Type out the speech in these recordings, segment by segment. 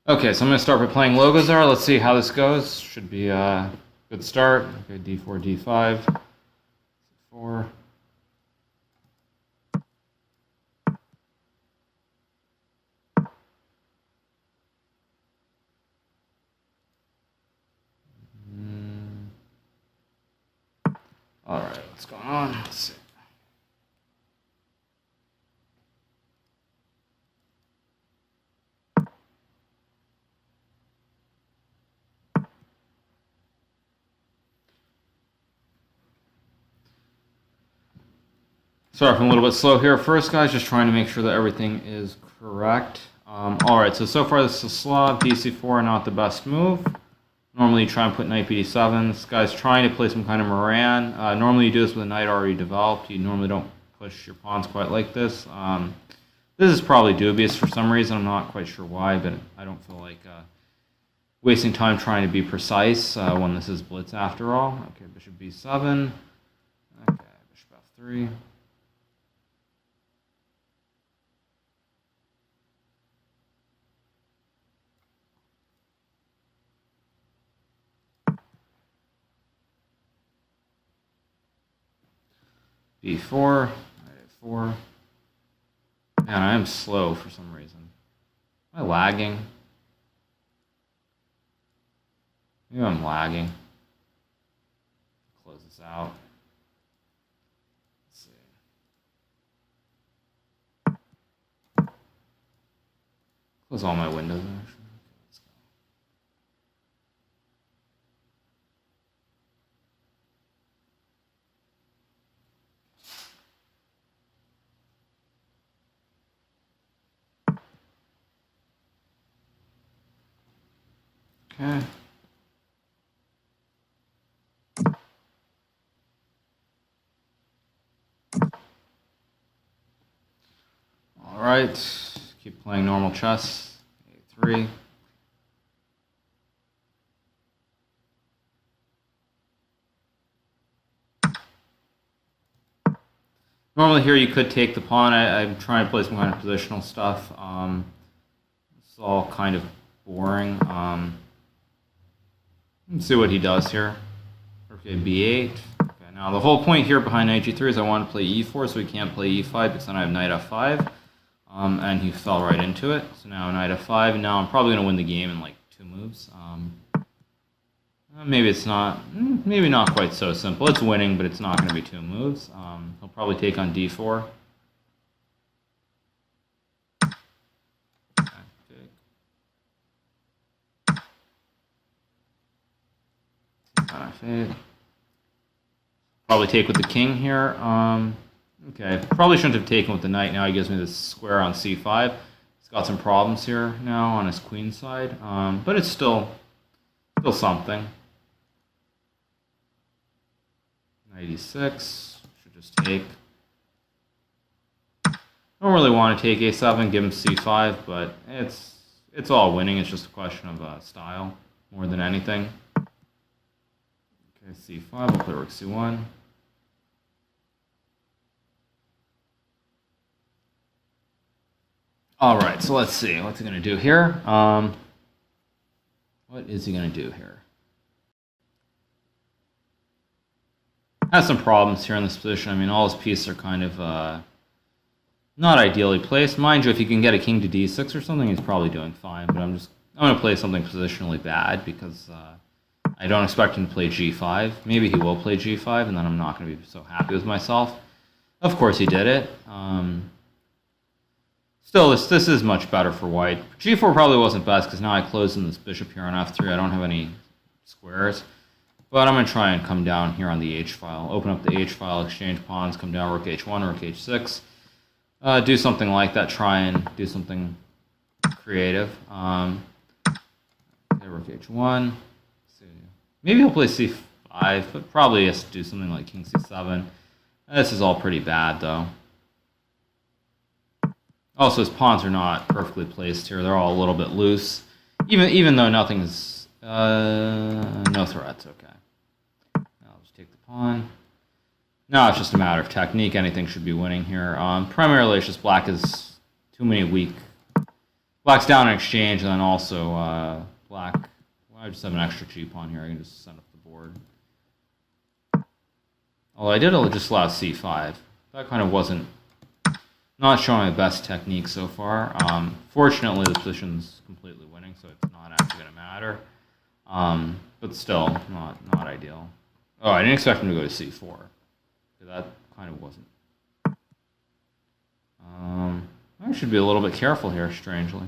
Okay, so I'm going to start by playing Logozar. Let's see how this goes. Should be a good start. Okay, d4, d5, 4. All right, what's going on? Let's see. Sorry if I'm a little bit slow here. First, guys, just trying to make sure that everything is correct. All right, so far this is Slav. DC4, not the best move. Normally you try and put knight bd7. This guy's trying to play some kind of Moran. Normally you do this with a knight already developed. You normally don't push your pawns quite like this. This is probably dubious for some reason. I'm not quite sure why, but I don't feel like wasting time trying to be precise when this is Blitz after all. Okay, bishop b7. Okay, bishop f3. b4, a4. Man, I am slow for some reason. Am I lagging? Maybe I'm lagging. Close this out. Let's see. Close all my windows, actually. Okay. All right. Keep playing normal chess. A3. Normally here you could take the pawn. I'm trying to play some kind of positional stuff. It's all kind of boring. Let's see what he does here. Okay, b8. Okay, now the whole point here behind knight g3 is I want to play e4, so he can't play e5 because then I have knight f5. And he fell right into it. So now knight f5, and now I'm probably going to win the game in like 2 moves. Maybe it's not, maybe not quite so simple. It's winning, but it's not going to be 2 moves. He'll probably take on d4. Probably take with the king here. Okay, probably shouldn't have taken with the knight. Now he gives me this square on c5. He's got some problems here now on his queen side, but it's still something. Knight e6 should just take. Don't really want to take a7, give him c5, but it's all winning. It's just a question of style more than anything. Okay, c5, I'll play rook c1. All right, so let's see. What's he going to do here? What is he going to do here? Has some problems here in this position. I mean, all his pieces are kind of not ideally placed. Mind you, if he can get a king to d6 or something, he's probably doing fine. But I'm going to play something positionally bad because I don't expect him to play g5. Maybe he will play g5, and then I'm not going to be so happy with myself. Of course, he did it. Still, this is much better for white. g4 probably wasn't best because now I closed in this bishop here on f3. I don't have any squares. But I'm going to try and come down here on the h-file. Open up the h-file, exchange pawns, come down rook h1, rook h6. Do something like that. Try and do something creative. Okay, rook h1. Maybe he'll play c5, but probably has to do something like king c7. This is all pretty bad, though. Also, his pawns are not perfectly placed here. They're all a little bit loose. Even though nothing's... no threats, okay. Now I'll just take the pawn. Now it's just a matter of technique. Anything should be winning here. Primarily, it's just black has too many weak Black's down in exchange, and then also black. Well, I just have an extra cheap pawn here. I can just send up the board. Although I did just allow c5. That kind of wasn't not showing my best technique so far. Fortunately, the position's completely winning, so it's not actually going to matter. But still, not ideal. Oh, I didn't expect him to go to c4. That kind of wasn't. I should be a little bit careful here, strangely.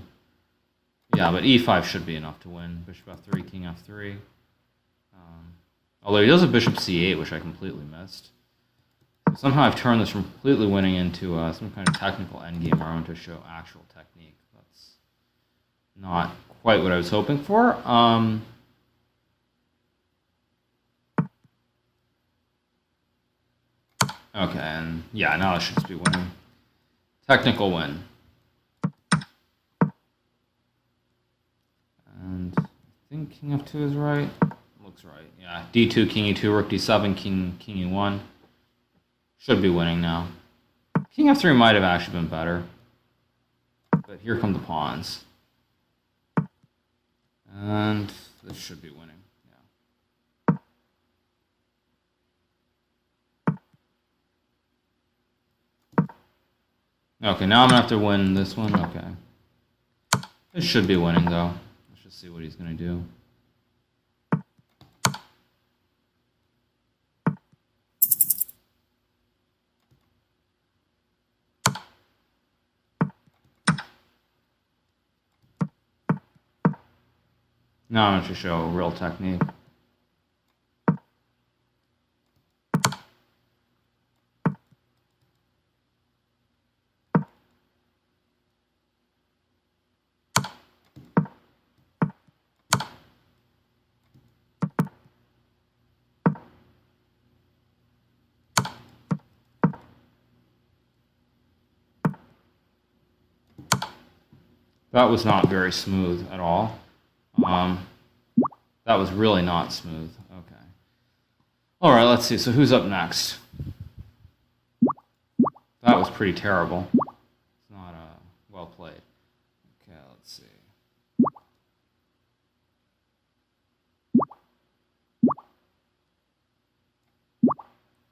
Yeah, but e5 should be enough to win. Bishop f3, king f3. Although he does a bishop c8, which I completely missed. So somehow I've turned this from completely winning into some kind of technical endgame where I want to show actual technique. That's not quite what I was hoping for. Okay, and yeah, now I should just be winning. Technical win. And I think king f2 is right. Looks right. Yeah, d2, king e2, rook d7, king e1. Should be winning now. King f3 might have actually been better. But here come the pawns. And this should be winning. Yeah. Okay, now I'm going to have to win this one. Okay. This should be winning, though. Let's just see what he's going to do. Now I'm going to show real technique. That was not very smooth at all. That was really not smooth. Okay. All right, let's see. So who's up next? That was pretty terrible. It's not well played. Okay, let's see.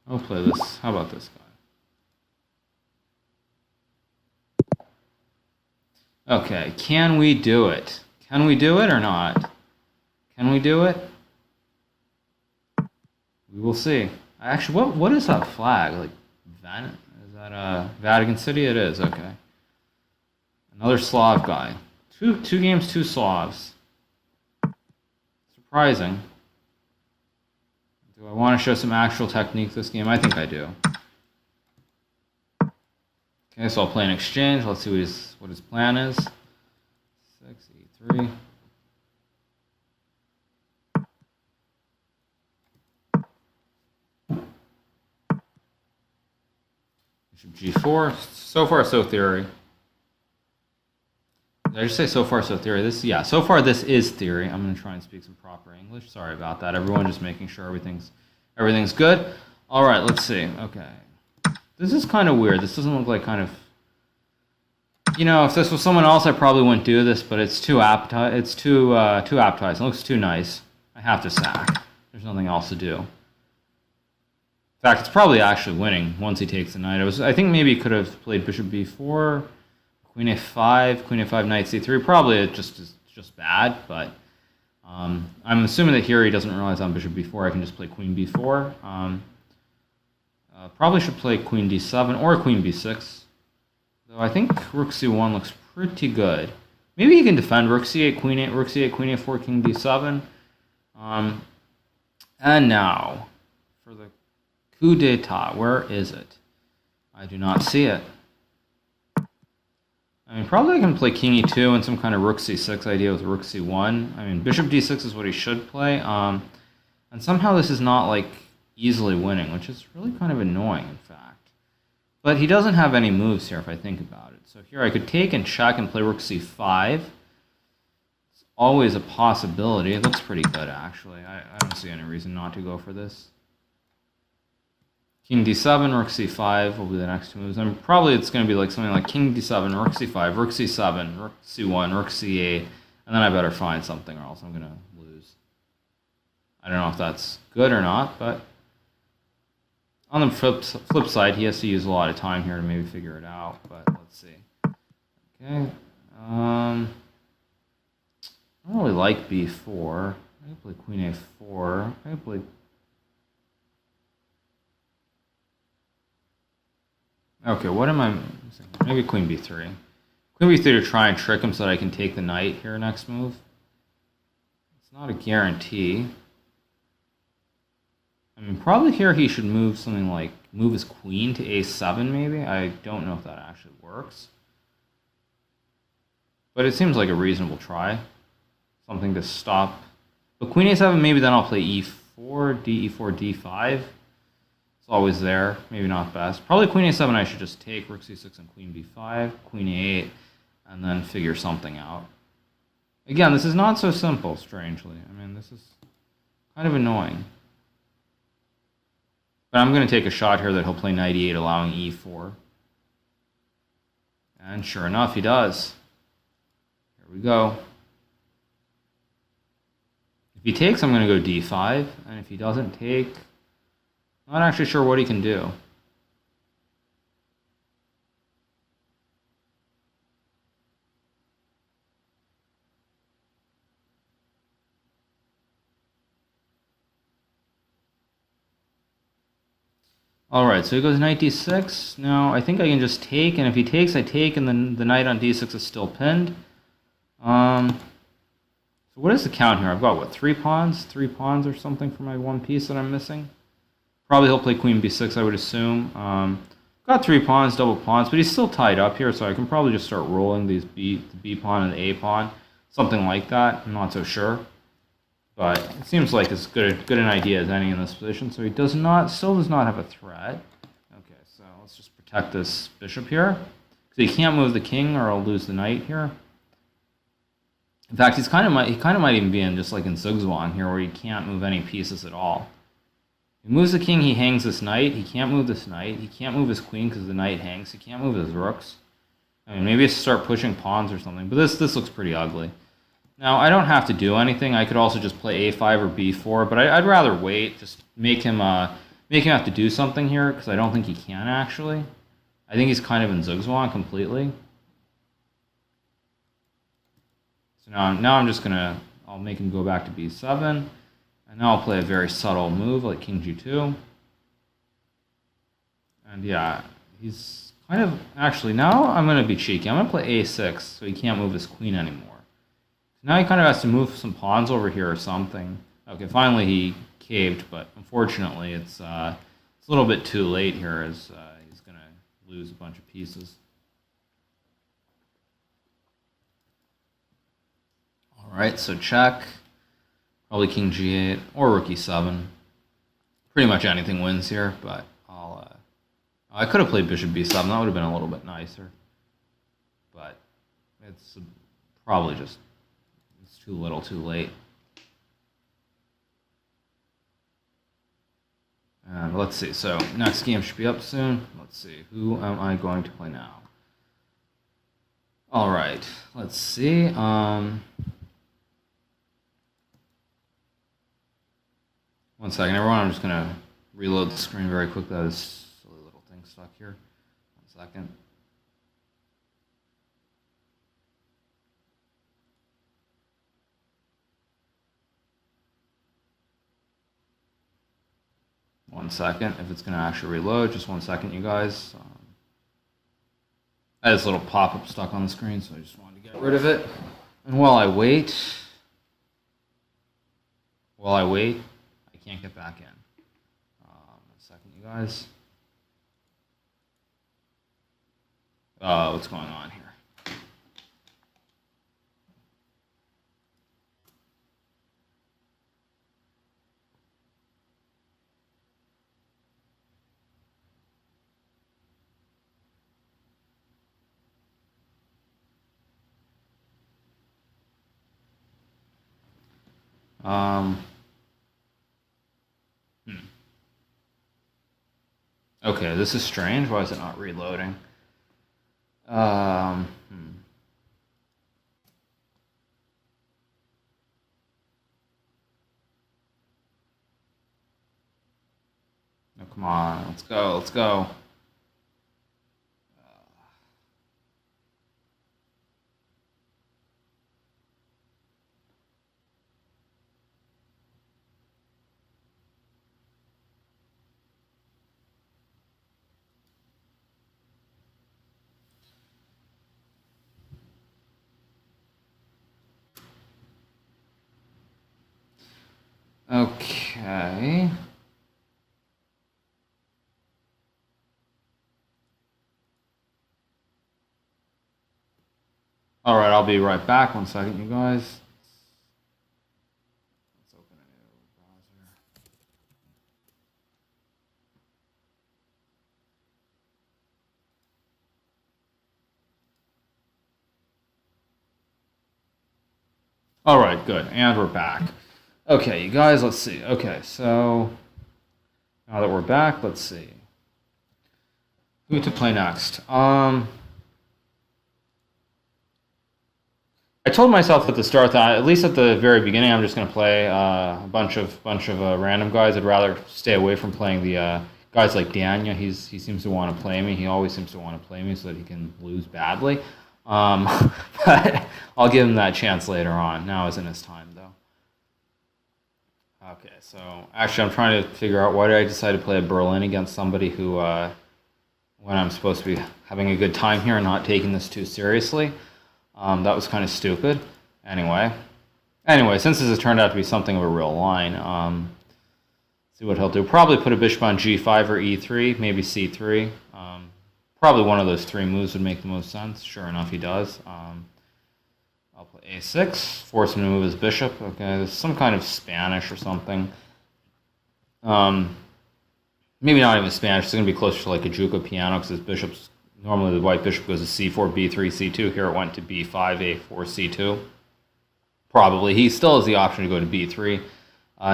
I'll play this. How about this guy? Okay, can we do it? Can we do it or not? Can we do it? We will see. Actually, what is that flag? Like, is that Vatican City? It is. Okay. Another Slav guy. Two games, two Slavs. Surprising. Do I want to show some actual technique this game? I think I do. Okay, so I'll play an exchange. Let's see what his plan is. 6, e3. Bishop g4. So far, so theory. Did I just say so far, so theory? Yeah, so far this is theory. I'm going to try and speak some proper English. Sorry about that. Everyone just making sure everything's good. All right, let's see. Okay. This is kind of weird. This doesn't look like kind of... You know, if this was someone else, I probably wouldn't do this, but it's too appetizing. It's too appetizing. It looks too nice. I have to sack. There's nothing else to do. In fact, it's probably actually winning once he takes the knight. I think maybe he could have played bishop b4, queen a5, knight c3. Probably it is just bad, but I'm assuming that here he doesn't realize on bishop b4 I can just play queen b4. Probably should play queen d7 or queen b6. Though I think rook c1 looks pretty good. Maybe he can defend rook c8, queen 8, rook c8, queen a4, king d7. And now for the coup d'etat. Where is it? I do not see it. I mean, probably I can play king e2 and some kind of rook c6 idea with rook c1. I mean, bishop d6 is what he should play. And somehow this is not, like, easily winning, which is really kind of annoying, in fact. But he doesn't have any moves here, if I think about it. So here I could take and check and play rook c5. It's always a possibility. It looks pretty good, actually. I don't see any reason not to go for this. King d7, rook c5 will be the next two moves. And probably it's going to be like something like king d7, rook c5, rook c7, rook c1, rook c8. And then I better find something or else I'm going to lose. I don't know if that's good or not, but on the flip side, he has to use a lot of time here to maybe figure it out. But let's see. Okay. I don't really like b4. I could play queen a4. I could play... Okay, what am I missing? Maybe queen b3. Queen b3 to try and trick him so that I can take the knight here next move. It's not a guarantee. I mean, probably here he should move something like... move his queen to a7 maybe? I don't know if that actually works. But it seems like a reasonable try. Something to stop. But queen a7, maybe then I'll play e4, d4, d5. It's always there. Maybe not best. Probably queen a7 I should just take. Rook c6 and queen b5. Queen a8. And then figure something out. Again, this is not so simple, strangely. I mean, this is kind of annoying. But I'm going to take a shot here that he'll play knight e8, allowing e4. And sure enough, he does. Here we go. If he takes, I'm going to go d5. And if he doesn't take, I'm not actually sure what he can do. Alright, so he goes knight d6. Now, I think I can just take, and if he takes, I take, and then the knight on d6 is still pinned. So what is the count here? I've got, what, 3 pawns? 3 pawns or something for my one piece that I'm missing? Probably he'll play queen b6, I would assume. Got 3 pawns, double pawns, but he's still tied up here, so I can probably just start rolling these the b pawn and the a pawn. Something like that. I'm not so sure. But it seems like as good an idea as any in this position. So he still does not have a threat. Okay, so let's just protect this bishop here. So he can't move the king or I'll lose the knight here. In fact, he kind of might even be in just like in Zugzwang here where he can't move any pieces at all. He moves the king, he hangs this knight. He can't move this knight. He can't move his queen because the knight hangs. He can't move his rooks. I mean, maybe start pushing pawns or something. But this looks pretty ugly. Now, I don't have to do anything. I could also just play a5 or b4, but I'd rather wait. Just make him have to do something here, because I don't think he can, actually. I think he's kind of in Zugzwang completely. So now I'm just going to... I'll make him go back to b7. And now I'll play a very subtle move, like king g2. And yeah, he's kind of... Actually, now I'm going to be cheeky. I'm going to play a6, so he can't move his queen anymore. Now he kind of has to move some pawns over here or something. Okay, finally he caved, but unfortunately it's a little bit too late here as he's going to lose a bunch of pieces. Alright, so check. Probably king g8 or rook e7. Pretty much anything wins here, but I could have played bishop b7. That would have been a little bit nicer. But it's probably just... too little, too late. And let's see. So next game should be up soon. Let's see. Who am I going to play now? All right. Let's see. One second, everyone. I'm just gonna reload the screen very quickly. This silly little thing stuck here. 1 second. One second, if it's going to actually reload. Just 1 second, you guys. I had this little pop-up stuck on the screen, so I just wanted to get rid of it. And while I wait, I can't get back in. 1 second, you guys. What's going on here? Okay, this is strange. Why is it not reloading? Hmm. Oh, come on. Let's go. Let's go. Okay. All right, I'll be right back. 1 second, you guys. Let's open a new browser. All right, good. And we're back. Okay, you guys, let's see. Okay, so now that we're back, let's see. Who to play next? I told myself at the start that at least at the very beginning, I'm just going to play a bunch of random guys. I'd rather stay away from playing the guys like Danya. He seems to want to play me. He always seems to want to play me so that he can lose badly. But I'll give him that chance later on. Now isn't his time though. Okay, so actually I'm trying to figure out why did I decide to play a Berlin against somebody who, when I'm supposed to be having a good time here and not taking this too seriously. That was kind of stupid. Anyway, since this has turned out to be something of a real line, see what he'll do. Probably put a bishop on g5 or e3, maybe c3. Probably one of those three moves would make the most sense. Sure enough, he does. I'll play a6, force him to move his bishop. Okay, there's some kind of Spanish or something. Maybe not even Spanish. It's going to be closer to like a Juca piano because his bishop's normally the white bishop goes to c4, b3, c2. Here it went to b5, a4, c2. Probably. He still has the option to go to b3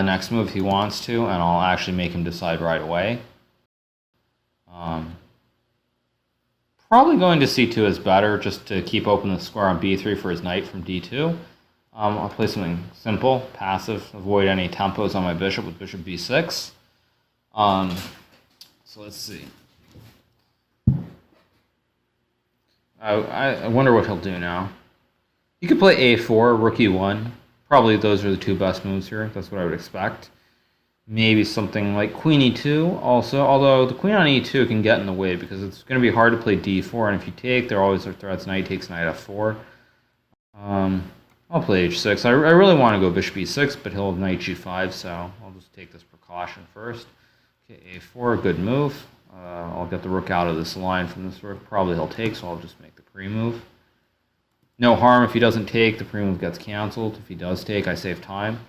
next move if he wants to, and I'll actually make him decide right away. Probably going to c2 is better, just to keep open the square on b3 for his knight from d2. I'll play something simple, passive, avoid any tempos on my bishop with bishop b6. So let's see. I wonder what he'll do now. He could play a4, rook e1. Probably those are the two best moves here. That's what I would expect. Maybe something like queen e2 also, although the queen on e2 can get in the way because it's going to be hard to play d4, and if you take, there always are threats. Knight takes knight f4. I'll play h6. I really want to go bishop e6, but he'll have knight g5, so I'll just take this precaution first. Okay, a4, good move. I'll get the rook out of this line from this rook. Probably he'll take, so I'll just make the pre-move. No harm if he doesn't take. The pre-move gets canceled. If he does take, I save time.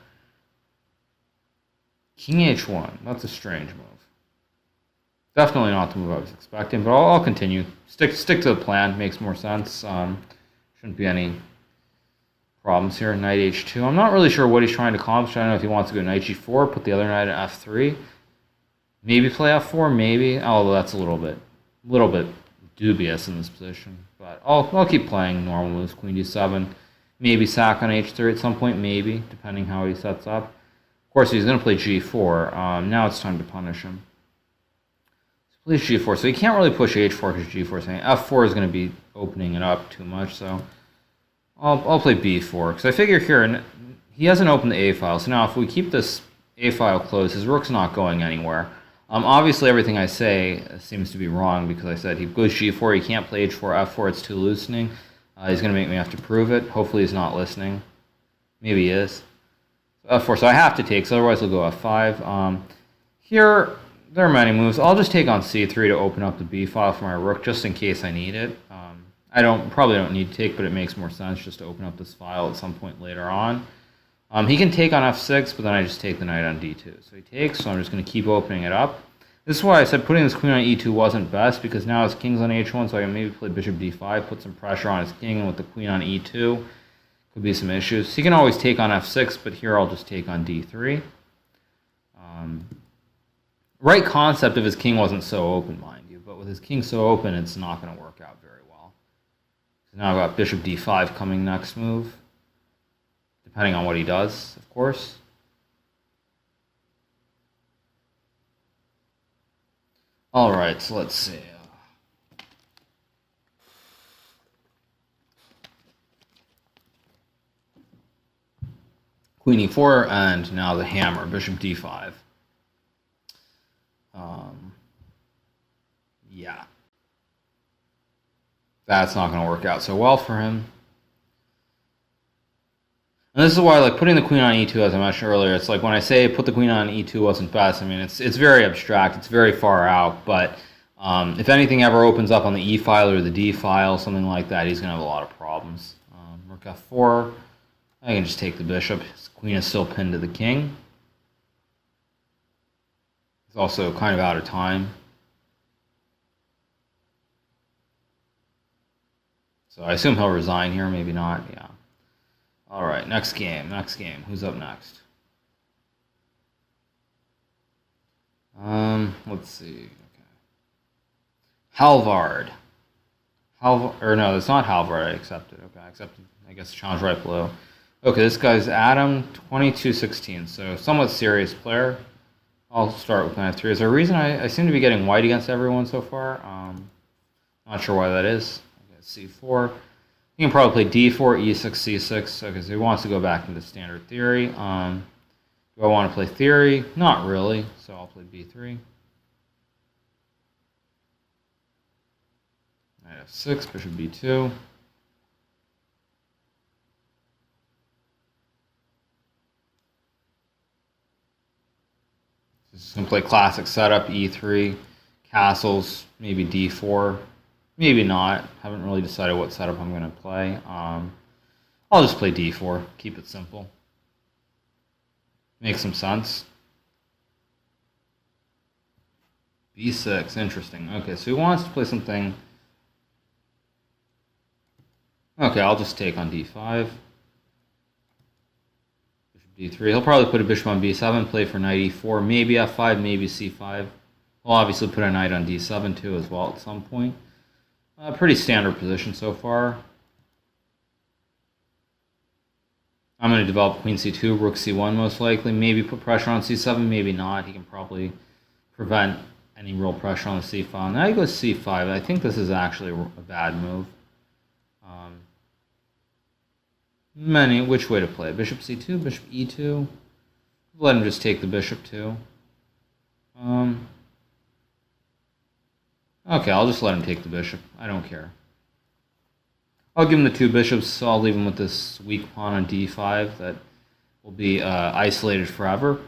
King h1. That's a strange move. Definitely not the move I was expecting, but I'll continue. Stick to the plan. Makes more sense. Shouldn't be any problems here. Knight h2. I'm not really sure what he's trying to accomplish. I don't know if he wants to go knight g4, put the other knight at f3. Maybe play f4, maybe. Although that's a little bit dubious in this position. But I'll keep playing normal moves. Queen d7. Maybe sack on h3 at some point, maybe, depending how he sets up. Of course, he's going to play g4. Now it's time to punish him. So plays g4. So he can't really push h4 because g4 is saying f4 is going to be opening it up too much. So I'll play b4 because I figure here he hasn't opened the a file. So now if we keep this a file closed, his rook's not going anywhere. Obviously, everything I say seems to be wrong because I said he goes g4, he can't play h4, f4, it's too loosening. He's going to make me have to prove it. Hopefully he's not listening. Maybe he is. F4, so I have to take, so otherwise he'll go f5. Here, there are many moves. I'll just take on c3 to open up the b file for my rook just in case I need it. I probably don't need to take, but it makes more sense just to open up this file at some point later on. He can take on f6, but then I just take the knight on d2. So he takes, so I'm just going to keep opening it up. This is why I said putting this queen on e2 wasn't best, because now his king's on h1, so I can maybe play bishop d5, put some pressure on his king, and with the queen on e2, could be some issues. He can always take on f6, but here I'll just take on d3. Right concept if his king wasn't so open, mind you, but with his king so open, it's not going to work out very well. So now I've got bishop d5 coming next move, depending on what he does, of course. All right, so let's see. Queen e4, and now the hammer, bishop d5. Yeah. That's not going to work out so well for him. And this is why, like, putting the queen on e2, as I mentioned earlier, it's like when I say put the queen on e2 wasn't best, I mean, it's very abstract, it's very far out, but if anything ever opens up on the e file or the d file, something like that, he's going to have a lot of problems. Rook f4, I can just take the bishop. His queen is still pinned to the king. He's also kind of out of time. So I assume he'll resign here, maybe not, yeah. All right, next game. Who's up next? Let's see. Okay. Halvard. Or no, it's not Halvard. I accepted. Okay, I accepted. I guess challenge right below. Okay, this guy's Adam, 2216. So somewhat serious player. I'll start with knight f3. Is there a reason I seem to be getting white against everyone so far? Not sure why that is. I guess c4. You can probably play d4, e6, c6. Okay, so he wants to go back into standard theory. Do I want to play theory? Not really, so I'll play b3. Knight f6, bishop b2. Just going to play classic setup, e3, castles, maybe d4. Maybe not. Haven't really decided what setup I'm going to play. I'll just play d4. Keep it simple. Make some sense. b6. Interesting. Okay, so he wants to play something. Okay, I'll just take on d5. Bishop d3. He'll probably put a bishop on b7, play for knight e4, maybe f5, maybe c5. He'll obviously put a knight on d7 too as well at some point. Pretty standard position so far. I'm going to develop queen c2, rook c1 most likely. Maybe put pressure on c7, maybe not. He can probably prevent any real pressure on the c file. Now he goes c5. I think this is actually a bad move. Which way to play? Bishop c2, bishop e2. Let him just take the bishop too. Okay, I'll just let him take the bishop. I don't care. I'll give him the two bishops, so I'll leave him with this weak pawn on d5 that will be isolated forever.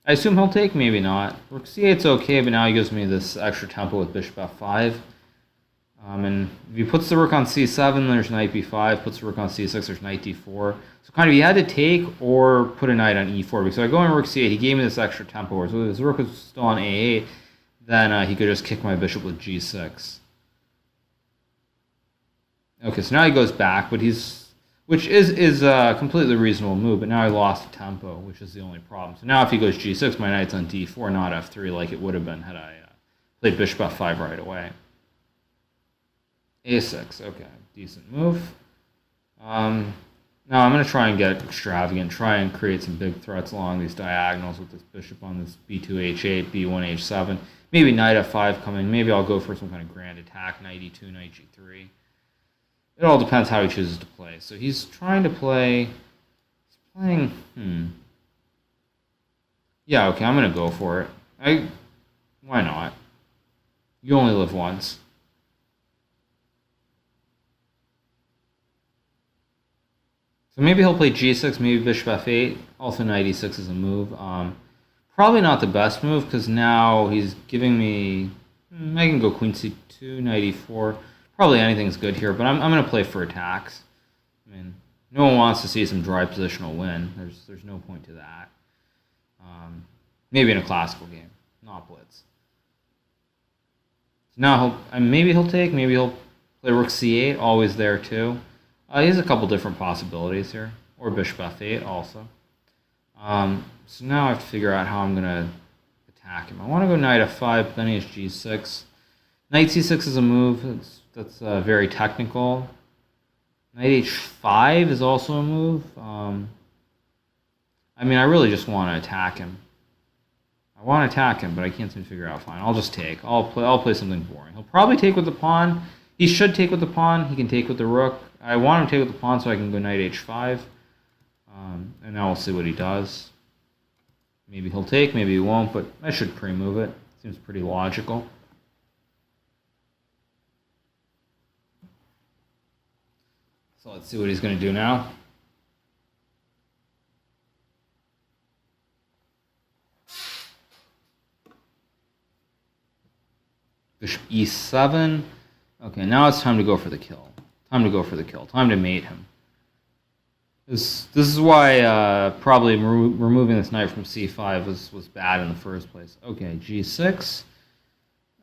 I assume he'll take, maybe not. Rook c8's okay, but now he gives me this extra tempo with bishop f5. And if he puts the rook on c7, there's knight b5. Puts the rook on c6, there's knight d4. So kind of he had to take or put a knight on e4. Because if I go in rook c8, he gave me this extra tempo. So if his rook is still on a8, then he could just kick my bishop with g6. Okay, so now he goes back, but which is a completely reasonable move, but now I lost tempo, which is the only problem. So now if he goes g6, my knight's on d4, not f3, like it would have been had I played bishop f5 right away. a6, okay, decent move. Now I'm going to try and get extravagant, try and create some big threats along these diagonals with this bishop on this b2, h8, b1, h7. Maybe knight f5 coming. Maybe I'll go for some kind of grand attack, knight e2, knight g3. It all depends how he chooses to play. So he's trying to play... He's playing... Yeah, okay, I'm going to go for it. Why not? You only live once. So maybe he'll play g6, maybe bishop f8. Also knight e6 is a move. Probably not the best move, because now he's giving me... I can go queen c2, knight e4. Probably anything's good here, but I'm going to play for attacks. I mean, no one wants to see some dry positional win. There's no point to that. Maybe in a classical game, not Blitz. So now maybe he'll take, maybe he'll play rook c8, always there too. He has a couple different possibilities here, or bishop f8 also. So now I have to figure out how I'm going to attack him. I want to go knight f5, but then he has g6. Knight c6 is a move that's very technical. Knight h5 is also a move. I mean, I really just want to attack him. I want to attack him, but I can't seem to figure out. Fine, I'll just take. I'll play something boring. He'll probably take with the pawn. He should take with the pawn. He can take with the rook. I want him to take with the pawn so I can go knight h5. And now we'll see what he does. Maybe he'll take, maybe he won't, but I should pre-move it. Seems pretty logical. So let's see what he's going to do now. Bishop e7. Okay, now it's time to go for the kill. Time to go for the kill. Time to mate him. This is why probably removing this knight from c5 was bad in the first place. Okay, g6.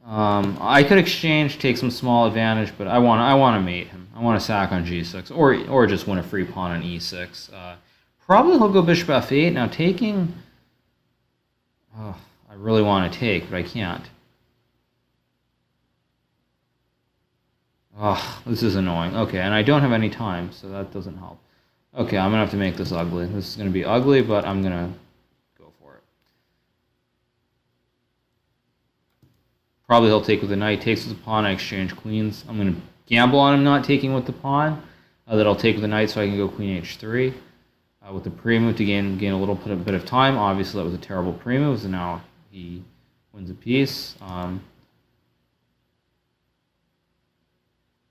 I could exchange, take some small advantage, but I want to mate him. I want to sack on g6, or just win a free pawn on e6. Probably he'll go bishop f8. Now taking. Oh, I really want to take, but I can't. Oh, this is annoying. Okay, and I don't have any time, so that doesn't help. Okay, I'm going to have to make this ugly. This is going to be ugly, but I'm going to go for it. Probably he'll take with the knight, takes with the pawn, I exchange queens. I'm going to gamble on him not taking with the pawn. That I'll take with the knight so I can go queen h3. With the pre-move to gain a little bit of time. Obviously, that was a terrible pre-move, so now he wins a piece.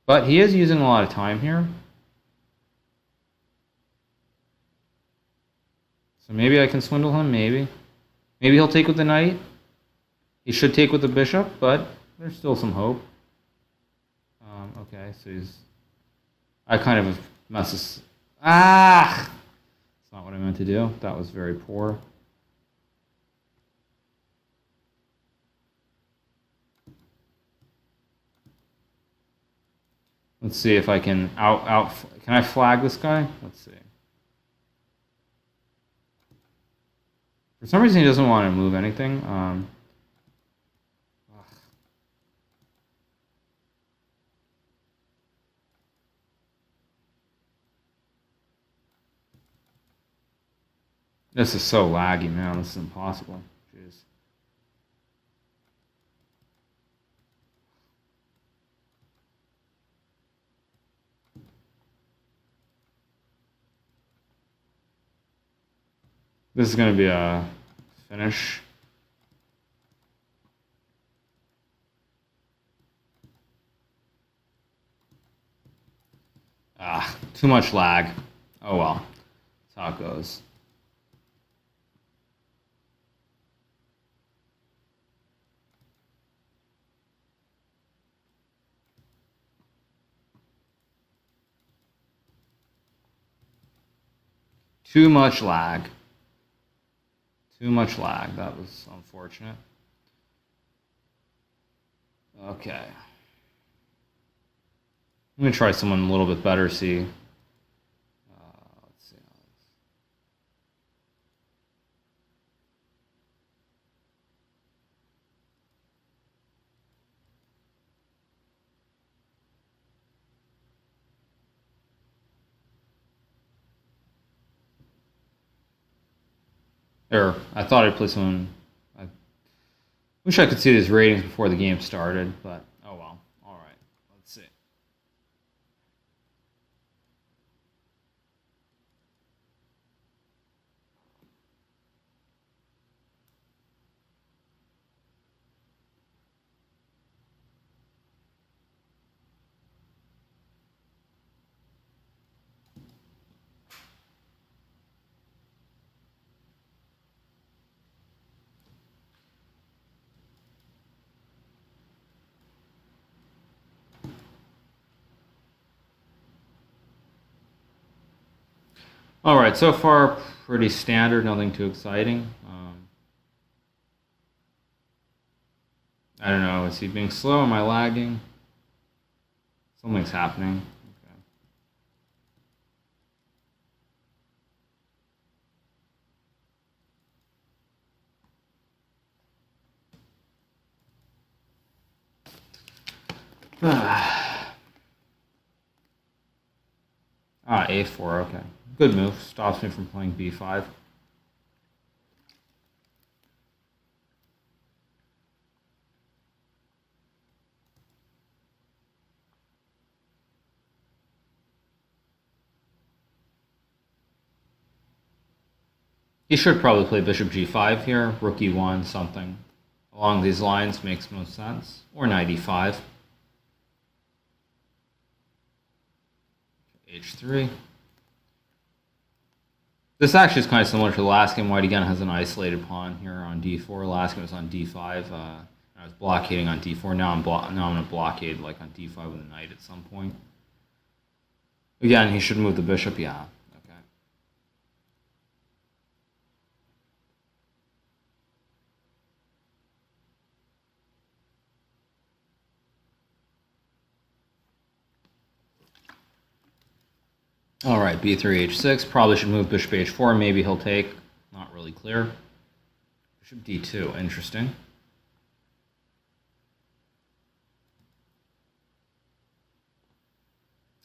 But he is using a lot of time here. So maybe I can swindle him, maybe. Maybe he'll take with the knight. He should take with the bishop, but there's still some hope. Okay, so I kind of messed this. Ah! That's not what I meant to do. That was very poor. Let's see if I can Can I flag this guy? Let's see. For some reason, he doesn't want to move anything. This is so laggy, man. This is impossible. Jeez. This is going to be a finish. Too much lag. Oh well. That's how it goes. Too much lag. Too much lag. That was unfortunate. Okay. I'm going to try someone a little bit better, see. Let's see. Or, I thought I'd play someone. I wish I could see these ratings before the game started, but oh well. All right. Let's see. All right, so far pretty standard, nothing too exciting. I don't know, is he being slow? Am I lagging? Something's happening. Okay. A4, okay. Good move. Stops me from playing B5. He should probably play bishop G5 here. Rook E1, something along these lines makes most sense. Or knight E5. H3. This actually is kind of similar to the last game. White again has an isolated pawn here on D4. Last game was on D5. I was blockading on D4. Now I'm going to blockade like on D5 with a knight at some point. Again, he should move the bishop. Yeah. Okay. All right, B3, H6. Probably should move bishop H4. Maybe he'll take. Not really clear. Bishop D2. Interesting.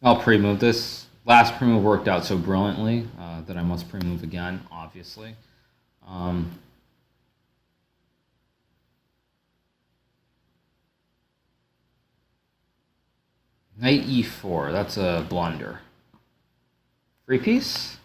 I'll pre-move this. Last pre-move worked out so brilliantly that I must pre-move again, obviously. Knight E4. That's a blunder. Free piece?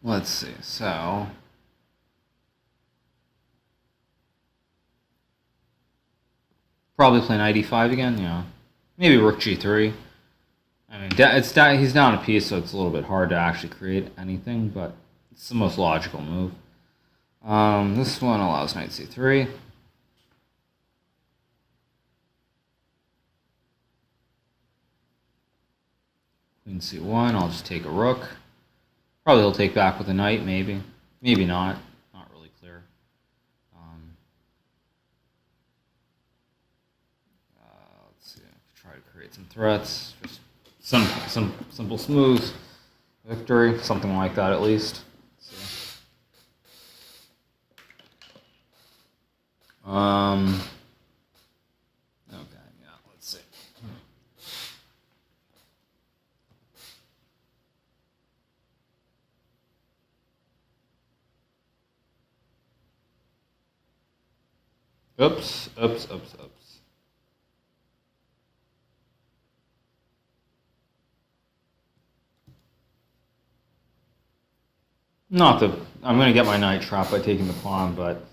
Let's see, so... Probably play knight E5 again, yeah. Maybe rook G3. I mean, he's down a piece, so it's a little bit hard to actually create anything, but it's the most logical move. This one allows knight C3. Queen C1, I'll just take a rook. Probably he'll take back with a knight, maybe. Maybe not. Not really clear. Let's see. Try to create some threats. Just some simple smooth victory, something like that at least. Okay, yeah, let's see. Oops. Not the... I'm going to get my knight trapped by taking the pawn, but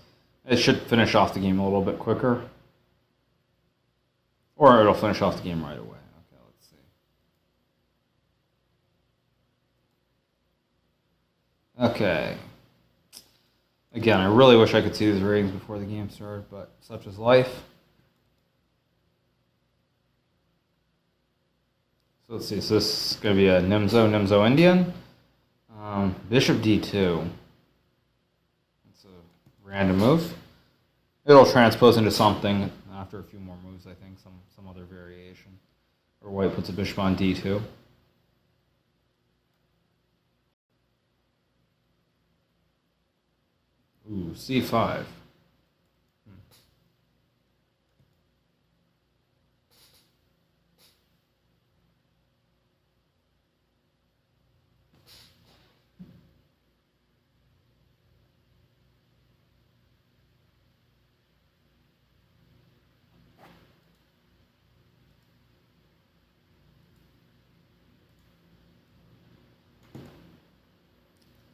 it should finish off the game a little bit quicker. Or it'll finish off the game right away. Okay, let's see. Okay. Again, I really wish I could see these ratings before the game started, but such is life. So let's see. So this is going to be a Nimzo-Indian. Bishop D2. It's a random move. It'll transpose into something after a few more moves, I think, some other variation. Or white puts a bishop on D2. Ooh, C5.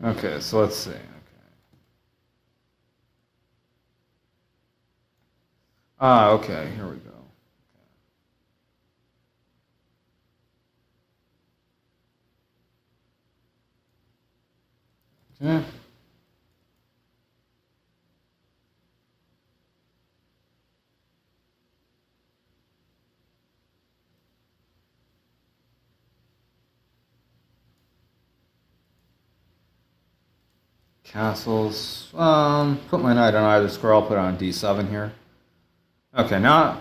Okay, so let's see. Okay, here we go. Okay. Castles. Put my knight on either square. I'll put it on D7 here. Okay, now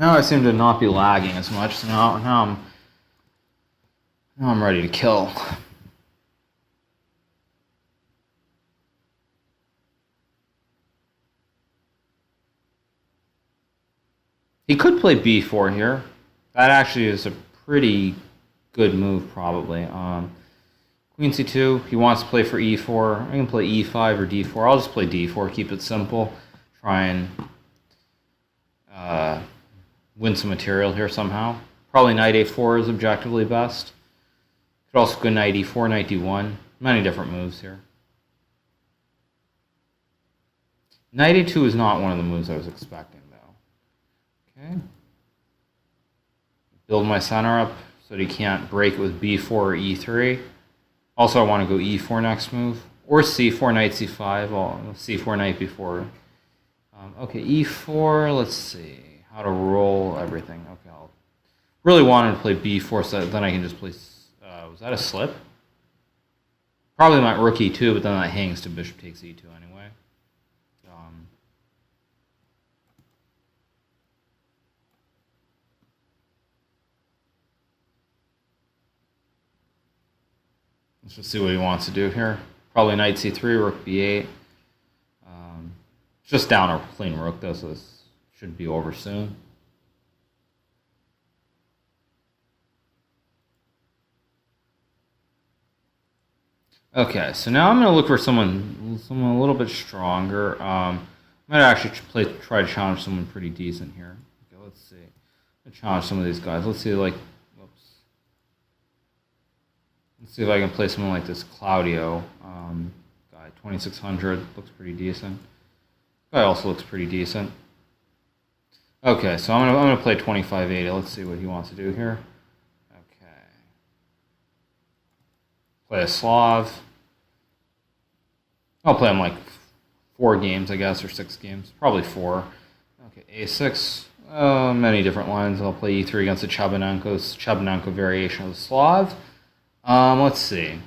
I seem to not be lagging as much, so now I'm ready to kill. He could play b4 here. That actually is a pretty good move, probably. Queen c2, he wants to play for e4. I can play e5 or d4. I'll just play d4, keep it simple. Try and win some material here somehow. Probably knight a4 is objectively best. Could also go knight e4, knight d1. Many different moves here. Knight a2 is not one of the moves I was expecting, though. Okay. Build my center up so that he can't break it with b4 or e3. Also, I want to go e4 next move. Or c4, knight c5. Well, c4, knight b4. Okay, e4, let's see. How to roll everything. Okay, I'll really wanted to play b4 so then I can just play... was that a slip? Probably my rook e2, but then that hangs to bishop takes e2 anyway. Let's just see what he wants to do here. Probably knight c3, rook b8. Just down a plain rook, though, so this should be over soon. Okay, so now I'm going to look for someone a little bit stronger. I might actually try to challenge someone pretty decent here. Okay, let's see. Let's challenge some of these guys. Let's see, like, whoops. Let's see if I can play someone like this Claudio guy, 2600. Looks pretty decent. Guy also looks pretty decent. Okay, so I'm gonna play 2580. Let's see what he wants to do here. Okay. Play a Slav. I'll play him like 4 games, I guess, or 6 games. Probably 4. Okay, a6. Many different lines. I'll play e3 against the Chabanenko variation of the Slav. Let's see.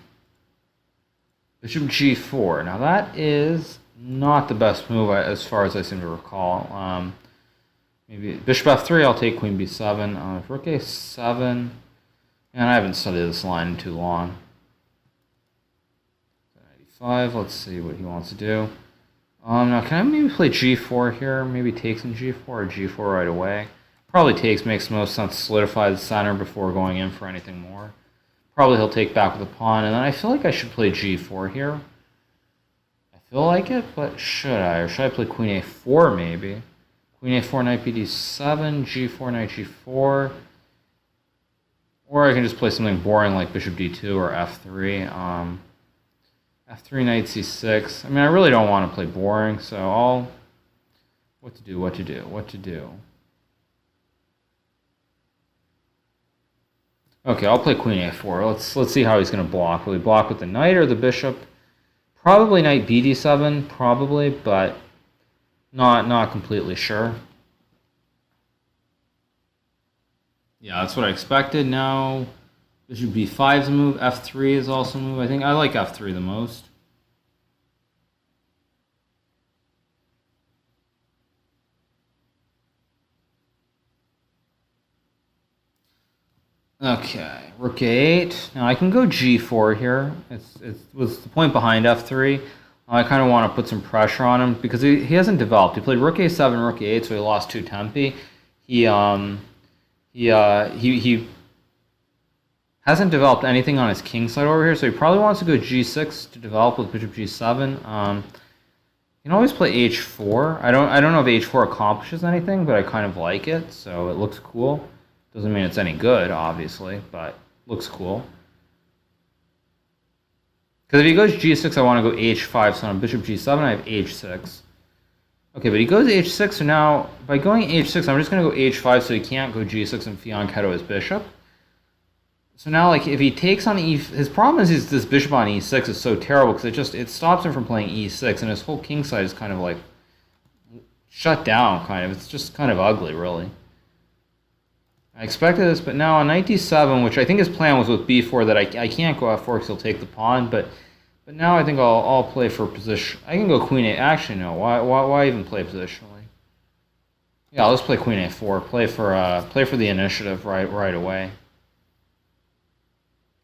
Bishop g4. Now that is not the best move as far as I seem to recall. Maybe bishop f3, I'll take queen b7. Rook a7. And I haven't studied this line in too long. 95, let's see what he wants to do. Now can I maybe play g4 here? Maybe takes in g4 or g4 right away? Probably takes, makes most sense to solidify the center before going in for anything more. Probably he'll take back with a pawn, and then I feel like I should play g4 here. I feel like it, but should I? Or should I play queen a4 maybe? Queen a4, knight bd7, g4, knight g4. Or I can just play something boring like bishop d2 or f3. F3, knight c6. I mean, I really don't want to play boring, so what to do. Okay, I'll play queen a4. Let's see how he's going to block. Will he block with the knight or the bishop? Probably knight bd7, probably, but not completely sure. Yeah, that's what I expected. Now, bishop b5 is a move. f3 is also a move. I think I like f3 the most. Okay, rook a8. Now I can go g4 here. It was the point behind f3. I kind of want to put some pressure on him because he hasn't developed. He played rook a7, rook a8, so he lost 2 tempi. He hasn't developed anything on his king side over here, so he probably wants to go g6 to develop with bishop g7. You can always play h4. I don't know if h4 accomplishes anything, but I kind of like it, so it looks cool. Doesn't mean it's any good, obviously, but looks cool. Because if he goes g6, I want to go h5, so on bishop g7, I have h6. Okay, but he goes h6, so now, by going h6, I'm just going to go h5, so he can't go g6 and fianchetto his bishop. So now, like, if he takes on his problem is this bishop on e6 is so terrible, because it stops him from playing e6, and his whole king side is kind of, like, shut down, kind of. It's just kind of ugly, really. I expected this, but now on knight d7, which I think his plan was with b4, that I can't go f4 because he'll take the pawn, but now I think I'll play for position. I can go queen 8. Actually, no. Why even play positionally? Yeah, I'll just play queen a4. Play for the initiative right away.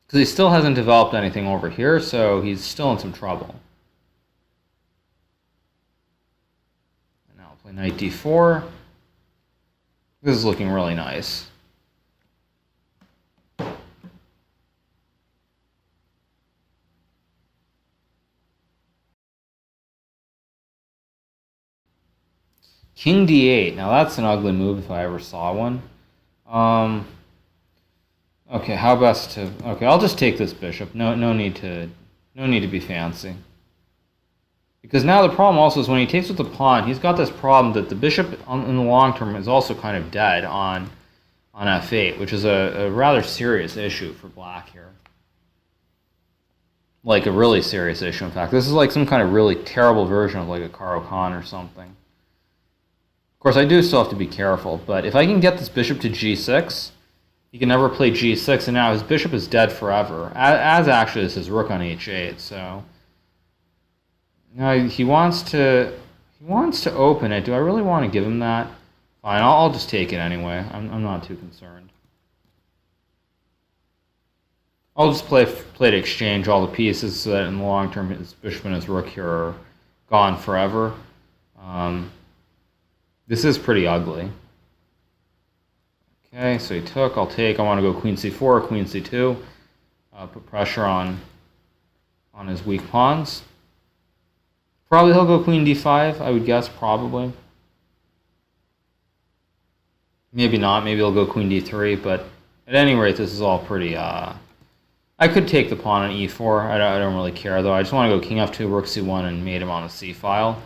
Because he still hasn't developed anything over here, so he's still in some trouble. And now I'll play knight d4. This is looking really nice. King d8. Now that's an ugly move if I ever saw one. Okay, how best to... Okay, I'll just take this bishop. No need to be fancy. Because now the problem also is when he takes with the pawn, he's got this problem that the bishop in the long term is also kind of dead on f8, which is a rather serious issue for black here. Like a really serious issue, in fact. This is like some kind of really terrible version of like a Caro-Kann or something. Of course, I do still have to be careful, but if I can get this bishop to g6, he can never play g6, and now his bishop is dead forever, as actually is his rook on h8, so... Now he wants to open it. Do I really want to give him that? Fine, I'll just take it anyway. I'm not too concerned. I'll just play to exchange all the pieces so that in the long term his bishop and his rook here are gone forever. This is pretty ugly. Okay, so he took. I'll take. I want to go queen c4, queen c2. Put pressure on his weak pawns. Probably he'll go queen d5, I would guess, probably. Maybe not, maybe he'll go queen d3, but at any rate, this is all pretty, I could take the pawn on e4, I don't really care, though. I just want to go king f2, rook c1, and mate him on the c-file.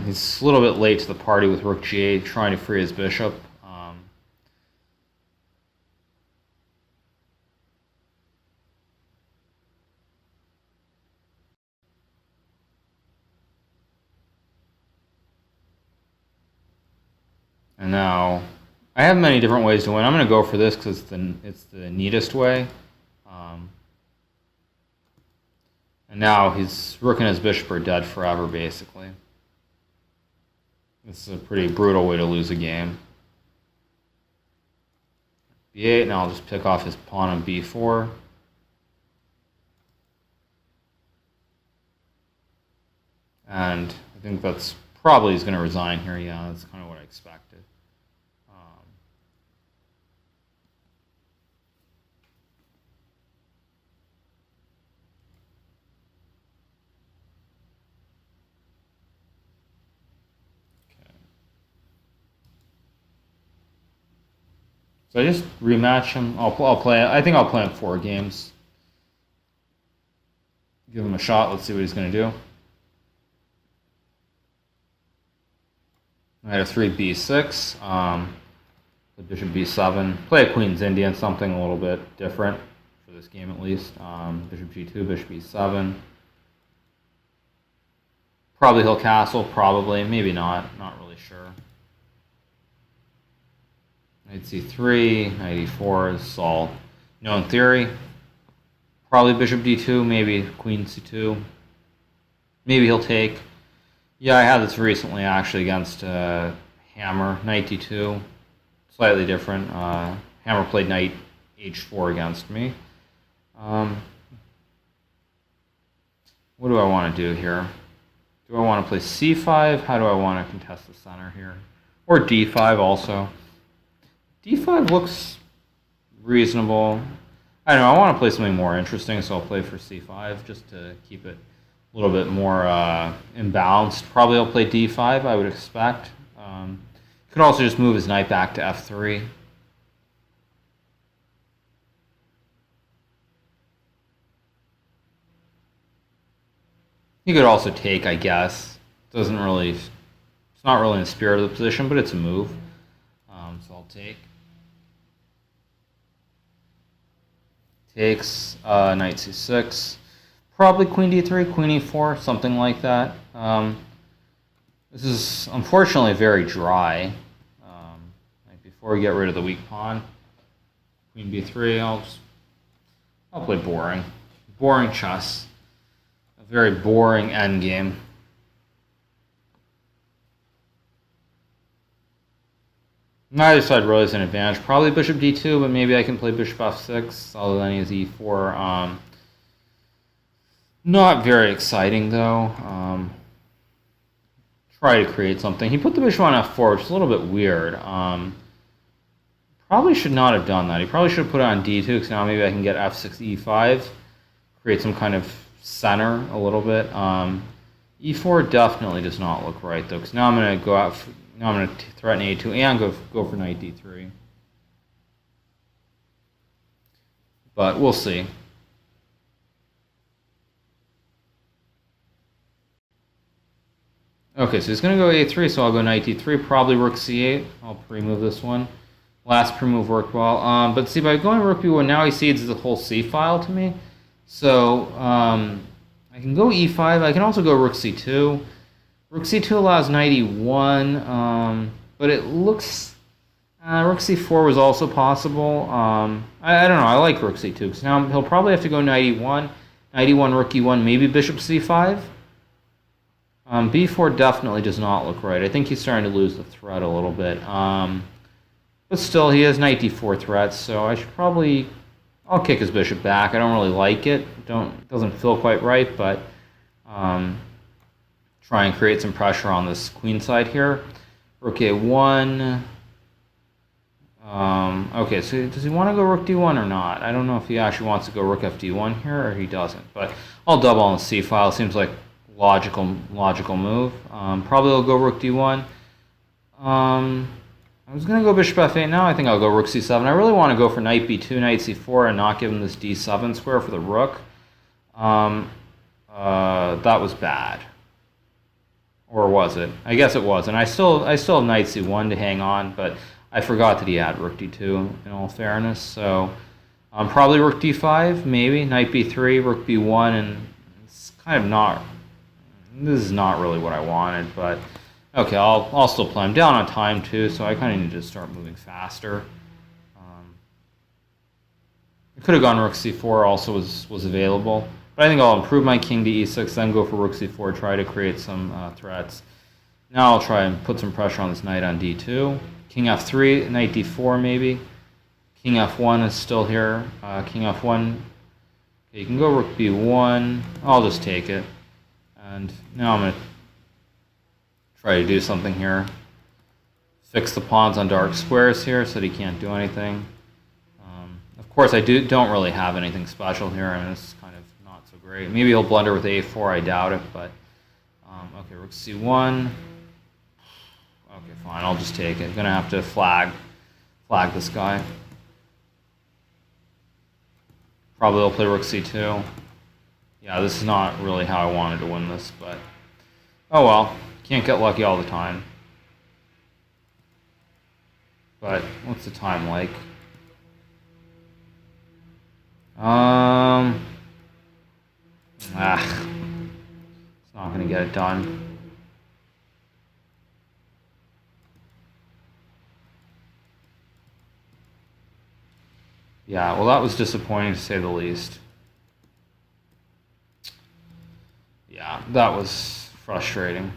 He's a little bit late to the party with rook g8, trying to free his bishop. And now, I have many different ways to win. I'm going to go for this because it's the neatest way. And now his rook and his bishop are dead forever, basically. This is a pretty brutal way to lose a game. b8, now I'll just pick off his pawn on b4. And I think that's probably he's going to resign here. Yeah, that's kind of what I expected. So I just rematch him. I'll play. I think I'll play him 4 games. Give him a shot. Let's see what he's going to do. I had a 3 b6. The bishop b7. Play a Queen's Indian, something a little bit different for this game at least. Bishop g2, bishop b7. Probably he'll castle. Probably, maybe not. Not really sure. Knight c3, knight e4 is all known theory. Probably bishop d2, maybe queen c2. Maybe he'll take. Yeah, I had this recently actually against Hammer, knight d2. Slightly different. Hammer played knight h4 against me. What do I want to do here? Do I want to play c5? How do I want to contest the center here? Or d5 also. d5 looks reasonable. I don't know, I want to play something more interesting, so I'll play for c5 just to keep it a little bit more imbalanced. Probably I'll play d5, I would expect. Could also just move his knight back to f3. He could also take, I guess. It's not really in the spirit of the position, but it's a move. So I'll take. Takes, knight c6. Probably queen d3, queen e4, something like that. This is unfortunately very dry. Before we get rid of the weak pawn, queen b3, I'll play boring. Boring chess. A very boring endgame. Neither side really is an advantage. Probably bishop d2, but maybe I can play bishop f6, although then he has e4. Not very exciting, though. Try to create something. He put the bishop on f4, which is a little bit weird. Probably should not have done that. He probably should have put it on d2, because now maybe I can get f6, e5, create some kind of center a little bit. E4 definitely does not look right, though, because now I'm going to go out. Now I'm going to threaten a2 and go for knight d3. But we'll see. Okay, so he's going to go a3, so I'll go knight d3, probably rook c8. I'll pre-move this one. Last pre-move worked well. But see, by going rook b1, now he cedes the whole c file to me. So I can go e5. I can also go rook c2. Rook c2 allows knight e1, but it looks... rook c4 was also possible. I don't know. I like rook c2, because now he'll probably have to go knight e1. Knight e1, rook e1, maybe bishop c5. b4 definitely does not look right. I think he's starting to lose the threat a little bit. But still, he has knight d4 threats, so I should probably... I'll kick his bishop back. I don't really like it. Doesn't feel quite right, but... try and create some pressure on this queen side here. Rook a1. Okay, so does he want to go rook d1 or not? I don't know if he actually wants to go rook fd1 here or he doesn't. But I'll double on the c file. Seems like logical move. Probably I'll go rook d1. I was going to go bishop f8 now. I think I'll go rook c7. I really want to go for knight b2, knight c4, and not give him this d7 square for the rook. That was bad. Or was it? I guess it was. And I still have knight c1 to hang on, but I forgot that he had rook d2, in all fairness. So probably rook d5, maybe. Knight b3, rook b1, and it's kind of not... This is not really what I wanted, but... Okay, I'll still play. I'm down on time, too, so I kind of need to start moving faster. I could have gone rook c4, also was available. But I think I'll improve my king to e6, then go for rook c4, try to create some threats. Now I'll try and put some pressure on this knight on d2. King f3, knight d4 maybe. King f1 is still here. King f1. Okay, you can go rook b1. I'll just take it. And now I'm going to try to do something here. Fix the pawns on dark squares here so that he can't do anything. Of course, I don't really have anything special here, and it's kind of not so great. Maybe he'll blunder with a4, I doubt it, but... okay, rook c1. Okay, fine, I'll just take it. Gonna have to flag this guy. Probably I'll play rook c2. Yeah, this is not really how I wanted to win this, but... Oh well, can't get lucky all the time. But, what's the time like? It's not gonna get it done. Yeah, well, that was disappointing to say the least. Yeah, that was frustrating.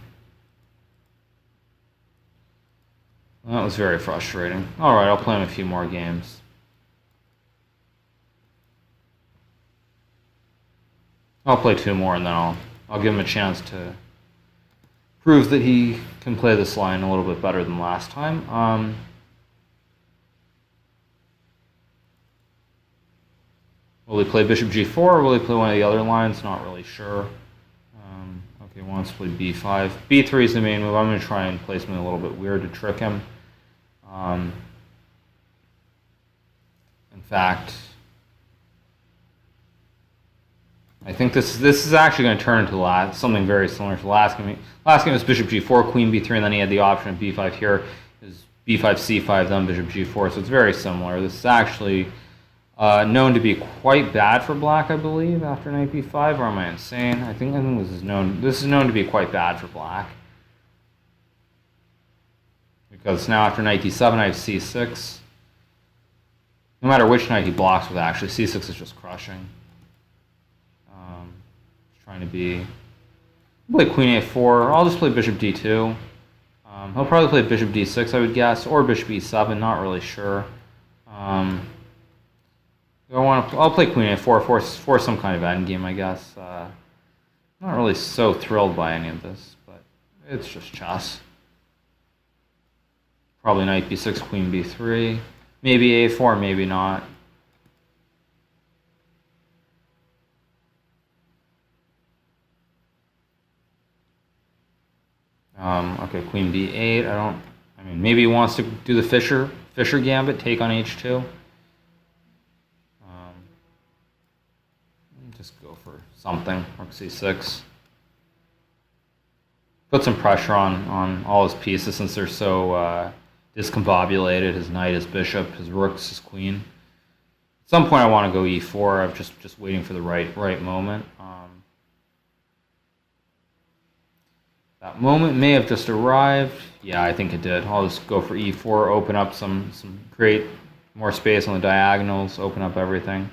That was very frustrating. Alright, I'll play him a few more games. I'll play 2 more and then I'll give him a chance to prove that he can play this line a little bit better than last time. Will he play bishop g4 or will he play one of the other lines? Not really sure. Okay, he wants to play b5. b3 is the main move. I'm going to try and play something a little bit weird to trick him. In fact, I think this is actually going to turn into something very similar to the last game. Last game was bishop g4, queen b3, and then he had the option of b5 here. Is b5, c5, then bishop g4, so it's very similar. This is actually known to be quite bad for black, I believe, after knight b5, or am I insane? I think this is known to be quite bad for black. Because now after knight d7, I have c6. No matter which knight he blocks with, actually, c6 is just crushing. Trying to be... I'll play queen a4. I'll just play bishop d2. He'll probably play bishop d6, I would guess, or bishop e7. Not really sure. I'll play queen a4 for some kind of endgame, I guess. Not really so thrilled by any of this, but it's just chess. Probably knight b6, queen b3. Maybe a4, maybe not. Okay, queen b8. I mean, maybe he wants to do the Fischer Gambit, take on h2. Just go for something. Rook c6. Put some pressure on all his pieces since they're so discombobulated. His knight, his bishop, his rooks, his queen. At some point, I want to go e4. I'm just waiting for the right moment. That moment may have just arrived. Yeah, I think it did. I'll just go for e4, open up create more space on the diagonals, open up everything.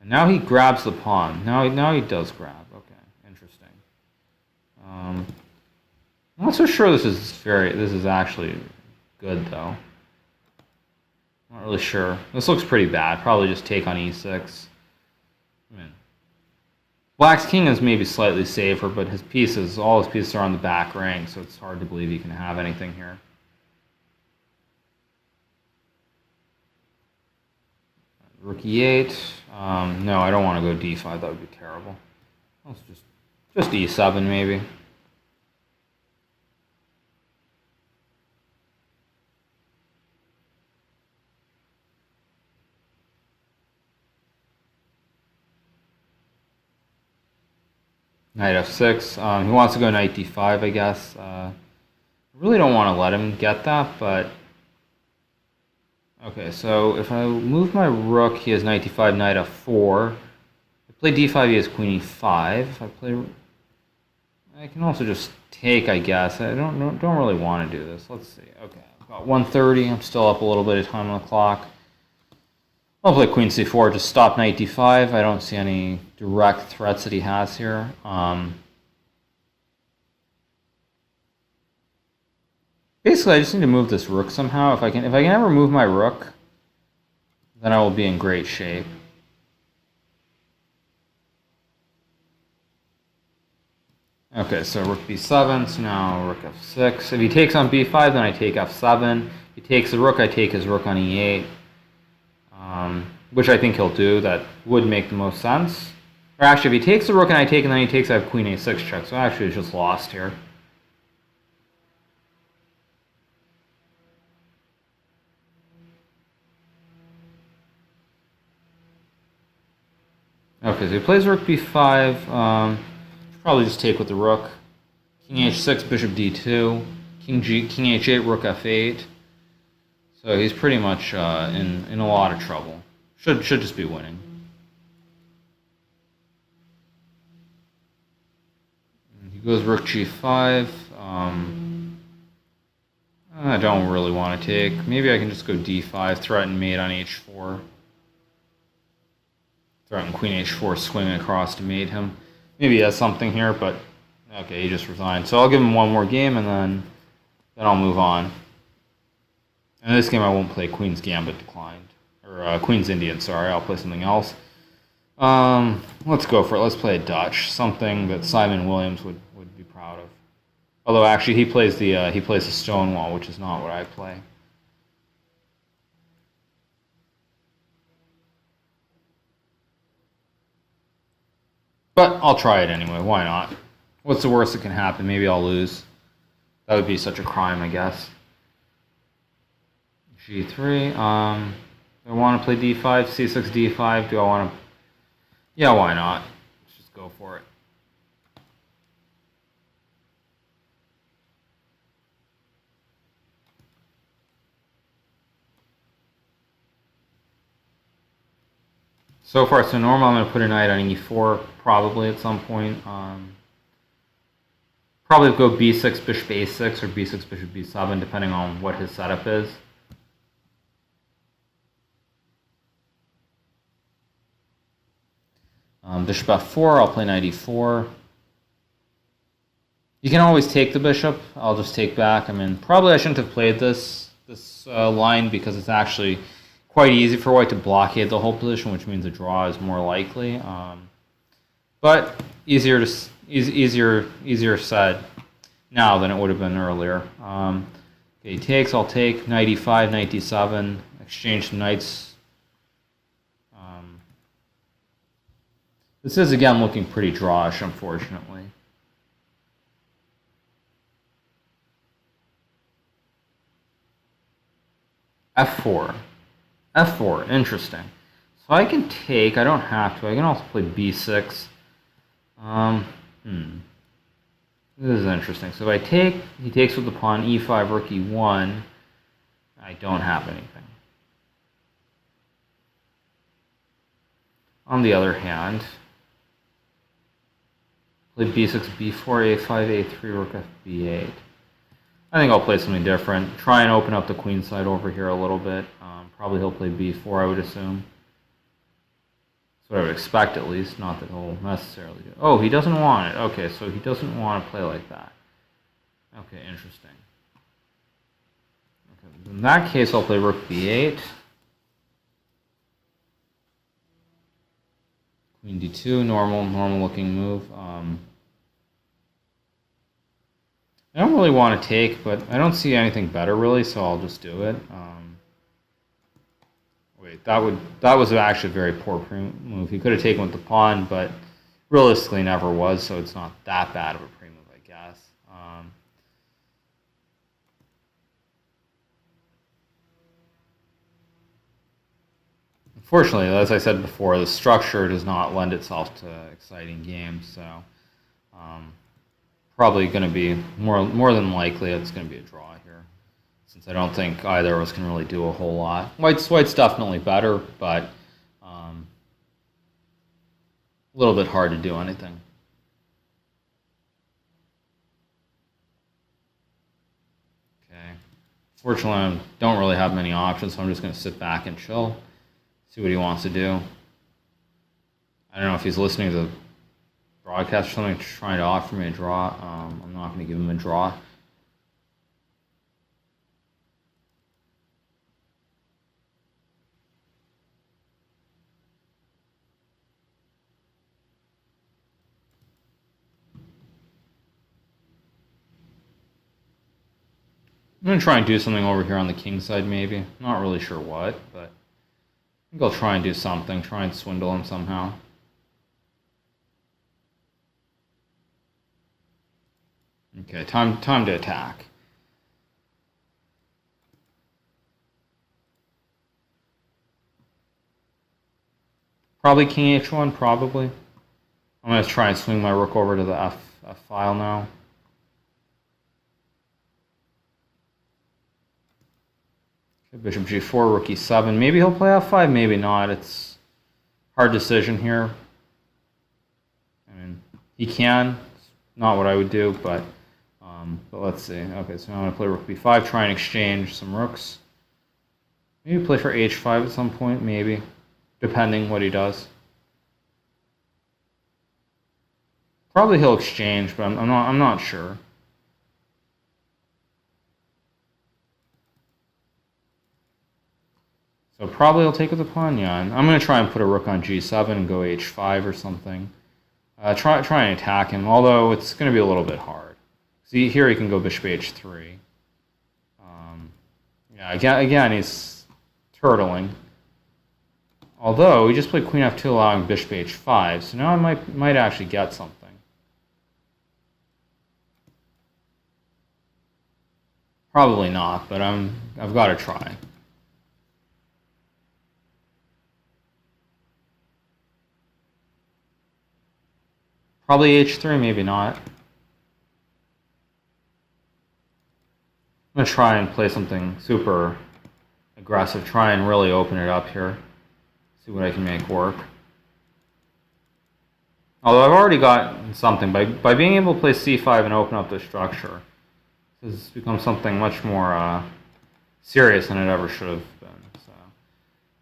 And now he grabs the pawn. Now he does grab. Okay, interesting. I'm not so sure this is actually good though. Not really sure. This looks pretty bad. Probably just take on e6. I mean, Black's king is maybe slightly safer, but all his pieces are on the back rank, so it's hard to believe he can have anything here. Rook e8. No, I don't want to go d5. That would be terrible. Let's just e7 maybe. Knight f6. He wants to go knight d5, I guess. I really don't want to let him get that, but... Okay, so if I move my rook, he has knight d5, knight f4. If I play d5, he has queen e5. If I play... I can also just take, I guess. I don't really want to do this. Let's see. Okay, I've got 1:30. I'm still up a little bit of time on the clock. I'll play queen c4, just stop knight d5. I don't see any direct threats that he has here. Basically, I just need to move this rook somehow. If I can ever move my rook, then I will be in great shape. Okay, so rook b7, so now rook f6. If he takes on b5, then I take f7. If he takes the rook, I take his rook on e8. Which I think he'll do. That would make the most sense. Or actually, if he takes the rook and I take, and then he takes, I have queen a6 check. So actually, it's just lost here. Okay, so he plays rook b5. Probably just take with the rook. King h6, bishop d2. King h8, rook f8. So he's pretty much in a lot of trouble. Should just be winning. He goes rook g5. I don't really want to take. Maybe I can just go d5, threaten mate on h4. Threaten queen h4, swing across to mate him. Maybe he has something here, but okay, he just resigned. So I'll give him one more game, and then I'll move on. In this game, I won't play Queen's Gambit declined. Or Queen's Indian, sorry. I'll play something else. Let's go for it. Let's play a Dutch. Something that Simon Williams would be proud of. Although, actually, he plays the Stonewall, which is not what I play. But I'll try it anyway. Why not? What's the worst that can happen? Maybe I'll lose. That would be such a crime, I guess. G3. Do I want to play D5? C6, D5. Do I want to... Yeah, why not? Let's just go for it. So far, so normal. I'm going to put a knight on E4 probably at some point. Probably go B6, bishop A6, or B6, bishop B7, depending on what his setup is. Bishop F4, I'll play knight E4. You can always take the bishop. I'll just take back. I mean, probably I shouldn't have played this line because it's actually quite easy for white to blockade the whole position, which means a draw is more likely. But easier said now than it would have been earlier. Okay, he takes. I'll take knight e5, knight d7, exchange some knights. This is again looking pretty drawish, unfortunately. F4. F4, interesting. So I can take, I don't have to, I can also play b6. This is interesting. So if I take, he takes with the pawn, e5, rook e1. I don't have anything. On the other hand, play b6, b4, a5, a3, rook f, b8. I think I'll play something different. Try and open up the queen side over here a little bit. Probably he'll play b4, I would assume. That's what I would expect, at least. Not that he'll necessarily do. Oh, he doesn't want it. Okay, so he doesn't want to play like that. Okay, interesting. Okay, in that case, I'll play rook b8. Queen d2, normal looking move. I don't really want to take, but I don't see anything better really, so I'll just do it. Wait, that was actually a very poor move. He could have taken with the pawn, but realistically never was, so it's not that bad of a pre-move, I guess. Unfortunately, as I said before, the structure does not lend itself to exciting games, so probably going to be more than likely it's going to be a draw here, since I don't think either of us can really do a whole lot. White's definitely better, but a little bit hard to do anything. Okay. Fortunately, I don't really have many options, so I'm just going to sit back and chill, see what he wants to do. I don't know if he's listening to the broadcast or something, trying to offer me a draw. I'm not going to give him a draw. I'm going to try and do something over here on the king side, maybe. Not really sure what, but I think I'll try and do something, try and swindle him somehow. Okay, time to attack. Probably king h1, probably. I'm going to try and swing my rook over to the f file now. Okay, bishop g4, rook e7. Maybe he'll play f5, maybe not. It's a hard decision here. I mean, he can. It's not what I would do, but let's see. Okay, so now I'm going to play rook b5, try and exchange some rooks. Maybe play for h5 at some point, maybe, depending what he does. Probably he'll exchange, but I'm not sure. So probably he'll take with the pawn, yeah. I'm going to try and put a rook on g7 and go h5 or something. Try and attack him, although it's going to be a little bit hard. See, here he can go bishop h3. Yeah, again, he's turtling. Although, we just played queen f2 allowing bishop h5, so now I might actually get something. Probably not, but I've got to try. Probably h3, maybe not. I'm going to try and play something super aggressive, try and really open it up here. See what I can make work. Although I've already gotten something. By being able to play c5 and open up the structure, this has become something much more serious than it ever should have been.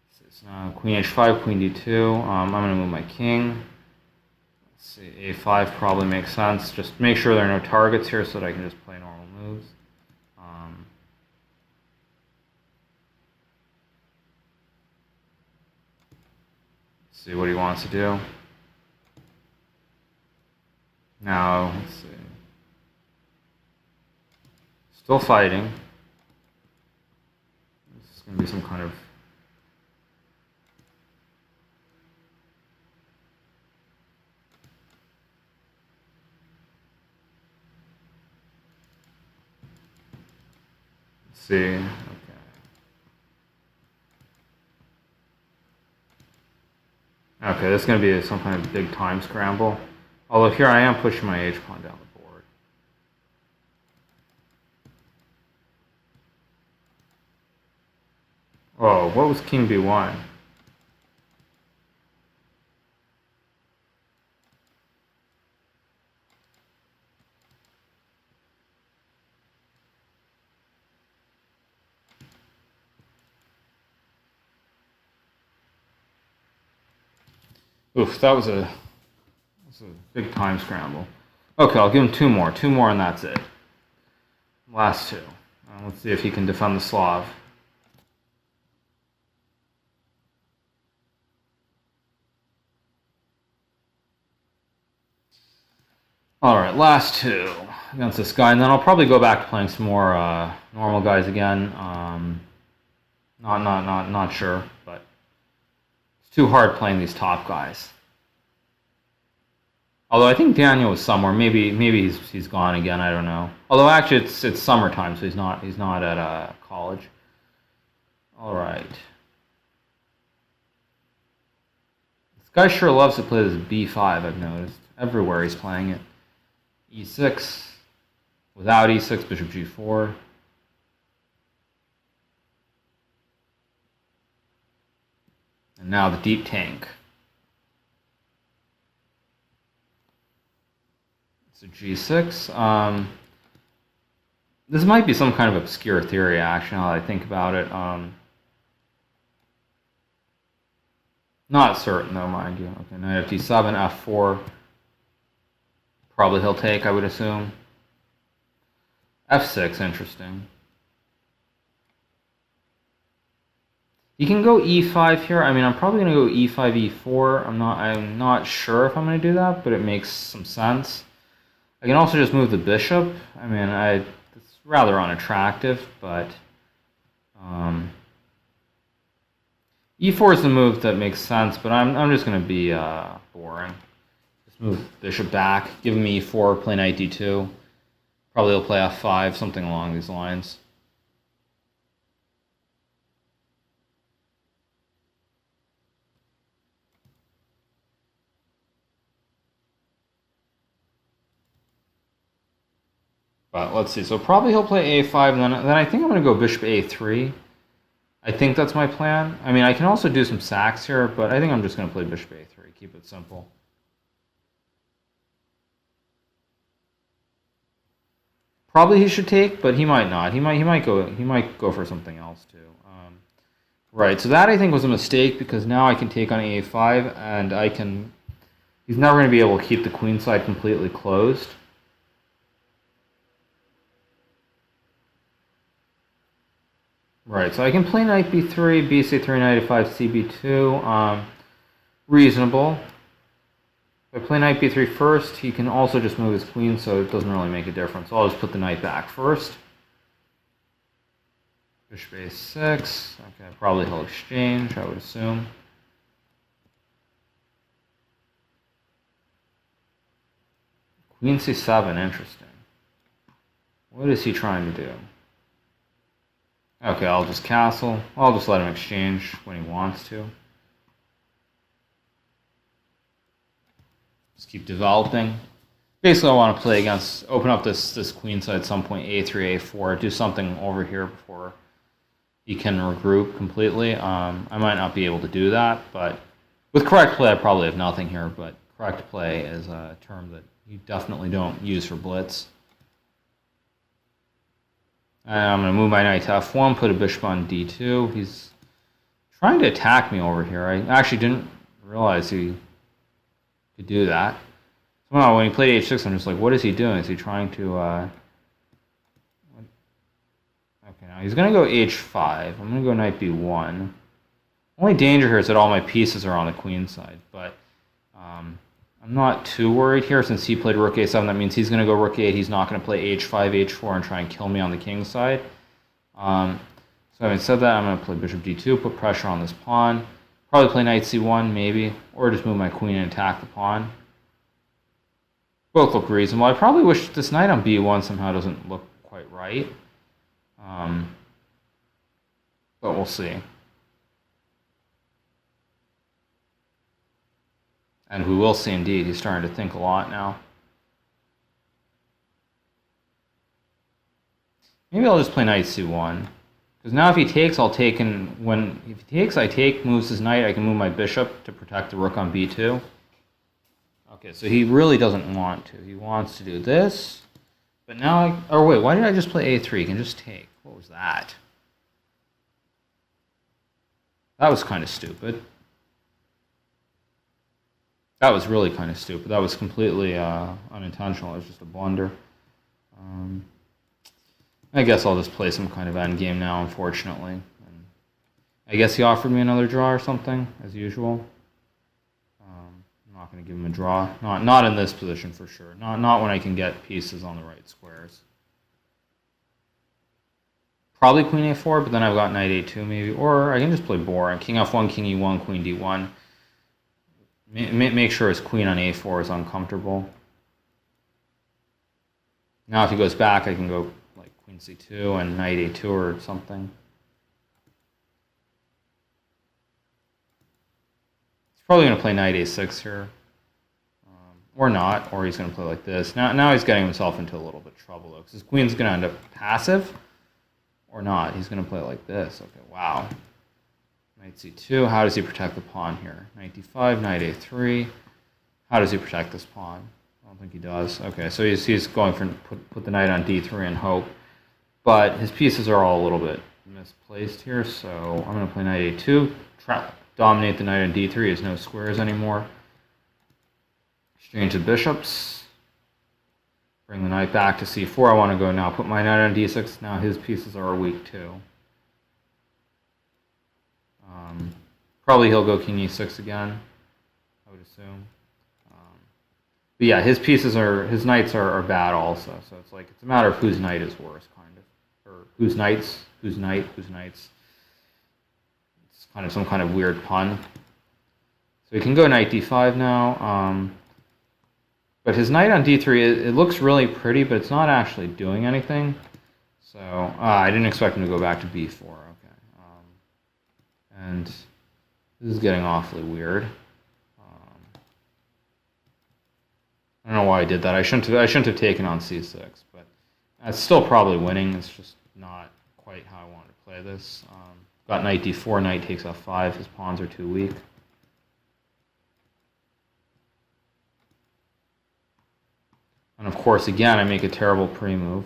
So now queen h5, queen d2. I'm going to move my king. see, a5 probably makes sense. Just make sure there are no targets here so that I can just play normal moves. See what he wants to do. Now, let's see. Still fighting. This is going to be some kind of... Let's see. Okay. Okay, this is going to be some kind of big time scramble. Although here I am pushing my h-pawn down the board. Oh, what was king b1? Oof, that was a big time scramble. Okay, I'll give him two more and that's it. Last two. Let's see if he can defend the Slav. Alright, last two against this guy, and then I'll probably go back to playing some more normal guys again. Not sure, but it's too hard playing these top guys. Although I think Daniel was somewhere. Maybe he's gone again. I don't know. Although actually it's summertime, so he's not at college. All right. This guy sure loves to play this b5. I've noticed everywhere he's playing it. e6 without e6, bishop g4. And now the deep tank. So g6. This might be some kind of obscure theory, actually, now that I think about it. Not certain, though, mind you. Okay, knight f7, f4. Probably he'll take, I would assume. f6, interesting. He can go e5 here. I mean, I'm probably going to go e5, e4. I'm not sure if I'm going to do that, but it makes some sense. I can also just move the bishop. I mean, it's rather unattractive, but e4 is the move that makes sense. But I'm just going to be boring. Just move bishop back, give him e4, play knight d2. Probably he'll play f5, something along these lines. But let's see. So probably he'll play a5, and then I think I'm going to go bishop a3. I think that's my plan. I mean, I can also do some sacks here, but I think I'm just going to play bishop a3. Keep it simple. Probably he should take, but he might not. He might go for something else too. Right. So that I think was a mistake because now I can take on a5, and I can. He's never going to be able to keep the queen side completely closed. Right, so I can play knight b3, bc3, knight a5, cb2. Reasonable. If I play knight b3 first, he can also just move his queen, so it doesn't really make a difference. So I'll just put the knight back first. Bishop a6. Okay, probably he'll exchange, I would assume. Queen c7, interesting. What is he trying to do? Okay, I'll just castle. I'll just let him exchange when he wants to. Just keep developing. Basically, I want to play against, open up this queen side at some point, a3, a4, do something over here before he can regroup completely. I might not be able to do that, but with correct play, I probably have nothing here, but correct play is a term that you definitely don't use for Blitz. And I'm going to move my knight to f1, put a bishop on d2. He's trying to attack me over here. I actually didn't realize he could do that. Wow, when he played h6, I'm just like, what is he doing? Is he trying to... Okay, now he's going to go h5. I'm going to go knight b1. Only danger here is that all my pieces are on the queen side, but I'm not too worried here since he played rook a7. That means he's going to go rook a8. He's not going to play h5, h4, and try and kill me on the king side. So having said that, I'm going to play bishop d2, put pressure on this pawn. Probably play knight c1, maybe, or just move my queen and attack the pawn. Both look reasonable. I probably wish this knight on b1 somehow doesn't look quite right. But we'll see. And we will see indeed. He's starting to think a lot now. Maybe I'll just play knight c1. Because now if he takes, I'll take, and if he takes, I take, moves his knight, I can move my bishop to protect the rook on b2. Okay, so he really doesn't want to. He wants to do this. But now, oh wait, why did I just play a3? He can just take. What was that? That was kind of stupid. That was really kind of stupid. That was completely unintentional. It was just a blunder. I guess I'll just play some kind of endgame now, unfortunately. And I guess he offered me another draw or something, as usual. I'm not going to give him a draw. Not in this position for sure. Not when I can get pieces on the right squares. Probably queen a4, but then I've got knight a2 maybe. Or I can just play boring. King f1, king e1, queen d1. Make sure his queen on a4 is uncomfortable. Now if he goes back, I can go like queen c2 and knight a2 or something. He's probably going to play knight a6 here. Or not, or he's going to play like this. Now he's getting himself into a little bit of trouble, though, because his queen's going to end up passive. Or not. He's going to play like this. Okay, wow. Knight c2. How does he protect the pawn here? Knight d5, knight a3. How does he protect this pawn? I don't think he does. Okay, so he's going for put the knight on d3 and hope. But his pieces are all a little bit misplaced here, so I'm going to play knight a2. Dominate the knight on d3. He has no squares anymore. Exchange the bishops. Bring the knight back to c4. I want to go now. Put my knight on d6. Now his pieces are weak too. Probably he'll go king e6 again, I would assume. But yeah, his knights are bad also. So it's like, it's a matter of whose knight is worse, kind of. Or whose knights. It's kind of some kind of weird pun. So he can go knight d5 now. But his knight on d3, it looks really pretty, but it's not actually doing anything. So I didn't expect him to go back to b4. Okay. And this is getting awfully weird. I don't know why I did that. I shouldn't have taken on c6, but it's still probably winning. It's just not quite how I wanted to play this. Got knight d4, knight takes f5. His pawns are too weak. And of course, again, I make a terrible pre-move.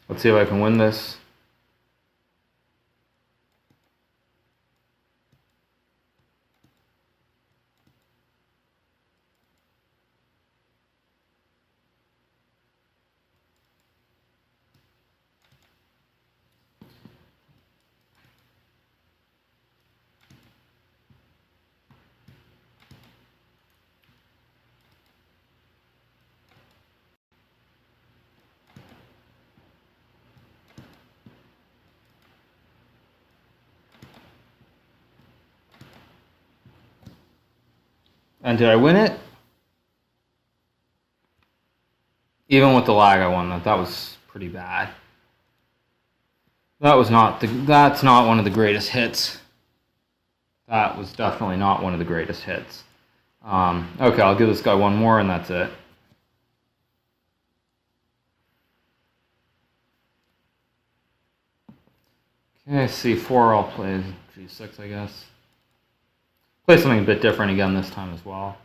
Let's see if I can win this. And did I win it? Even with the lag, I won that. That was pretty bad. That's not one of the greatest hits. That was definitely not one of the greatest hits. Okay, I'll give this guy one more and that's it. Okay, c4, I'll play g6, I guess. Play something a bit different again this time as well.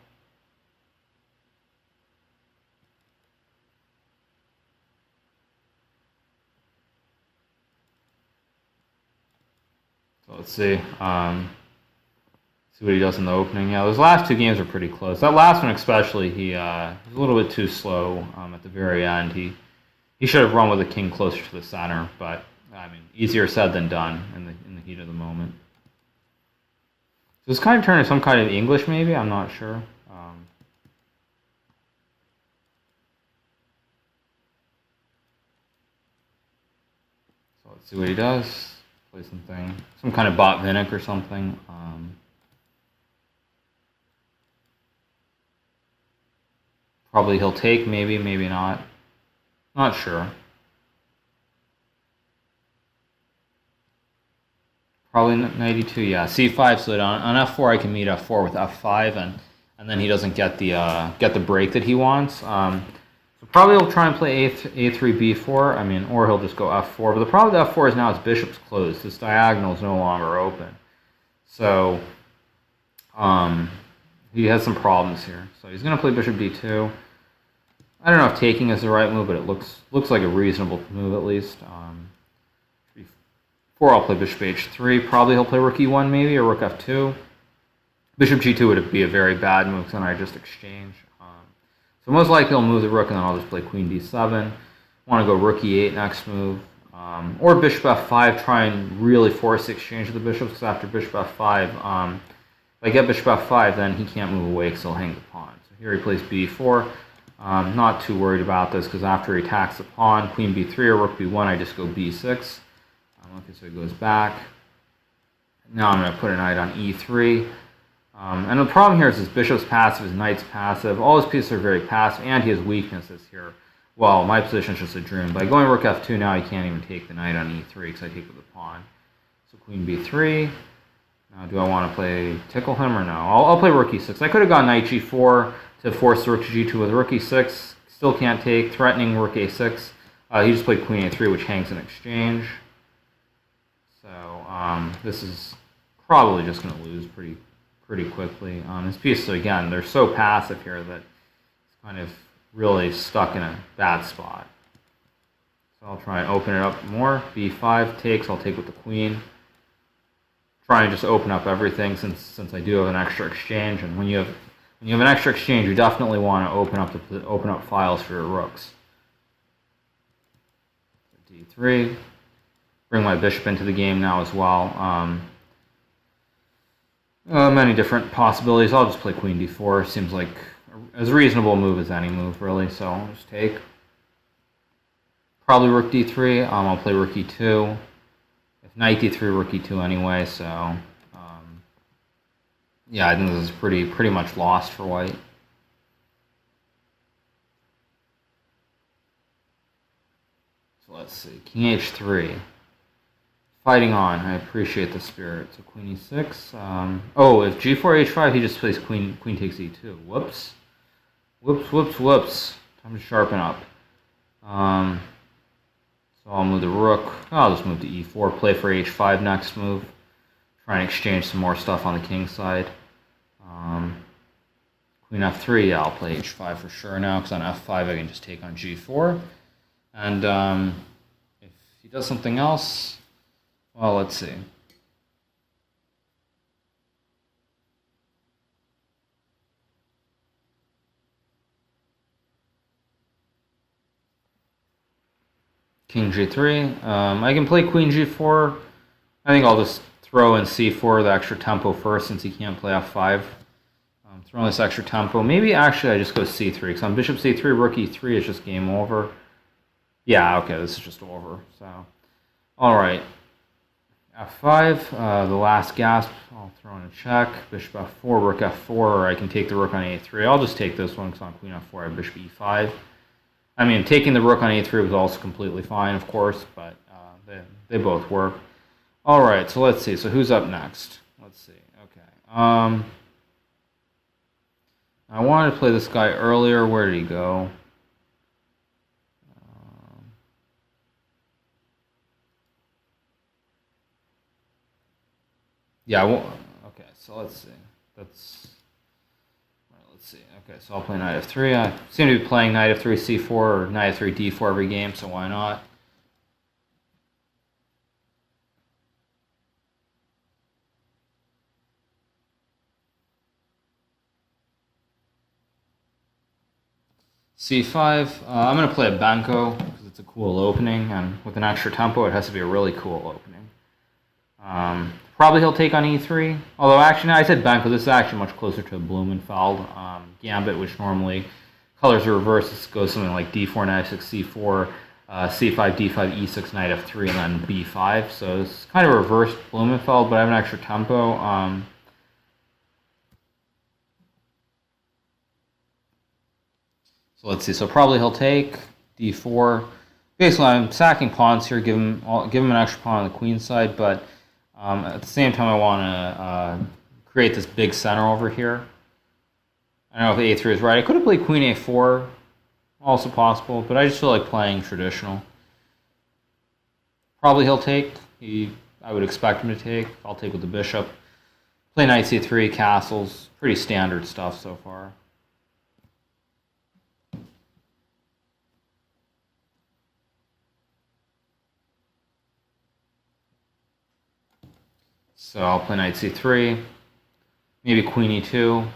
So let's see. See what he does in the opening. Yeah, those last two games are pretty close. That last one especially, he was a little bit too slow at the very end. He should have run with the king closer to the center, but I mean, easier said than done in the heat of the moment. So this kind of turned into some kind of English, maybe. I'm not sure. So let's see what he does. Play something, some kind of Botvinnik or something. Probably he'll take, maybe, maybe not. Not sure. Probably 92, yeah. C5, so on F4 I can meet F4 with F5, and then he doesn't get the break that he wants. So probably he'll try and play A3, B4, I mean, or he'll just go F4. But the problem with F4 is now his bishop's closed. This diagonal is no longer open. So he has some problems here. So he's going to play bishop D2. I don't know if taking is the right move, but it looks like a reasonable move at least. Or I'll play bishop h3. Probably he'll play rook e1 maybe, or rook f2. Bishop g2 would be a very bad move, because then I just exchange. So most likely he'll move the rook, and then I'll just play queen d7. Want to go rook e8 next move. Or bishop f5, try and really force the exchange of the bishops, because after bishop f5, if I get bishop f5, then he can't move away, because he'll hang the pawn. So here he plays b4. Not too worried about this, because after he attacks the pawn, queen b3 or rook b1, I just go b6. Okay, so he goes back. Now I'm going to put a knight on e3. And the problem here is his bishop's passive, his knight's passive. All his pieces are very passive, and he has weaknesses here. Well, my position is just a dream. By going rook f2 now, he can't even take the knight on e3, because I take with the pawn. So queen b3. Now, do I want to play tickle him or no? I'll play rook e6. I could have gone knight g4 to force the rook to g2 with rook e6. Still can't take, threatening rook a6. He just played queen a3, which hangs in exchange. So this is probably just going to lose pretty quickly. His pieces, again, they're so passive here that it's kind of really stuck in a bad spot. So I'll try and open it up more. b5 takes, I'll take with the queen. Try and just open up everything since I do have an extra exchange. And when you have an extra exchange, you definitely want to open up files for your rooks. d3. Bring my bishop into the game now as well. Many different possibilities. I'll just play queen d4. Seems like as reasonable a move as any move, really. So I'll just take. Probably rook d3. I'll play rook e2. If knight d3, rook e2 anyway. So yeah, I think this is pretty much lost for white. So let's see. King h3. Fighting on. I appreciate the spirit. So queen e6. Oh, if g4 h5, he just plays queen takes e2. Whoops. Whoops. Time to sharpen up. So I'll move the rook. I'll just move to e4. Play for h5 next move. Try and exchange some more stuff on the king side. Queen f3. Yeah, I'll play h5 for sure now, because on f5 I can just take on g4. And if he does something else... Well, let's see. King g3. I can play queen g4. I think I'll just throw in c4 the extra tempo first, since he can't play f5. Throw in this extra tempo. Maybe actually I just go c3, because on bishop c3, rook e3 is just game over. Yeah, okay, this is just over. So, all right. f5, the last gasp. I'll throw in a check. Bishop f4, rook f4, or I can take the rook on a3. I'll just take this one, because on queen f4 I have bishop e5. I mean, taking the rook on a3 was also completely fine, of course, but they both work. All right, so let's see. So who's up next? Let's see. Okay. I wanted to play this guy earlier. Where did he go? Yeah, well, okay, so let's see. Let's see. Okay, so I'll play knight f3. I seem to be playing knight f3 c4 or knight f3 d4 every game, so why not? c5. I'm going to play a Banco because it's a cool opening, and with an extra tempo, it has to be a really cool opening. Probably he'll take on e3. Although, actually, no, I said Banco. This is actually much closer to a Blumenfeld. Gambit, which normally colors are reversed. This goes something like d4, knight f6, c4, c5, d5, e6, knight f3, and then b5. So it's kind of a reversed Blumenfeld, but I have an extra tempo. So let's see. So probably he'll take d4. Basically, I'm sacking pawns here, give him an extra pawn on the queen side, but at the same time, I want to create this big center over here. I don't know if a3 is right. I could have played queen a4, also possible, but I just feel like playing traditional. Probably he'll take. I would expect him to take. I'll take with the bishop. Play knight c3, castles. Pretty standard stuff so far. So I'll play knight c3, maybe queen e2,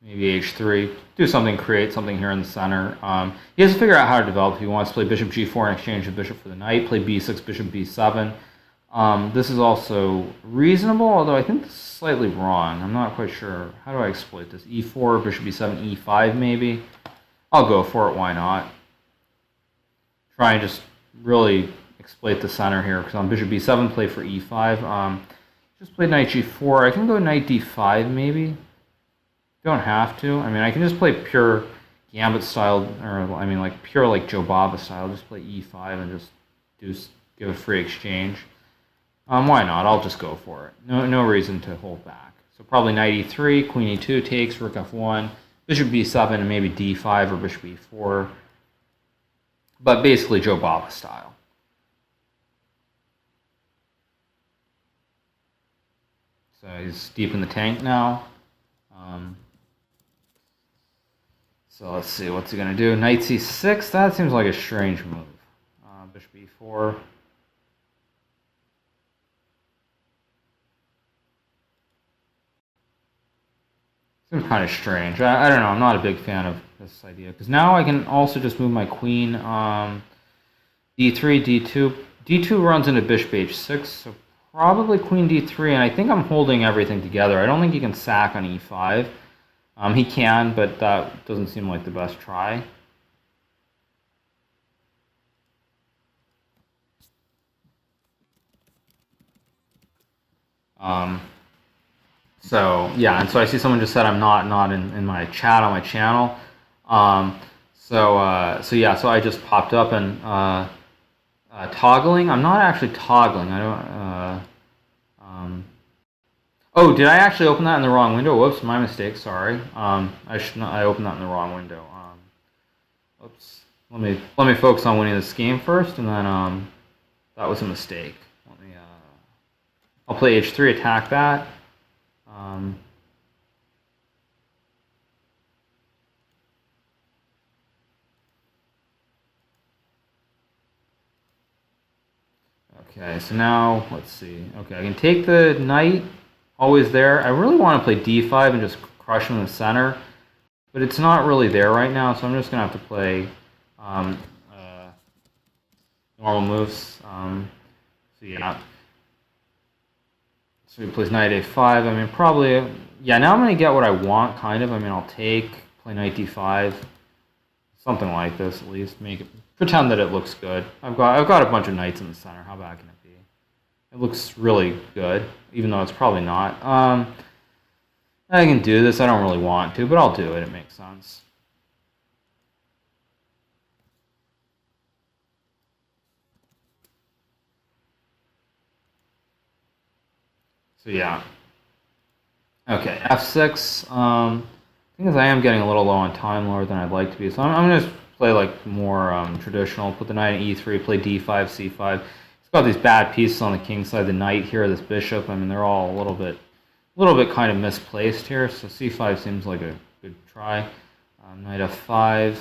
maybe h3, do something, create something here in the center. He has to figure out how to develop. If he wants to play bishop g4 and exchange the bishop for the knight, play b6, bishop b7. This is also reasonable, although I think this is slightly wrong. I'm not quite sure. How do I exploit this? e4, bishop b7, e5 maybe? I'll go for it, why not? Try and just really exploit the center here, because on bishop b7, play for e5. Just play knight g4. I can go knight d5 maybe. Don't have to. I mean, I can just play pure Gambit style, or I mean, like pure like Joe Baba style. Just play e5 and just give a free exchange. Why not? I'll just go for it. No reason to hold back. So probably knight e3, queen e2 takes, rook f1, bishop b7, and maybe d5 or bishop e4. But basically Joe Baba style. So he's deep in the tank now. So let's see, what's he going to do? Knight c6, that seems like a strange move. Bishop e4. Seems kind of strange. I don't know, I'm not a big fan of this idea. Because now I can also just move my queen d3, d2. d2 runs into bishop h6, so probably queen d3, and I think I'm holding everything together. I don't think he can sack on e5. He can, but that doesn't seem like the best try. So yeah, and so I see someone just said I'm not in my chat on my channel. So yeah, so I just popped up and toggling. I'm not actually toggling. I don't. Oh, did I actually open that in the wrong window? Whoops, my mistake. Sorry. I opened that in the wrong window. Oops. Let me focus on winning this game first, and then that was a mistake. Let me. I'll play h3, attack that. Okay, so now let's see. Okay, I can take the knight. Always there. I really want to play d5 and just crush him in the center, but it's not really there right now, so I'm just going to have to play normal moves. So yeah. So he plays knight a5. I mean, probably, yeah, now I'm going to get what I want, kind of. I mean, I'll play knight d5, something like this at least. Pretend that it looks good. I've got a bunch of knights in the center. How bad can it be? It looks really good, even though it's probably not. I can do this. I don't really want to, but I'll do it. It makes sense. So yeah. Okay, f6. Thing is, I am getting a little low on time, lower than I'd like to be. So I'm going to play like more traditional. Put the knight in e3, play d5, c5. It's got these bad pieces on the king side. The knight here, this bishop. I mean, they're all a little bit kind of misplaced here. So c5 seems like a good try. Knight f5.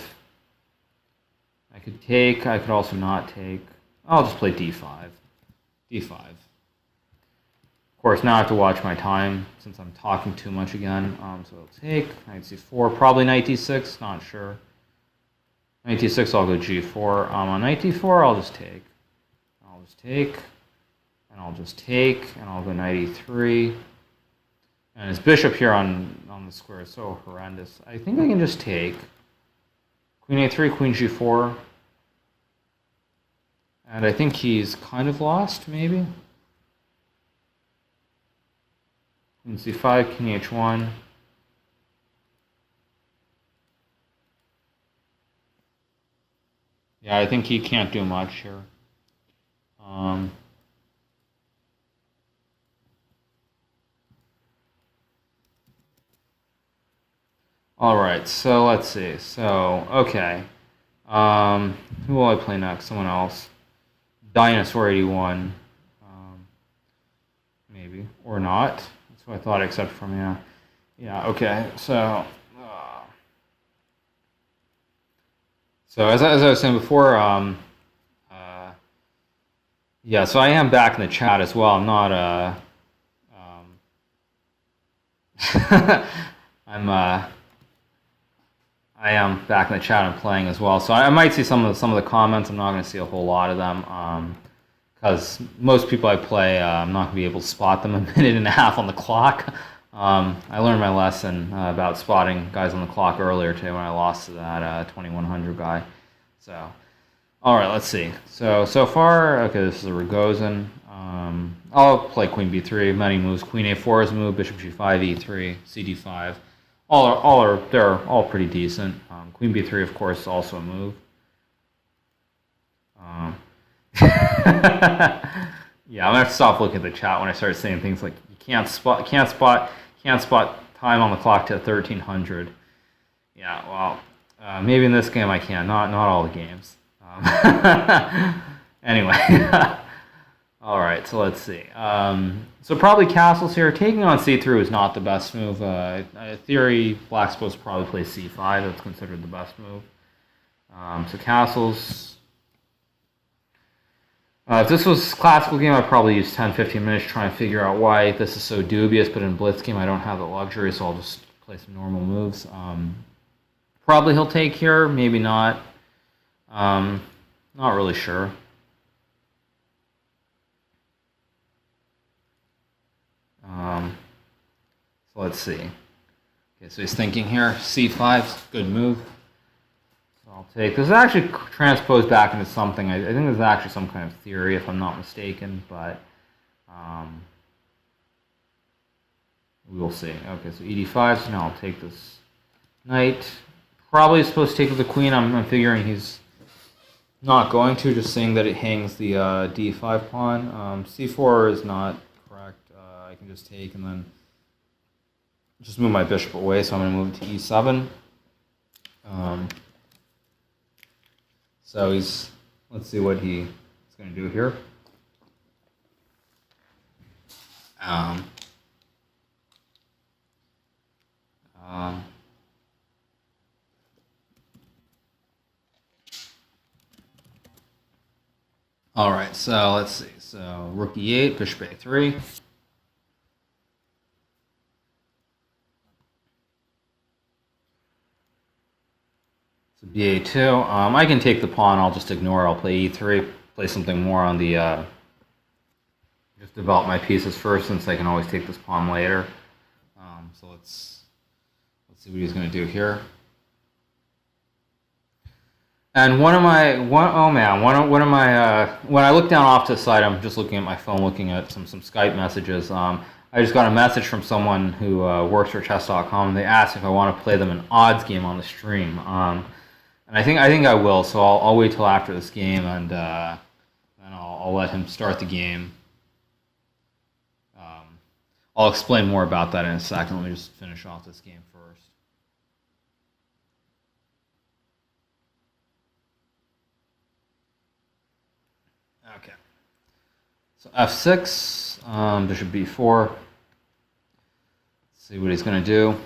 I could take. I could also not take. I'll just play d5. d5. Of course, now I have to watch my time since I'm talking too much again. So I'll take knight c4. Probably knight d6. Not sure. Knight d6. I'll go g4. On knight d4, I'll just take. I'll just take, and I'll just take, and I'll go knight e3. And his bishop here on the square is so horrendous. I think I can just take. Queen a3, queen g4. And I think he's kind of lost, maybe. Queen c5, king h1. Yeah, I think he can't do much here. All right, so let's see. So, okay. Who will I play next? Someone else. Dinosaur 81. Maybe. Or not. That's what I thought, except from, yeah. Yeah, okay. So as I was saying before, yeah, so I am back in the chat as well. I'm not, I am back in the chat and playing as well. So I might see some of the comments. I'm not going to see a whole lot of them because most people I play, I'm not going to be able to spot them a minute and a half on the clock. I learned my lesson about spotting guys on the clock earlier today when I lost to that 2100 guy. So, all right, let's see. So far, okay, this is a Rogozin. I'll play queen b3. Many moves. Queen a4 is a move. Bishop g5, e3, cd5. They're all pretty decent. Queen b3, of course, is also a move. Yeah, I'm gonna have to stop looking at the chat when I start saying things like you can't spot time on the clock to 1300. Yeah, well, maybe in this game I can. Not all the games. Anyway. All right, so let's see. So probably castles here. Taking on c3 is not the best move. In theory, black's supposed to probably play c5. That's considered the best move. So castles. If this was a classical game, I'd probably use 10-15 minutes trying to figure out why this is so dubious. But in Blitz game, I don't have the luxury, so I'll just play some normal moves. Probably he'll take here, maybe not. Not really sure. So let's see. Okay, so he's thinking here. C5's good move. So I'll take. This is actually transposed back into something. I think there's actually some kind of theory, if I'm not mistaken, but we will see. Okay, so ED5. So now I'll take this knight. Probably supposed to take with the queen. I'm figuring he's not going to. Just saying that it hangs the D5 pawn. C4 is not correct. I can just take and then just move my bishop away, so I'm going to move it to e7. So let's see what he's going to do here. All right, so let's see. So rook e8, bishop a3. So ba2. I can take the pawn. I'll just ignore. I'll play e3. Play something more on the. Just develop my pieces first, since I can always take this pawn later. So let's see what he's going to do here. And when I look down off to the side, I'm just looking at my phone, looking at some Skype messages. I just got a message from someone who works for Chess.com. They asked if I want to play them an odds game on the stream. And I think I will. So I'll wait till after this game, and then I'll let him start the game. I'll explain more about that in a second. Let me just finish off this game first. Okay. So f6, bishop b4. Let's see what he's going to do.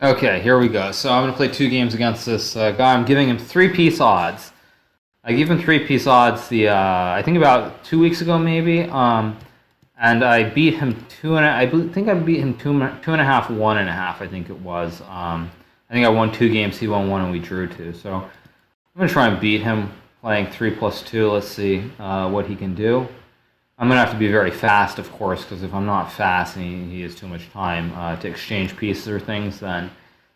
Okay, here we go. So I'm going to play 2 games against this guy. I'm giving him 3-piece odds. I gave him 3-piece odds I think about 2 weeks ago maybe, and I beat him I think I beat him 2.5, 1.5. I think it was. I think I won 2 games. He won 1, and we drew 2. So I'm going to try and beat him playing 3+2. Let's see what he can do. I'm going to have to be very fast, of course, because if I'm not fast and he has too much time to exchange pieces or things, then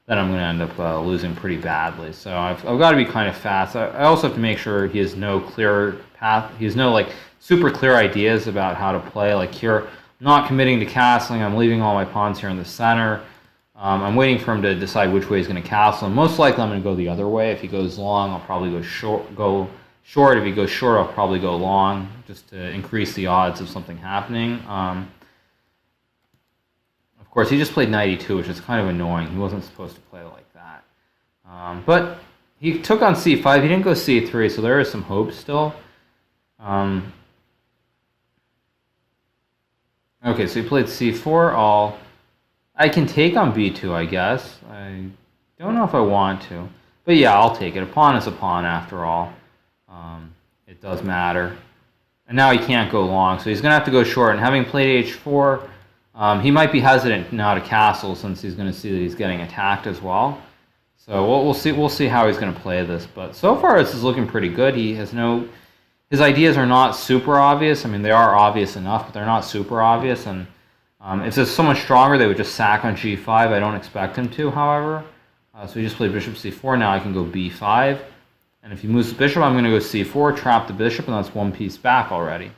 I'm going to end up losing pretty badly. So I've got to be kind of fast. I also have to make sure he has no clear path. He has no like super clear ideas about how to play. Like here, I'm not committing to castling. I'm leaving all my pawns here in the center. I'm waiting for him to decide which way he's going to castle. And most likely I'm going to go the other way. If he goes long, I'll probably go short. If he goes short, I'll probably go long, just to increase the odds of something happening. Of course, he just played knight e2, which is kind of annoying. He wasn't supposed to play like that. But he took on c5. He didn't go c3, so there is some hope still. Okay, so he played c4. I can take on b2, I guess. I don't know if I want to. But yeah, I'll take it. A pawn is a pawn, after all. It does matter. And now he can't go long, so he's going to have to go short. And having played h4, he might be hesitant now to castle, since he's going to see that he's getting attacked as well. So we'll see how he's going to play this. But so far, this is looking pretty good. His ideas are not super obvious. I mean, they are obvious enough, but they're not super obvious. And if it's someone stronger, they would just sack on g5. I don't expect him to, however. So he just played bishop c4. Now I can go b5. And if he moves the bishop, I'm going to go c4, trap the bishop, and that's 1 piece back already.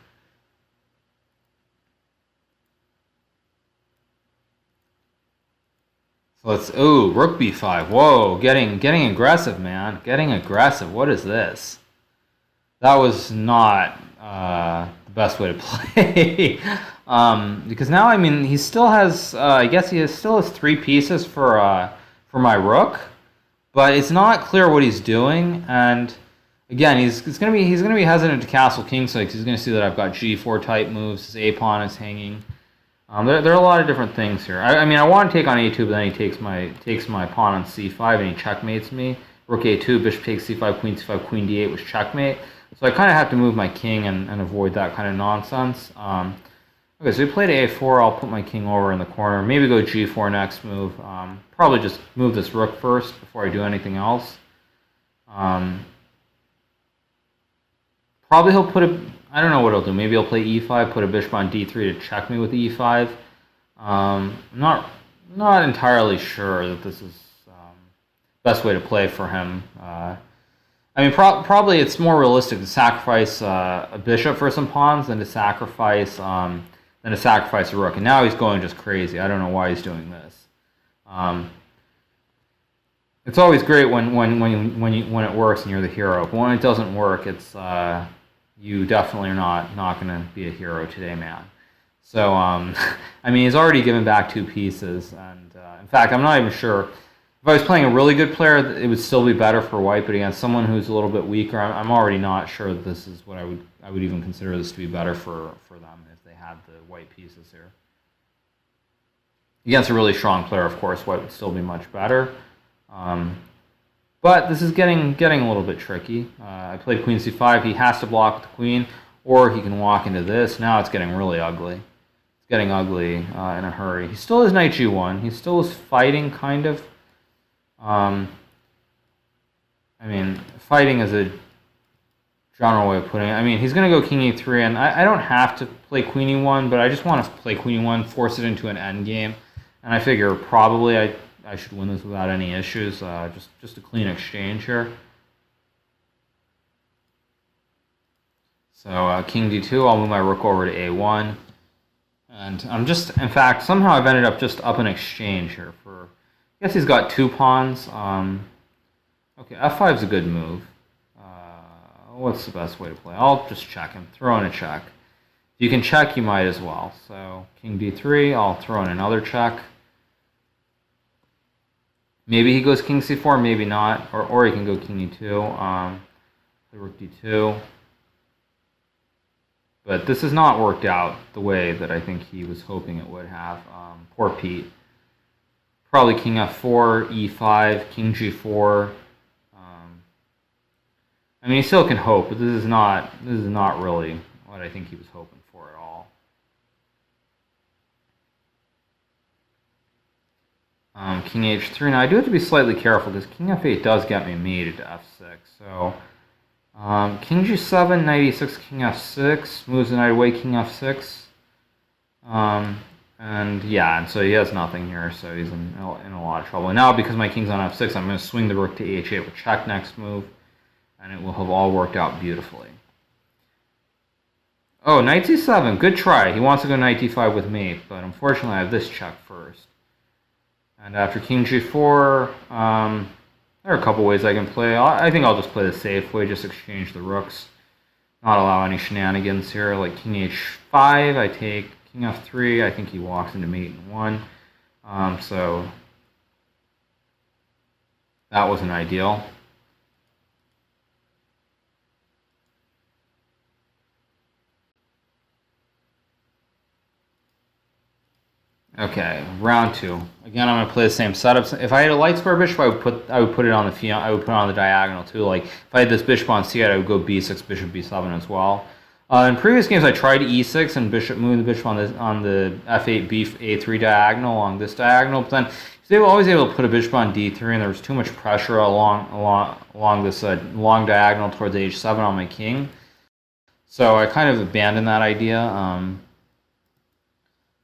So let's, rook b5. Whoa, getting aggressive, man. Getting aggressive. What is this? That was not the best way to play. Because now, I mean, he still has, I guess he still has 3 pieces for my rook. But it's not clear what he's doing, and again, he's gonna be hesitant to castle kingside because he's gonna see that I've got g4 type moves. His a pawn is hanging. There are a lot of different things here. I mean, I want to take on a2, but then he takes my pawn on c5 and he checkmates me. Rook a2, bishop takes c5, queen d8 was checkmate. So I kind of have to move my king and avoid that kind of nonsense. Okay, so we played a4. I'll put my king over in the corner. Maybe go g4 next move. Probably just move this rook first before I do anything else. Probably he'll put I don't know what he'll do. Maybe he'll play e5, put a bishop on d3 to check me with e5. I'm not entirely sure that this is best way to play for him. I mean, probably it's more realistic to sacrifice a bishop for some pawns than to sacrifice a rook. And now he's going just crazy. I don't know why he's doing this. It's always great when it works and you're the hero. But when it doesn't work, it's you definitely are not going to be a hero today, man. So I mean, he's already given back 2 pieces, and in fact, I'm not even sure. If I was playing a really good player, it would still be better for white. But against someone who's a little bit weaker, I'm already not sure that this is what I would even consider this to be better for them if they had the white pieces here. Against a really strong player, of course, white would still be much better. But this is getting a little bit tricky. I played queen c5. He has to block with the queen, or he can walk into this. Now it's getting really ugly. It's getting ugly in a hurry. He still has knight g1. He still is fighting, kind of. I mean, fighting is a general way of putting it. I mean, he's going to go king e3, and I don't have to play queen e1, but I just want to play queen e1, force it into an endgame. And I figure probably I should win this without any issues. Just a clean exchange here. So king d2, I'll move my rook over to a1. And I'm just, in fact, somehow I've ended up just up an exchange here for, I guess he's got 2 pawns. Okay, f5 is a good move. what's the best way to play? I'll just check him. Throw in a check. If you can check, you might as well. So king d3, I'll throw in another check. Maybe he goes king c4, maybe not. Or he can go king e2, rook d2. But this has not worked out the way that I think he was hoping it would have. Poor Pete. Probably king f4, e5, king g4. I mean, he still can hope, but this is not really what I think he was hoping for at all. King h3. Now I do have to be slightly careful because king f8 does get me mated to f6. So king g7, knight e6, king f6 moves the knight away. King f6. And yeah, and so he has nothing here, so he's in a lot of trouble. And now because my king's on f6, I'm going to swing the rook to h8 with check next move, and it will have all worked out beautifully. Oh, knight c7, good try. He wants to go knight d5 with me, but unfortunately I have this check first. And after king g4, there are a couple ways I can play. I think I'll just play the safe way, just exchange the rooks. Not allow any shenanigans here, like king h5, I take king f3, I think he walks into mate in 1. So that wasn't ideal. Okay, round 2. Again, I'm gonna play the same setup. If I had a light square bishop, I would put it on the on the diagonal too. Like if I had this bishop on c8, I would go b6, bishop b7 as well. In previous games, I tried e6 and moving the bishop on the f8, a3 diagonal along this diagonal. But then they were always able to put a bishop on d3, and there was too much pressure along this long diagonal towards h7 on my king. So I kind of abandoned that idea.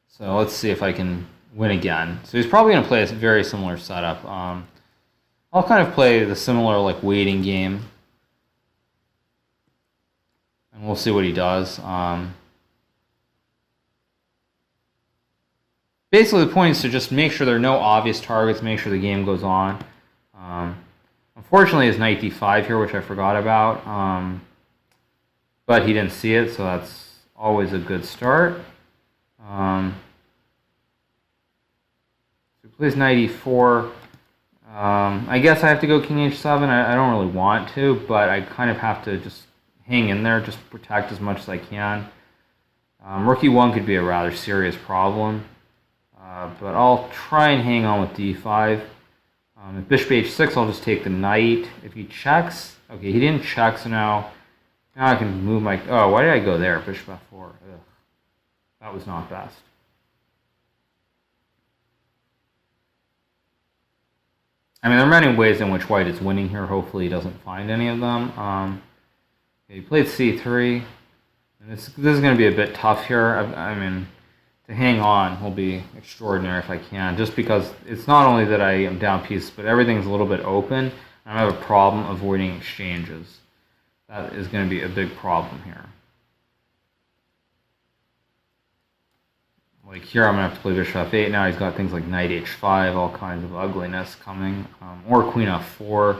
So let's see if I can win again. So he's probably going to play a very similar setup. I'll kind of play the similar like waiting game. And we'll see what he does. Basically, the point is to just make sure there are no obvious targets, make sure the game goes on. Unfortunately, his knight d5 here, which I forgot about. But he didn't see it, so that's always a good start. So he plays knight e4. I guess I have to go king h7. I don't really want to, but I kind of have to just hang in there, just protect as much as I can. Rook e1 could be a rather serious problem, but I'll try and hang on with d5. If bishop h6, I'll just take the knight. If he checks, okay, he didn't check, so now I can move my... Oh, why did I go there? Bishop f4. Ugh. That was not best. I mean, there are many ways in which white is winning here. Hopefully he doesn't find any of them. Okay, he played c3. And this is going to be a bit tough here. I mean, to hang on will be extraordinary if I can. Just because it's not only that I am down pieces, but everything's a little bit open. And I have a problem avoiding exchanges. That is going to be a big problem here. Like here, I'm going to have to play bishop f8 now. He's got things like knight h5, all kinds of ugliness coming. Or queen f4.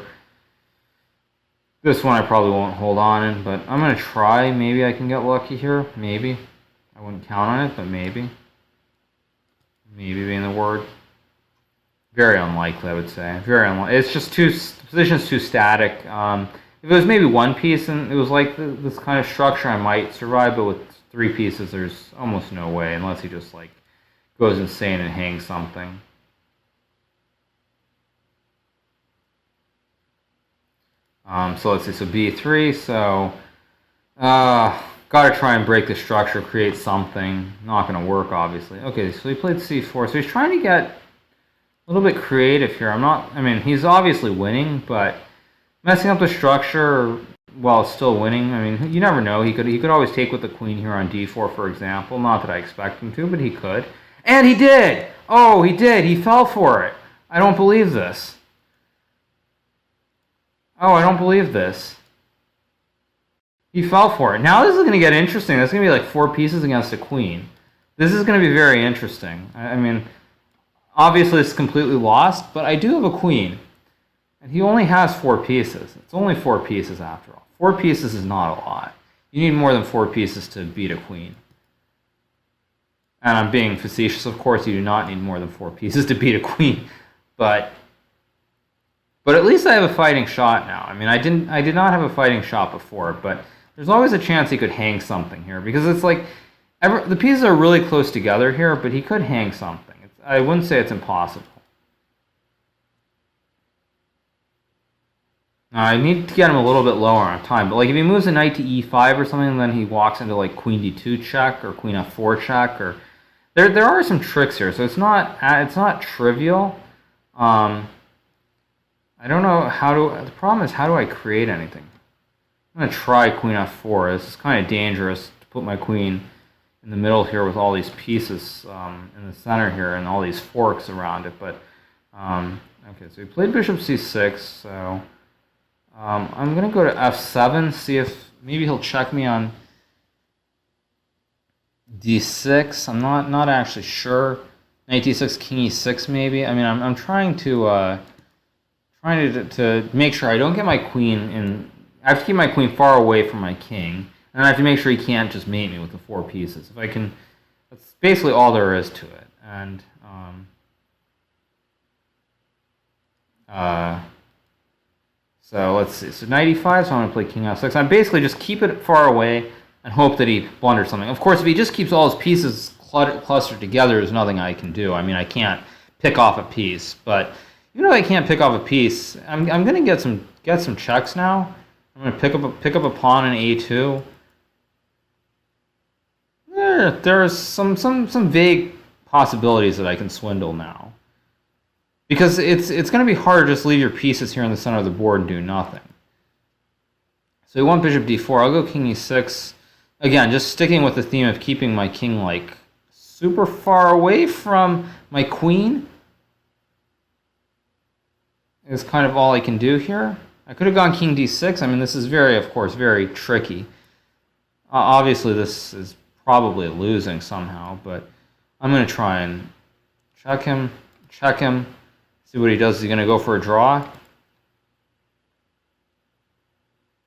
This one I probably won't hold on in, but I'm going to try. Maybe I can get lucky here. Maybe. I wouldn't count on it, but maybe. Maybe being the word. Very unlikely, I would say. Very unlikely. It's just the position's too static. If it was maybe one piece and it was like this kind of structure, I might survive, but with 3 pieces, there's almost no way, unless he just like goes insane and hangs something. So let's see, so b3, so gotta try and break the structure, create something. Not gonna work, obviously. Okay, so he played c4, so he's trying to get a little bit creative here. I mean, he's obviously winning, but messing up the structure while still winning, I mean, you never know. He could always take with the queen here on d4, for example. Not that I expect him to, but he could. And he did! Oh, he did! He fell for it! I don't believe this. Oh, I don't believe this. He fell for it. Now this is going to get interesting. There's going to be like 4 pieces against a queen. This is going to be very interesting. I mean, obviously it's completely lost, but I do have a queen. And he only has 4 pieces. It's only 4 pieces after all. 4 pieces is not a lot. You need more than 4 pieces to beat a queen. And I'm being facetious, of course. You do not need more than 4 pieces to beat a queen, but at least I have a fighting shot now. I mean, I did not have a fighting shot before, but there's always a chance he could hang something here because it's like the pieces are really close together here, but he could hang something. I wouldn't say it's impossible. Now, I need to get him a little bit lower on time, but like if he moves a knight to e5 or something, and then he walks into like queen d2 check or queen f4 check, or there are some tricks here, so it's not trivial. I don't know how to. The problem is, how do I create anything? I'm gonna try queen f4. This is kind of dangerous to put my queen in the middle here with all these pieces in the center here and all these forks around it. But okay, so he played bishop c6. So I'm gonna go to f7. See if maybe he'll check me on d6. I'm not actually sure. Knight d6, king e6 maybe. I mean, I'm trying to make sure I don't get my queen in. I have to keep my queen far away from my king, and I have to make sure he can't just mate me with the 4 pieces. If I can, that's basically all there is to it. And so let's see. So knight e5. So I'm gonna play king f6. I basically just keep it far away and hope that he blunders something. Of course, if he just keeps all his pieces clustered together, there's nothing I can do. I mean, I can't pick off a piece, but even though I can't pick off a piece, I'm gonna get some checks now. I'm gonna pick up a pawn in a2. There's some vague possibilities that I can swindle now, because it's gonna be hard to just leave your pieces here in the center of the board and do nothing. So we want bishop d4. I'll go king e6. Again, just sticking with the theme of keeping my king like super far away from my queen is kind of all I can do here. I could have gone king d6. I mean, this is of course, very tricky. Obviously, this is probably losing somehow, but I'm going to try and check him, see what he does. Is he going to go for a draw?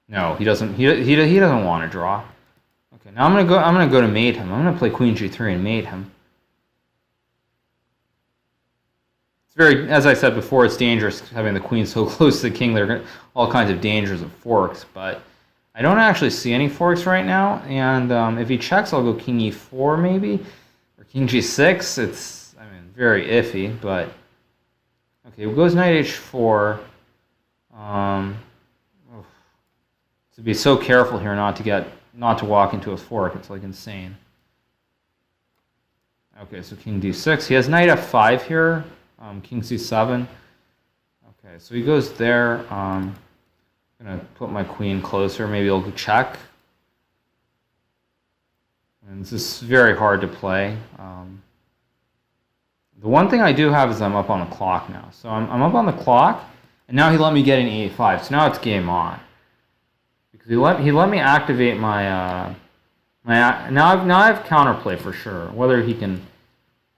No, he doesn't. He doesn't want to draw. Okay, now I'm going to go to mate him. I'm going to play queen g3 and mate him. As I said before, it's dangerous having the queen so close to the king. There are all kinds of dangers of forks, but I don't actually see any forks right now. And if he checks, I'll go king e4 maybe, or king g6. It's, I mean, very iffy, but okay. It goes knight h4. To be so careful here not to walk into a fork. It's like insane. Okay, so king d6. He has knight f5 here. King c7. Okay, so he goes there. I'm going to put my queen closer. Maybe he'll check. And this is very hard to play. The one thing I do have is I'm up on the clock now. So I'm up on the clock, and now he let me get in e5. So now it's game on. Because he let me activate my now I have counterplay for sure. Whether he can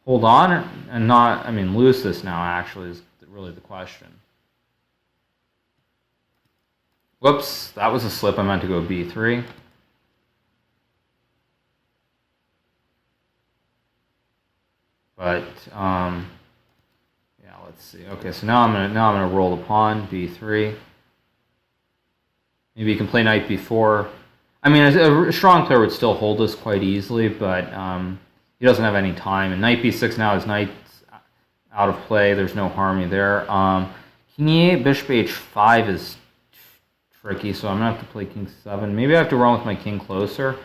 hold on and not, I mean, lose this now actually is really the question. Whoops, that was a slip. I meant to go b3. But yeah, let's see. Okay, so now I'm gonna roll the pawn b3. Maybe you can play knight b4. I mean, a strong player would still hold this quite easily, but he doesn't have any time. And knight b6 now, his knight's out of play. There's no harmony there. King e8, bishop h5 is tricky, so I'm going to have to play king 7. Maybe I have to run with my king closer.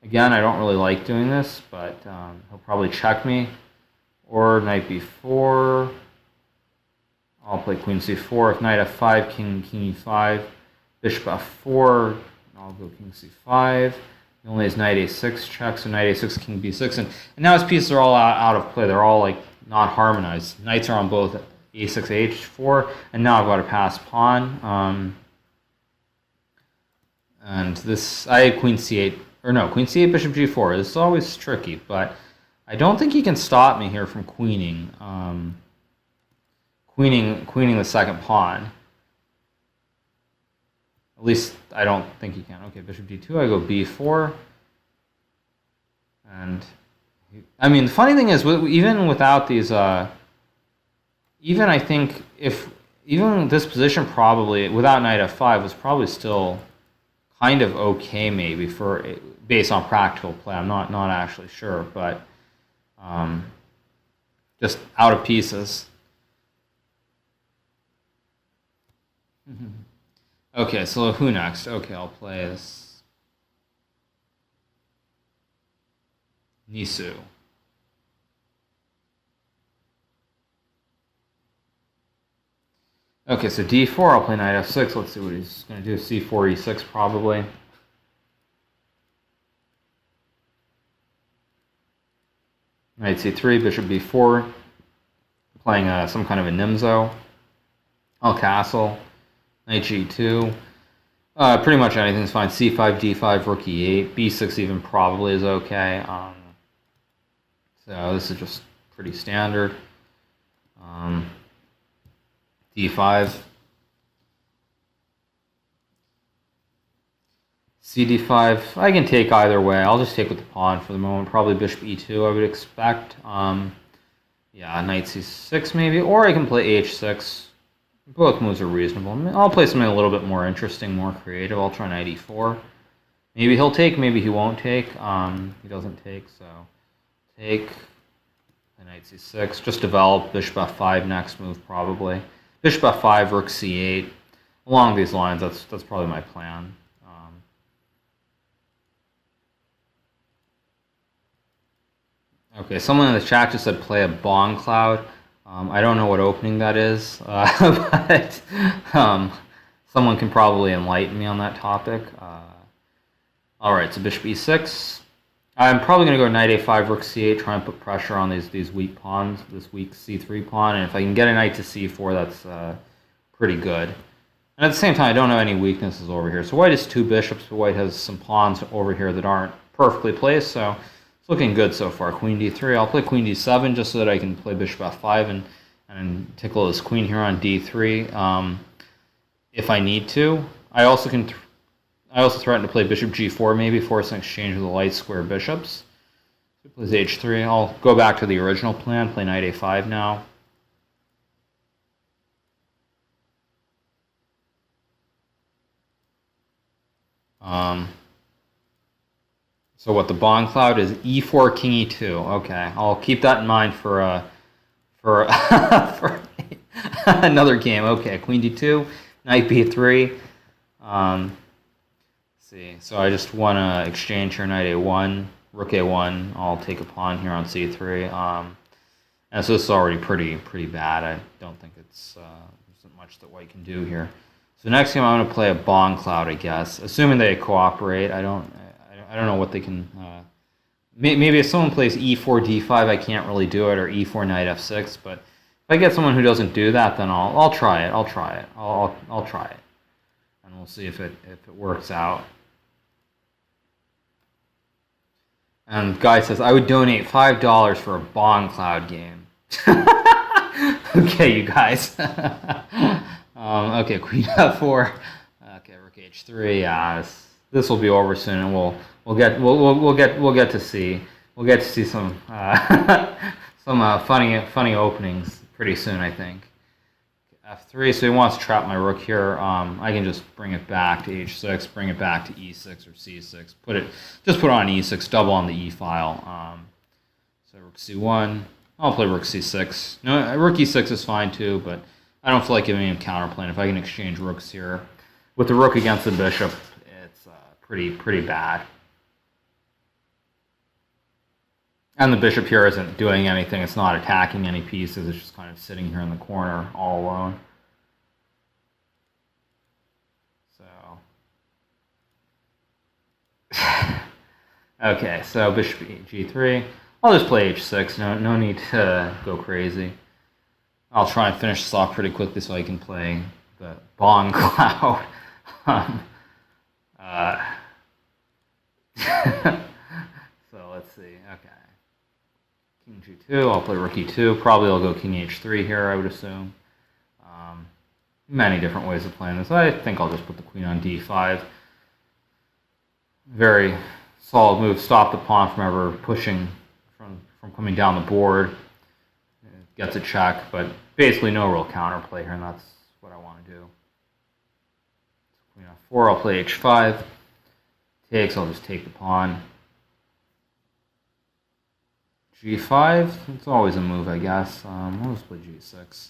Again, I don't really like doing this, but he'll probably check me. Or knight b4. I'll play queen c4. If knight f5, king e5. Bishop f4. I'll go king c5. He only has knight a6 check, so knight a6, king b6. And now his pieces are all out of play. They're all like not harmonized. Knights are on both a6, h4, and now I've got a pass pawn. And this, I had queen c8, or no, queen c8, bishop g4. This is always tricky, but I don't think he can stop me here from queening, queening the second pawn. At least I don't think he can. Okay, bishop d2, I go b4. And, I mean, the funny thing is, even without these, even I think even this position probably, without knight f5, was probably still kind of okay maybe based on practical play. I'm not actually sure, but just out of pieces. Okay, so who next? Okay, I'll play this Nisu. Okay, so d4, I'll play knight f6. Let's see what he's going to do. c4, e6 probably. Knight c3, bishop b4. Playing some kind of a Nimzo. I'll castle. Knight g2. Pretty much anything's fine. c5, d5, rook e8. b6 even probably is okay. So this is just pretty standard. d5. cd5. I can take either way. I'll just take with the pawn for the moment. Probably bishop e2, I would expect. Yeah, knight c6 maybe. Or I can play h6. Both moves are reasonable. I'll play something a little bit more interesting, more creative. I'll try knight e4. Maybe he'll take, maybe he won't take. He doesn't take, so take. Knight c6. Just develop bishop f5 next move, probably. Bishop f5, rook c8. Along these lines, that's probably my plan. Okay, someone in the chat just said play a Bongcloud. I don't know what opening that is, but someone can probably enlighten me on that topic. All right, so bishop e6. I'm probably going to go knight a5, rook c8, try and put pressure on these weak pawns, this weak c3 pawn, and if I can get a knight to c4, that's pretty good. And at the same time, I don't have any weaknesses over here. So white has two bishops, but white has some pawns over here that aren't perfectly placed, so it's looking good so far. Queen d3. I'll play queen d7 just so that I can play bishop f5 and tickle this queen here on d3 if I need to. I also threaten to play bishop g4 maybe, force an exchange of the light square bishops. So plays h3. I'll go back to the original plan, play knight a5 now. So what the Bongcloud is e4, king e2. Okay, I'll keep that in mind for for another game. Okay, queen d2, knight b3. See, so I just want to exchange here, knight a1, rook a1. I'll take a pawn here on c3. And so this is already pretty bad. I don't think it's isn't much that white can do here. So next game I'm going to play a Bongcloud, I guess, assuming they cooperate. I don't know what they can. Maybe if someone plays e4 d5, I can't really do it, or e4 knight f6. But if I get someone who doesn't do that, then I'll try it. I'll try it, and we'll see if it works out. And guy says I would donate $5 for a Bongcloud game. Okay, you guys. Okay, queen f4. Okay, rook h3. Yeah, this will be over soon, and we'll get to see some some funny openings pretty soon, I think. f3. So he wants to trap my rook here. I can just bring it back to h6, bring it back to e6 or c6. Just put it on e6, double on the e file. So rook c1. I'll play rook c6. No, rook e6 is fine too, but I don't feel like giving him counterplan. If I can exchange rooks here with the rook against the bishop, it's pretty bad. And the bishop here isn't doing anything. It's not attacking any pieces. It's just kind of sitting here in the corner all alone. So, okay, so bishop g3. I'll just play h6. No need to go crazy. I'll try and finish this off pretty quickly so I can play the Bongcloud. So let's see. Okay. King g2. I'll play rook e2. Probably I'll go king h3 here, I would assume. many different ways of playing this. I think I'll just put the queen on d5. Very solid move. Stop the pawn from ever pushing from coming down the board. It gets a check, but basically no real counterplay here, and that's what I want to do. Queen f4, I'll play h5. Takes, I'll just take the pawn. g5, it's always a move, I guess. I'll just play g6.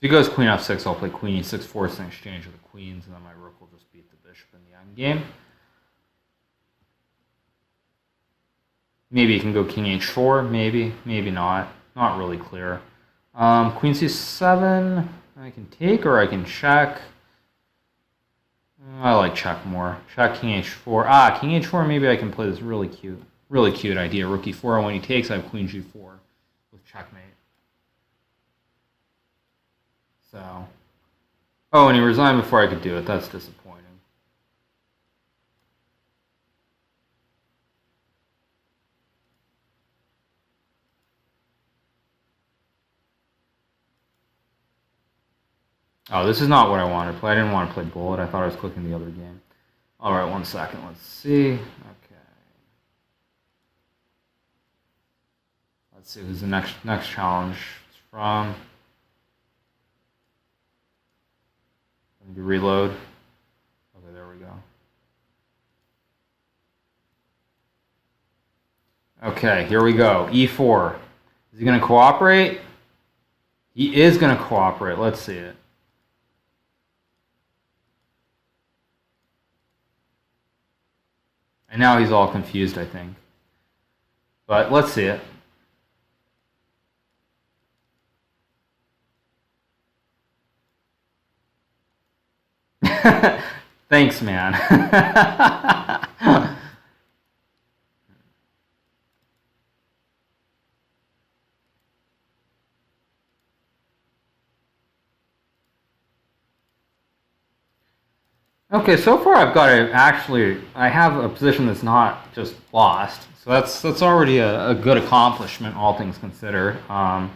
If he goes queen f6, I'll play queen e6, forcing exchange of the queens, and then my rook will just beat the bishop in the endgame. Maybe he can go king h4, maybe, maybe not. Not really clear. Queen c7, I can take or I can check. I like check more. Check king h4. King h4, maybe I can play this really cute idea. Rook e4, and when he takes, I have queen g4 with checkmate. So, oh, and he resigned before I could do it. That's disappointing. Oh, this is not what I wanted to play. I didn't want to play bullet. I thought I was clicking the other game. All right, 1 second. Let's see. Okay. Let's see who's the next challenge is from. Let me reload. Okay, there we go. Okay, here we go. E4. Is he going to cooperate? He is going to cooperate. Let's see it. And now he's all confused, I think. But let's see it. Thanks, man. Okay, so far I've got I have a position that's not just lost. So that's already a good accomplishment, all things considered. I'm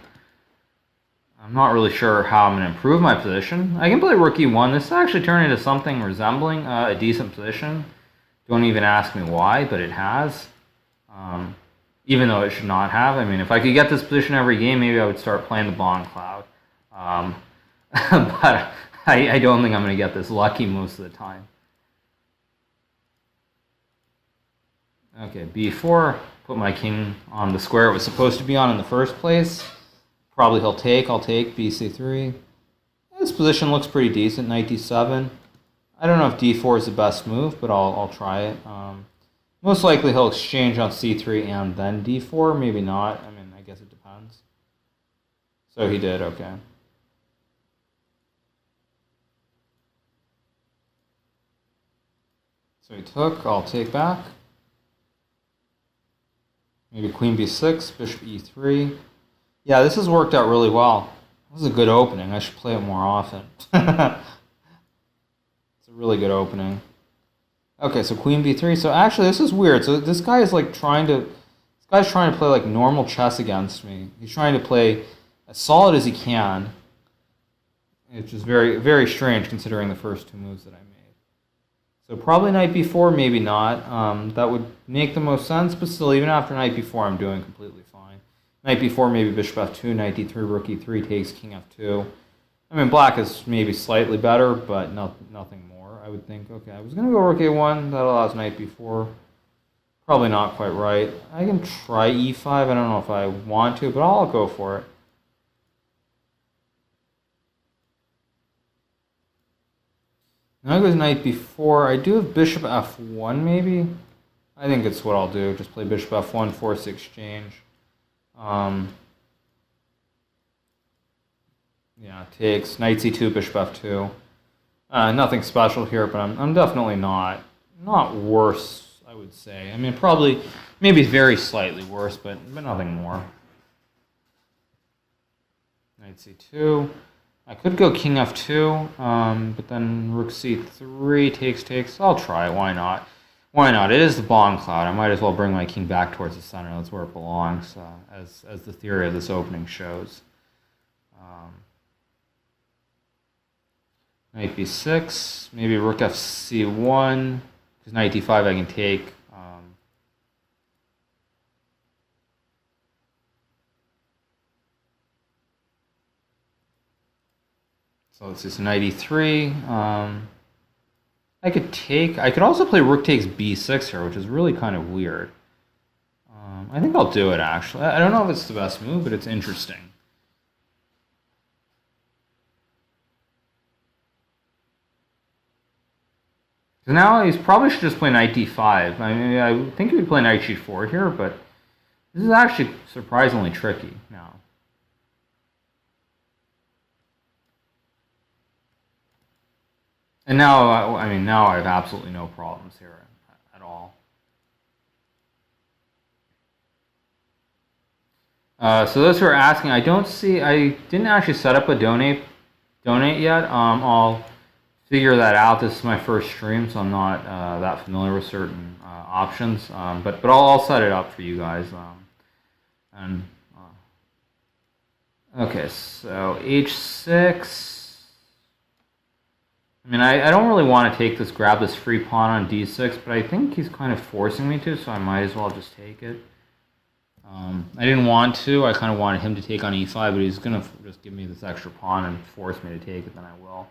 not really sure how I'm going to improve my position. I can play rook e1. This actually turned into something resembling a decent position. Don't even ask me why, but it has. Even though it should not have. I mean, if I could get this position every game, maybe I would start playing the Bongcloud. But I don't think I'm going to get this lucky most of the time. Okay, b4. Put my king on the square it was supposed to be on in the first place. Probably he'll take. I'll take bc3. This position looks pretty decent. Knight d7. I don't know if d4 is the best move, but I'll try it. Most likely he'll exchange on c3 and then d4. Maybe not. I mean, I guess it depends. So he did. Okay. So he took. I'll take back. Maybe queen b6, bishop e3. Yeah, this has worked out really well. This is a good opening. I should play it more often. It's a really good opening. Okay, so queen b3. So actually, this is weird. So this guy is like trying to play like normal chess against me. He's trying to play as solid as he can, which is very, very strange considering the first two moves that I made. So probably knight b4, maybe not. That would make the most sense, but still, even after knight b4, I'm doing completely fine. Knight b4, maybe bishop f2, knight d3, rook e3 takes king f2. I mean, black is maybe slightly better, but nothing more, I would think. Okay, I was going to go rook a1. That allows knight b4. Probably not quite right. I can try e5. I don't know if I want to, but I'll go for it. Now goes knight b4. I do have bishop f1, maybe. I think it's what I'll do. Just play bishop f1, force exchange. Yeah, takes. Knight c2, bishop f2. Nothing special here, but I'm definitely not worse, I would say. I mean, probably, maybe very slightly worse, but nothing more. Knight c2. I could go king f2, but then rook c3 takes. I'll try it. Why not? Why not? It is the Bongcloud. I might as well bring my king back towards the center. That's where it belongs, as the theory of this opening shows. Knight b6, maybe rook fc1, because knight d5 I can take. So let's see, so knight e3. I could take. I could also play rook takes b6 here, which is really kind of weird. I think I'll do it actually. I don't know if it's the best move, but it's interesting. So now he's probably should just play knight d5. I mean, I think he would play knight g4 here, but this is actually surprisingly tricky now. And now, I mean, now I have absolutely no problems here at all. So those who are asking, I didn't actually set up a donate yet. I'll figure that out. This is my first stream, so I'm not that familiar with certain options. But I'll set it up for you guys. Okay, so h6. I mean, I don't really want to grab this free pawn on d6, but I think he's kind of forcing me to, so I might as well just take it. I didn't want to. I kind of wanted him to take on e5, but he's going to just give me this extra pawn and force me to take it, then I will.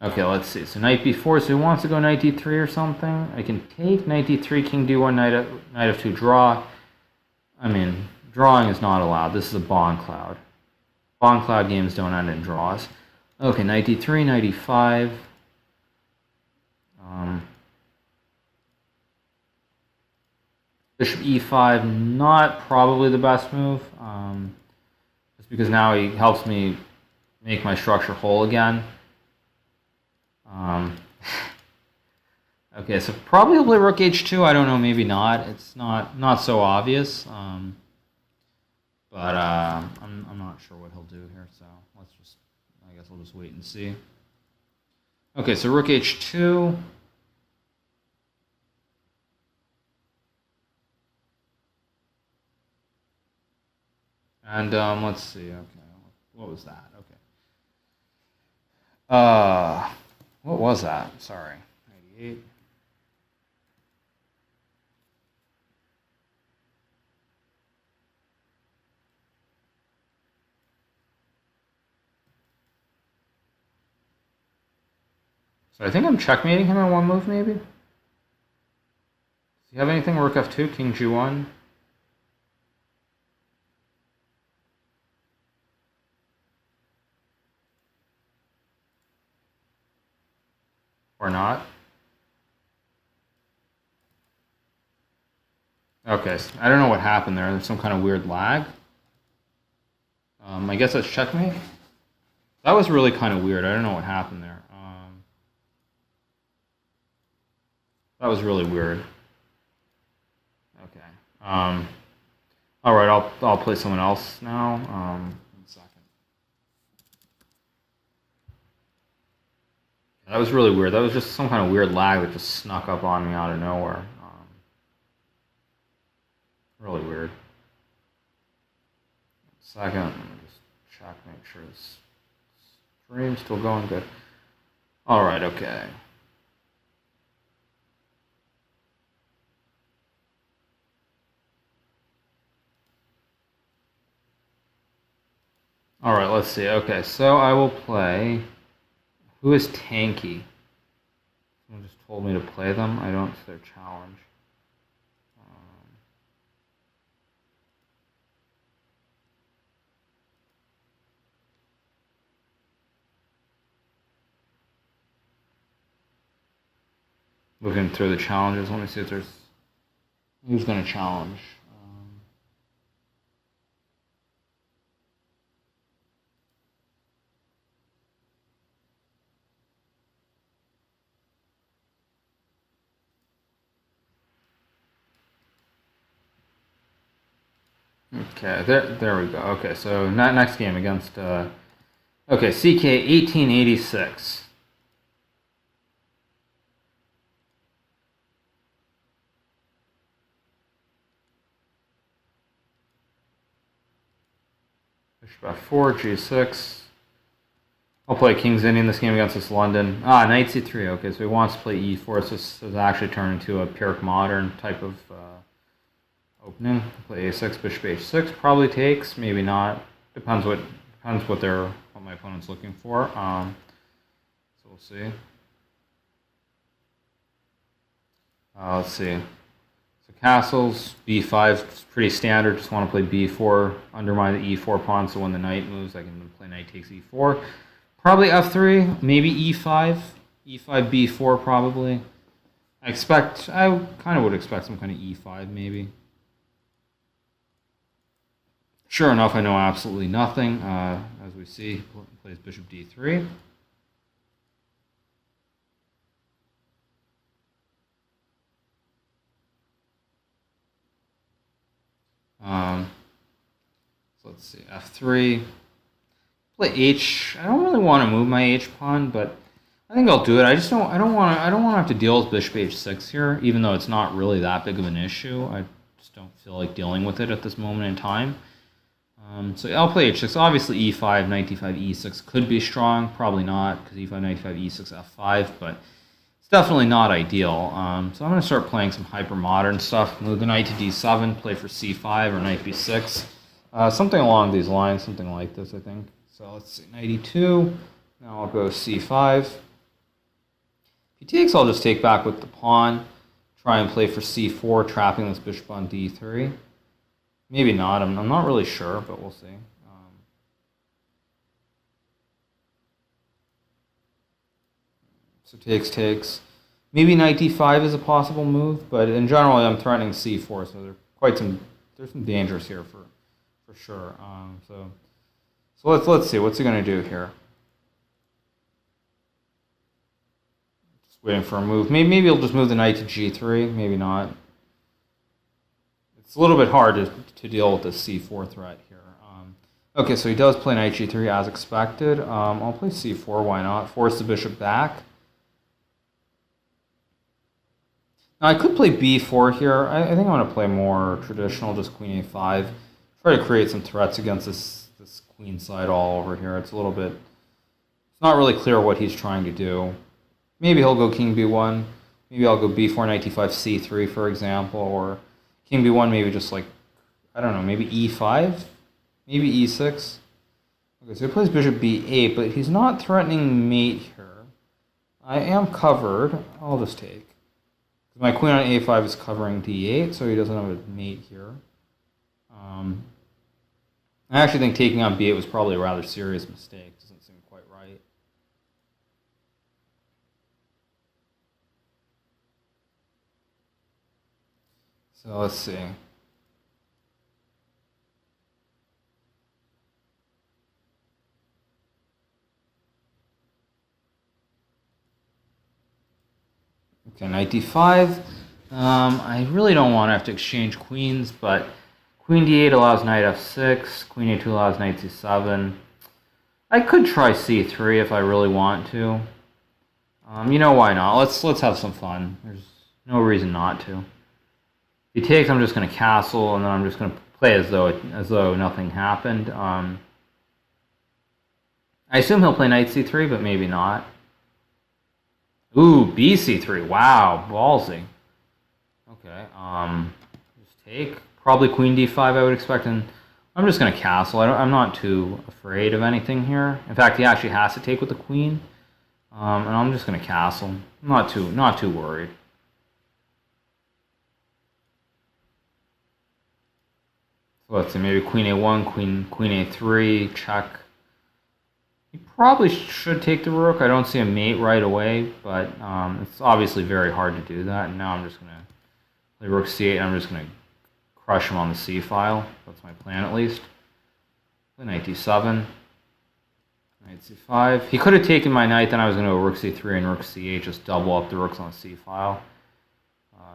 Okay, let's see. So knight b4, so he wants to go knight d3 or something. I can take knight d3, king d1, knight f2, draw. I mean, drawing is not allowed. This is a Bongcloud. Bongcloud games don't end in draws. Okay, knight d3, knight e5. Bishop e5, not probably the best move. Just because now he helps me make my structure whole again. Okay, so probably rook h2. I don't know, maybe not. It's not so obvious. But I'm not sure what he'll do here. So I guess we'll just wait and see. Okay, so rook h2. And let's see. Okay, what was that? Okay. What was that? Sorry. 98. So I think I'm checkmating him in one move, maybe? Does he have anything? Rook f2, king g1? Or not? Okay, so I don't know what happened there. There's some kind of weird lag. I guess that's checkmate. That was really kind of weird. I don't know what happened there. That was really weird. Okay. All right, I'll play someone else now. 1 second. That was really weird. That was just some kind of weird lag that just snuck up on me out of nowhere. Really weird. 1 second. Let me just check, make sure this stream's still going good. All right, okay. All right, let's see. Okay, so I will play. Who is tanky? Someone just told me to play them. I don't see their challenge. Looking through the challenges. Let me see if there's who's going to challenge. Okay, there we go. Okay, so next game against okay, CK 1886. Bishop f4, g6. I'll play King's Indian this game against this London. Ah, knight c3. Okay, so he wants to play e4. So this has actually turned into a Pyrrhic modern type of opening. Play a6, bishop h6. Probably takes, maybe not. Depends what my opponent's looking for. So we'll see. Let's see. So castles, b5 is pretty standard. Just want to play b4, undermine the e4 pawn. So when the knight moves, I can play knight takes e4. Probably f3, maybe e5, e5, b4 probably. I kind of would expect some kind of e5 maybe. Sure enough, I know absolutely nothing. As we see, he plays bishop d3. So let's see, f3. Play h. I don't really want to move my h pawn, but I think I'll do it. I don't want to have to deal with bishop h6 here, even though it's not really that big of an issue. I just don't feel like dealing with it at this moment in time. So I'll play h6. Obviously e5, knight d5, e6 could be strong. Probably not, because e5, knight d5, e6, f5, but it's definitely not ideal. So I'm going to start playing some hyper-modern stuff. Move the knight to d7, play for c5 or knight b6. Something along these lines, something like this, I think. So let's see, knight e2. Now I'll go c5. If he takes, I'll just take back with the pawn. Try and play for c4, trapping this bishop on d3. Maybe not. I'm not really sure, but we'll see. So takes. Maybe knight d5 is a possible move, but in general, I'm threatening c4, so there's some dangers here for sure. So let's see. What's he going to do here? Just waiting for a move. Maybe he'll just move the knight to g3. Maybe not. It's a little bit hard to deal with this c4 threat here. Okay, so he does play knight g3 as expected. I'll play c4. Why not? Force the bishop back. Now I could play b4 here. I think I'm going to play more traditional, just queen a5. Try to create some threats against this queen side all over here. It's not really clear what he's trying to do. Maybe he'll go king b1. Maybe I'll go b4, knight d5, c3, for example, or king b1, maybe just like, I don't know, maybe e5? Maybe e6? Okay, so he plays bishop b8, but he's not threatening mate here. I am covered. I'll just take. My queen on a5 is covering d8, so he doesn't have a mate here. I actually think taking on b8 was probably a rather serious mistake. Doesn't seem quite right. So let's see. Okay, knight d5. I really don't want to have to exchange queens, but queen d8 allows knight f6. Queen a2 allows knight c7. I could try c3 if I really want to. You know, why not? Let's have some fun. There's no reason not to. If he takes, I'm just going to castle, and then I'm just going to play as though nothing happened. I assume he'll play knight c3, but maybe not. Ooh, bc3. Wow, ballsy. Okay, just take. Probably queen d5, I would expect, and I'm just going to castle. I'm not too afraid of anything here. In fact, he actually has to take with the queen, and I'm just going to castle. I'm not too worried. So let's see, maybe queen a1, queen a3, check. He probably should take the rook. I don't see a mate right away, but it's obviously very hard to do that. And now I'm just going to play rook c8, and I'm just going to crush him on the c file. That's my plan, at least. Play knight d7, knight c5. He could have taken my knight, then I was going to go rook c3 and rook c8, just double up the rooks on the c file.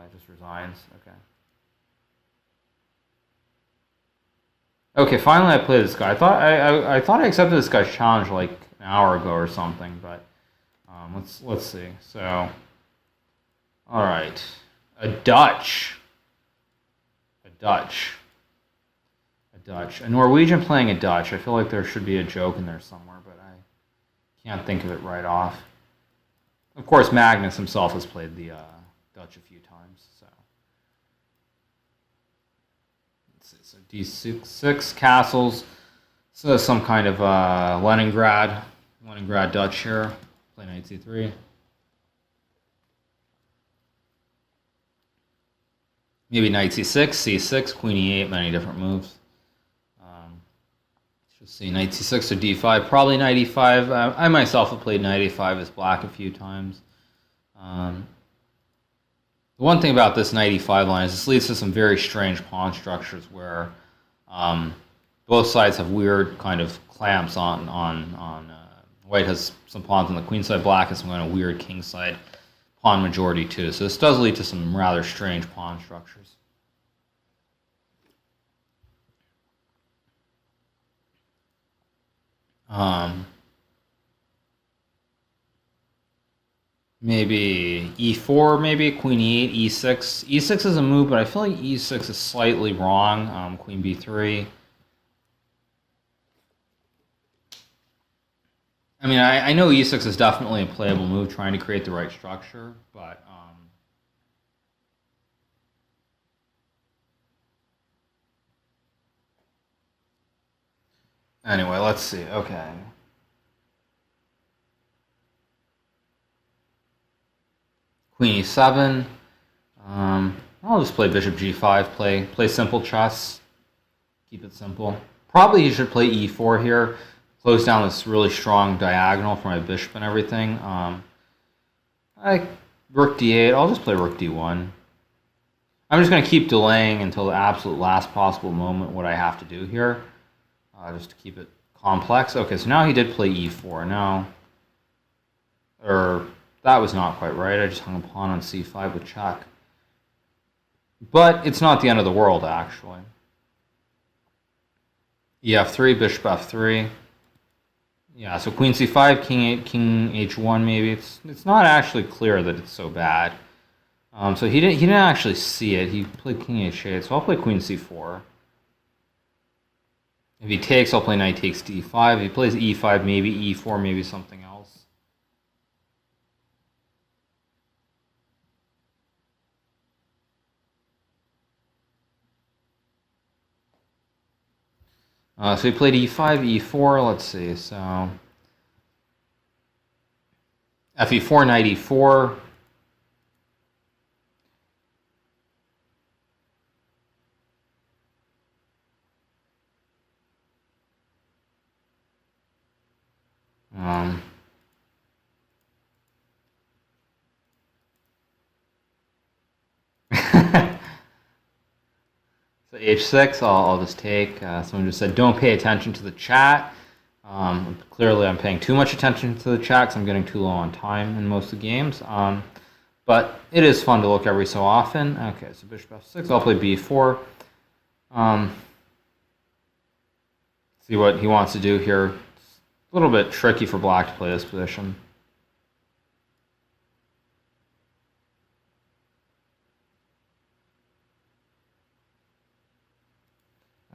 It just resigns. Okay. Okay, finally I played this guy. I thought I accepted this guy's challenge like an hour ago or something, but let's see. So, all right, a Dutch Dutch. A Norwegian playing a Dutch. I feel like there should be a joke in there somewhere, but I can't think of it right off. Of course, Magnus himself has played the Dutch a few times. So let's see. So D6 castles. So some kind of Leningrad Dutch here. Play knight c3. Maybe knight c6, c6, queen e8, many different moves. Let's see, knight c6 or d5, probably knight e5. I myself have played knight e5 as black a few times. The one thing about this knight e5 line is this leads to some very strange pawn structures where both sides have weird kind of clamps on white has some pawns on the queen side, black has some kind of weird king side pawn majority too. So this does lead to some rather strange pawn structures. Maybe e4, maybe queen e8, e6. E6 is a move, but I feel like e6 is slightly wrong. Queen b3. I mean, I know e6 is definitely a playable move, trying to create the right structure, but anyway, let's see. Okay. Queen e7. I'll just play bishop g5. Play simple chess. Keep it simple. Probably you should play e4 here. Close down this really strong diagonal for my bishop and everything. Rook d8. I'll just play rook d1. I'm just going to keep delaying until the absolute last possible moment what I have to do here, just to keep it complex. Okay, so now he did play e4. Now, that was not quite right. I just hung a pawn on c5 with check. But it's not the end of the world, actually. ef3, bishop f3. Yeah, so queen c5, king h1 maybe. It's not actually clear that it's so bad. So he didn't actually see it. He played king h8, so I'll play queen c4. If he takes, I'll play knight takes d5. If he plays e5, maybe e4, maybe something else. So he played e5, e4. Let's see. So fe4, knight e4. So h6, I'll just take. Someone just said, don't pay attention to the chat. Clearly, I'm paying too much attention to the chat because I'm getting too low on time in most of the games. But it is fun to look every so often. Okay, so bishop f6. I'll play b4. See what he wants to do here. It's a little bit tricky for black to play this position.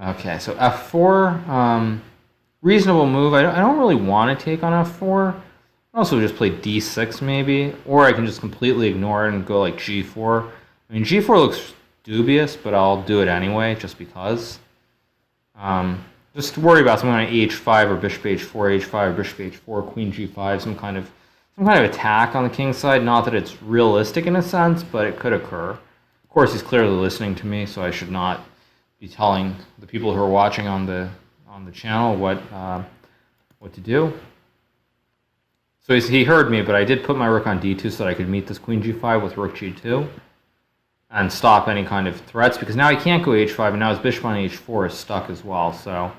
Okay, so f4, reasonable move. I don't really want to take on f4. I also just play d6 maybe, or I can just completely ignore it and go like g4. I mean, g4 looks dubious, but I'll do it anyway, just because. Just worry about something like h5 or bishop h4, h5, or bishop h4, queen g5, some kind of attack on the king's side. Not that it's realistic in a sense, but it could occur. Of course, he's clearly listening to me, so I should not be telling the people who are watching on the channel what to do. So he heard me, but I did put my rook on d2 so that I could meet this queen g5 with rook g2 and stop any kind of threats, because now he can't go h5, and now his bishop on h4 is stuck as well. So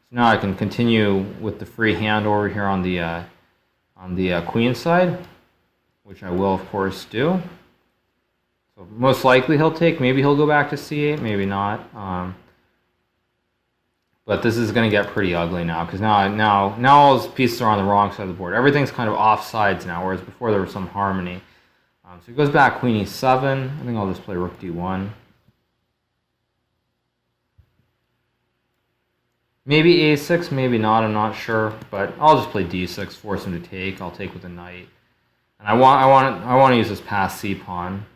now I can continue with the free hand over here on the queen side, which I will of course do. So most likely he'll take. Maybe he'll go back to c8, maybe not. But this is going to get pretty ugly now, because now all his pieces are on the wrong side of the board. Everything's kind of off sides now, whereas before there was some harmony. So he goes back queen e7. I think I'll just play rook d1. Maybe a6, maybe not. I'm not sure, but I'll just play d6, force him to take. I'll take with a knight, and I want to use this pass c pawn.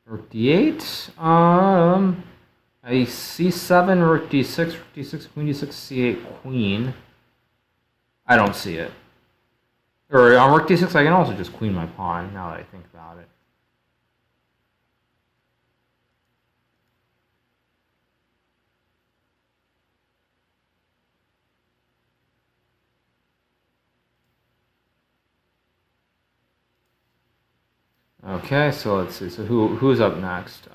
Rook d8. I c7, rook d6, queen d6, c8, queen. I don't see it. Or on rook d6, I can also just queen my pawn. Now that I think about it. Okay, so let's see. So who's up next?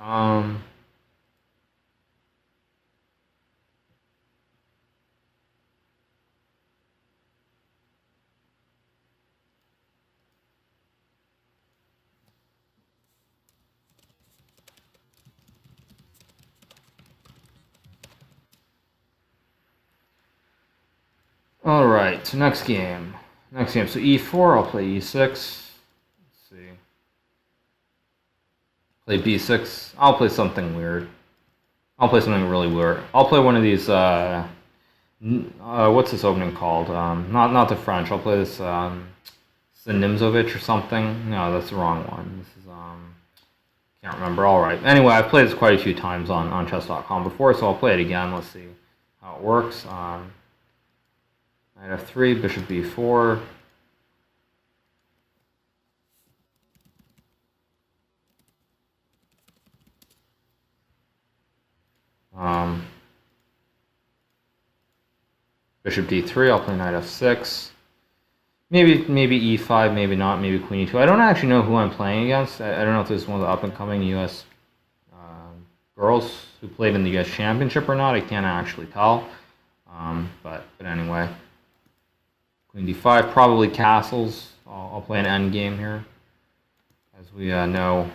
All right. So next game. So e4. I'll play e6. Let's see. Play b6. I'll play something weird. I'll play something really weird. I'll play one of these. What's this opening called? Not the French. I'll play this. It's the Nimzo-Indian or something. No, that's the wrong one. This is can't remember. All right. Anyway, I've played this quite a few times on Chess.com before, so I'll play it again. Let's see how it works. Knight f3, bishop b4. Bishop d3, I'll play knight f6. Maybe e5, maybe not, maybe queen e2. I don't actually know who I'm playing against. I don't know if this is one of the up-and-coming U.S. Girls who played in the U.S. Championship or not. I can't actually tell. But anyway. Queen d5, probably castles. I'll play an endgame here. As we know,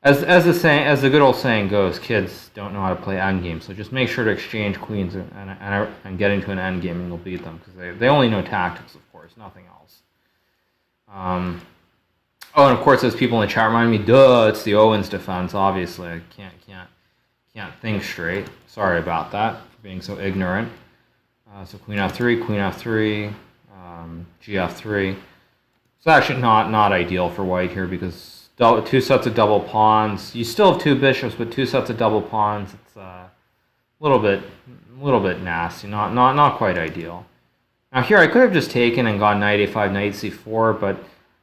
as the good old saying goes, kids don't know how to play endgame. So just make sure to exchange queens and get into an endgame, and you'll beat them because they only know tactics, of course, nothing else. Oh, and of course, as people in the chat remind me, duh, it's the Owen's defense. Obviously, I can't think straight. Sorry about that for being so ignorant. So queen f3, g f3. It's actually not ideal for white here because two sets of double pawns. You still have two bishops, but two sets of double pawns. It's a little bit nasty. Not quite ideal. Now here I could have just taken and gone knight a5, knight c4, but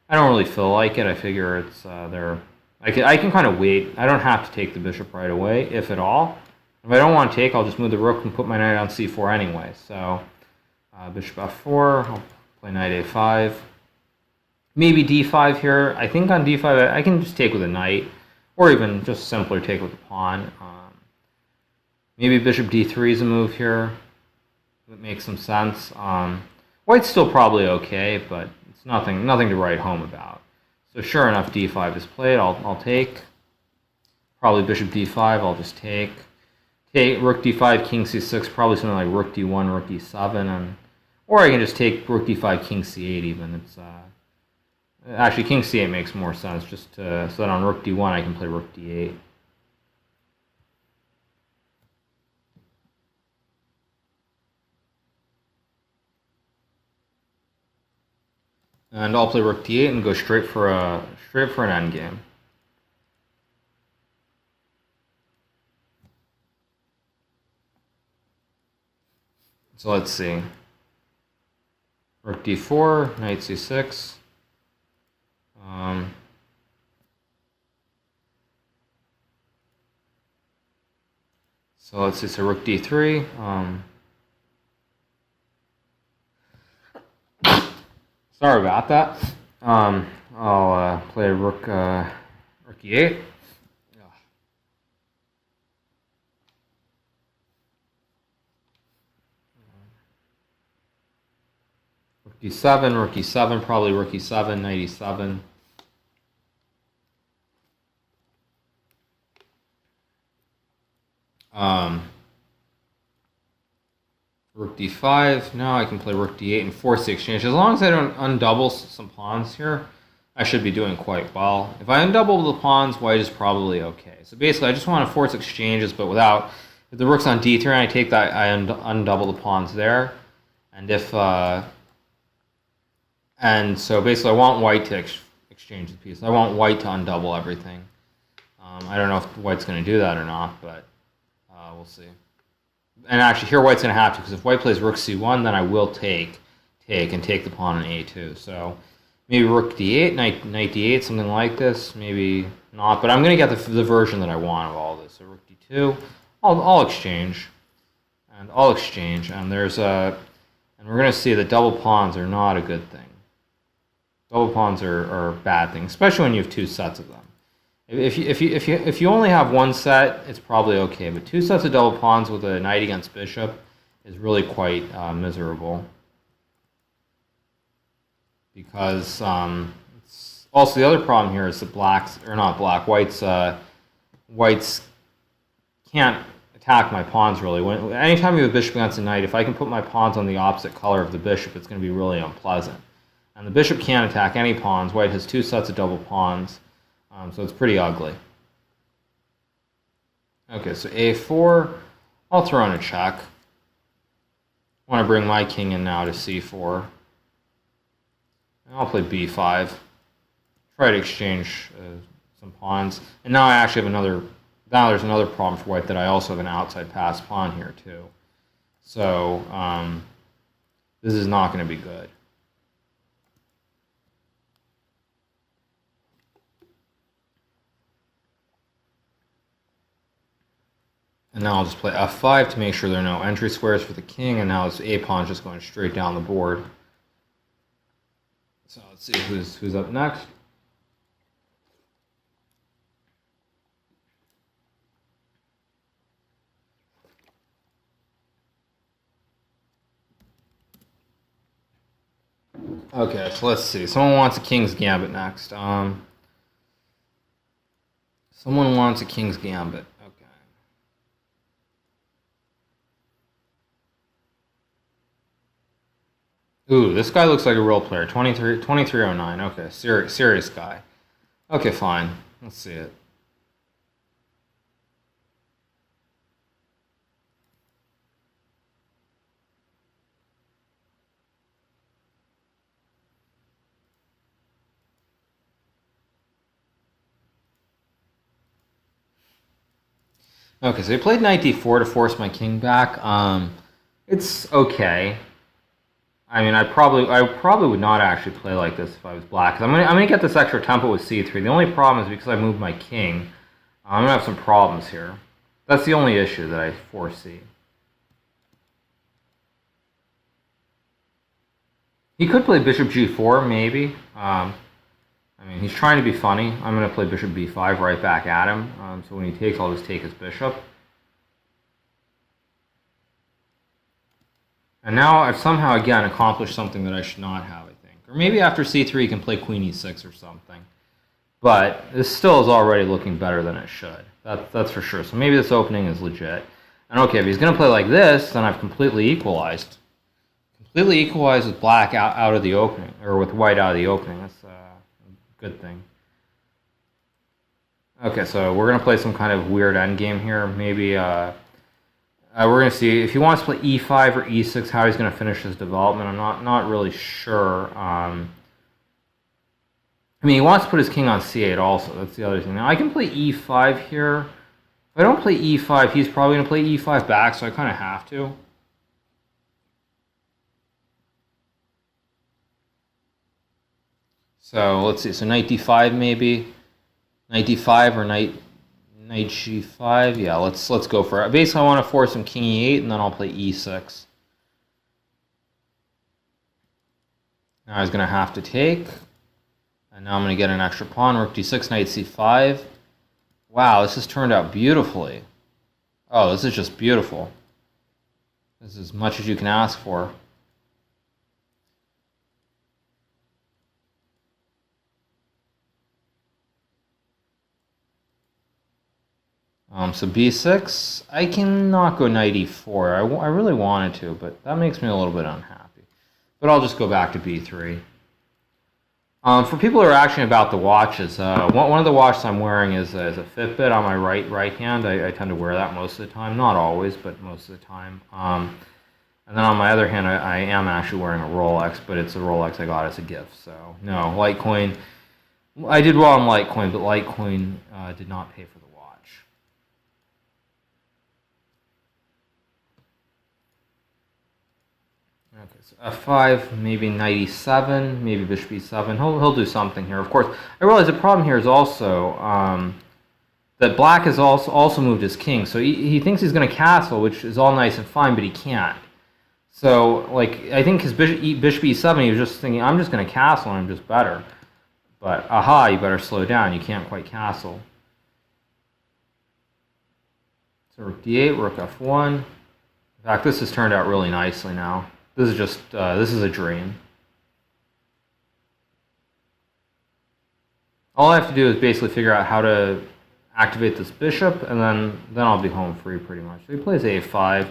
I don't really feel like it. I figure it's there. I can kind of wait. I don't have to take the bishop right away, if at all. If I don't want to take, I'll just move the rook and put my knight on c4 anyway. So bishop f4. I'll play knight a5. Maybe d5 here. I think on d5 I can just take with a knight, or even just simpler take with a pawn. Maybe bishop d3 is a move here. That makes some sense. White's still probably okay, but it's nothing to write home about. So sure enough, d5 is played. I'll take. Probably bishop d5. I'll just take. Rook d5, king c6. Probably something like rook d1, rook d7, or I can just take rook d5, king c8 even. It's actually king c8 makes more sense, just so that on rook d1 I can play rook d8. And I'll play rook d8 and go straight for an endgame. So let's see. Rook d4, knight c6. So let's see. So rook d3. Sorry about that. I'll play rook e8. Rook e7, probably rook e7, knight e7. Rook d5. Now I can play rook d8 and force the exchange. As long as I don't undouble some pawns here, I should be doing quite well. If I undouble the pawns, white is probably okay. So basically, I just want to force exchanges, but without if the rook's on d3 and I take that, I undouble the pawns there. And if and so basically I want white to exchange the piece. I want white to undouble everything. I don't know if white's going to do that or not, but we'll see. And actually here white's going to have to, because if white plays rook c1, then I will take and take the pawn on a2. So maybe rook d8, knight d8, something like this. Maybe not, but I'm going to get the version that I want of all this. So rook d2, I'll exchange, and I'll exchange, and there's a, and we're going to see that double pawns are not a good thing. Double pawns are a bad thing, especially when you have two sets of them. If you only have one set, it's probably okay, but two sets of double pawns with a knight against bishop is really quite miserable. Because it's also the other problem here is that whites can't attack my pawns really. Anytime you have a bishop against a knight, if I can put my pawns on the opposite color of the bishop, it's going to be really unpleasant. And the bishop can't attack any pawns. White has two sets of double pawns, so it's pretty ugly. Okay, so a4, I'll throw in a check. I want to bring my king in now to c4. And I'll play b5. Try to exchange some pawns. And now I actually have now there's another problem for white, that I also have an outside pass pawn here too. So this is not going to be good. And now I'll just play f5 to make sure there are no entry squares for the king, and now this a pawn just going straight down the board. So let's see who's up next. Okay, so let's see. Someone wants a king's gambit next. Someone wants a king's gambit. Okay. Ooh, this guy looks like a real player. 2309. Okay, serious guy. Okay, fine. Let's see it. Okay, so he played knight d4 to force my king back. It's okay. I mean, I probably would not actually play like this if I was black. 'Cause I'm gonna get this extra tempo with c3. The only problem is because I moved my king, I'm gonna have some problems here. That's the only issue that I foresee. He could play bishop g4 maybe. I mean, he's trying to be funny. I'm going to play bishop b5 right back at him. So when he takes, I'll just take his bishop. And now I've somehow, again, accomplished something that I should not have, I think. Or maybe after c3 he can play queen e6 or something. But this still is already looking better than it should. That's for sure. So maybe this opening is legit. And okay, if he's going to play like this, then I've completely equalized. Completely equalized with black out of the opening, or with white out of the opening. That's good thing. Okay, so we're going to play some kind of weird endgame here. Maybe we're going to see if he wants to play e5 or e6, how he's going to finish his development. I'm not really sure. I mean, he wants to put his king on c8 also. That's the other thing. Now, I can play e5 here. If I don't play e5, he's probably going to play e5 back, so I kind of have to. So let's see. So knight d5 maybe, knight d5 or knight g5. Yeah, let's go for it. Basically, I want to force him king e8, and then I'll play e6. Now he's going to have to take, and now I'm going to get an extra pawn. Rook d6, knight c5. Wow, this has turned out beautifully. Oh, this is just beautiful. This is as much as you can ask for. So b6, I cannot go knight e4. I really wanted to, but that makes me a little bit unhappy. But I'll just go back to b3. For people who are asking about the watches, one of the watches I'm wearing is a Fitbit on my right hand. I tend to wear that most of the time, not always, but most of the time. And then on my other hand, I am actually wearing a Rolex, but it's a Rolex I got as a gift. So no, Litecoin. I did well on Litecoin, but Litecoin did not pay for the watch. Okay, so f5, maybe knight e7, maybe bishop e7. He'll do something here. Of course, I realize the problem here is also that black has also moved his king. So he thinks he's going to castle, which is all nice and fine, but he can't. So, like, I think his bishop e7, he was just thinking, I'm just going to castle and I'm just better. But, aha, you better slow down. You can't quite castle. So rook d8, rook f1. In fact, this has turned out really nicely now. This is just, this is a dream. All I have to do is basically figure out how to activate this bishop, and then I'll be home free pretty much. So he plays a5.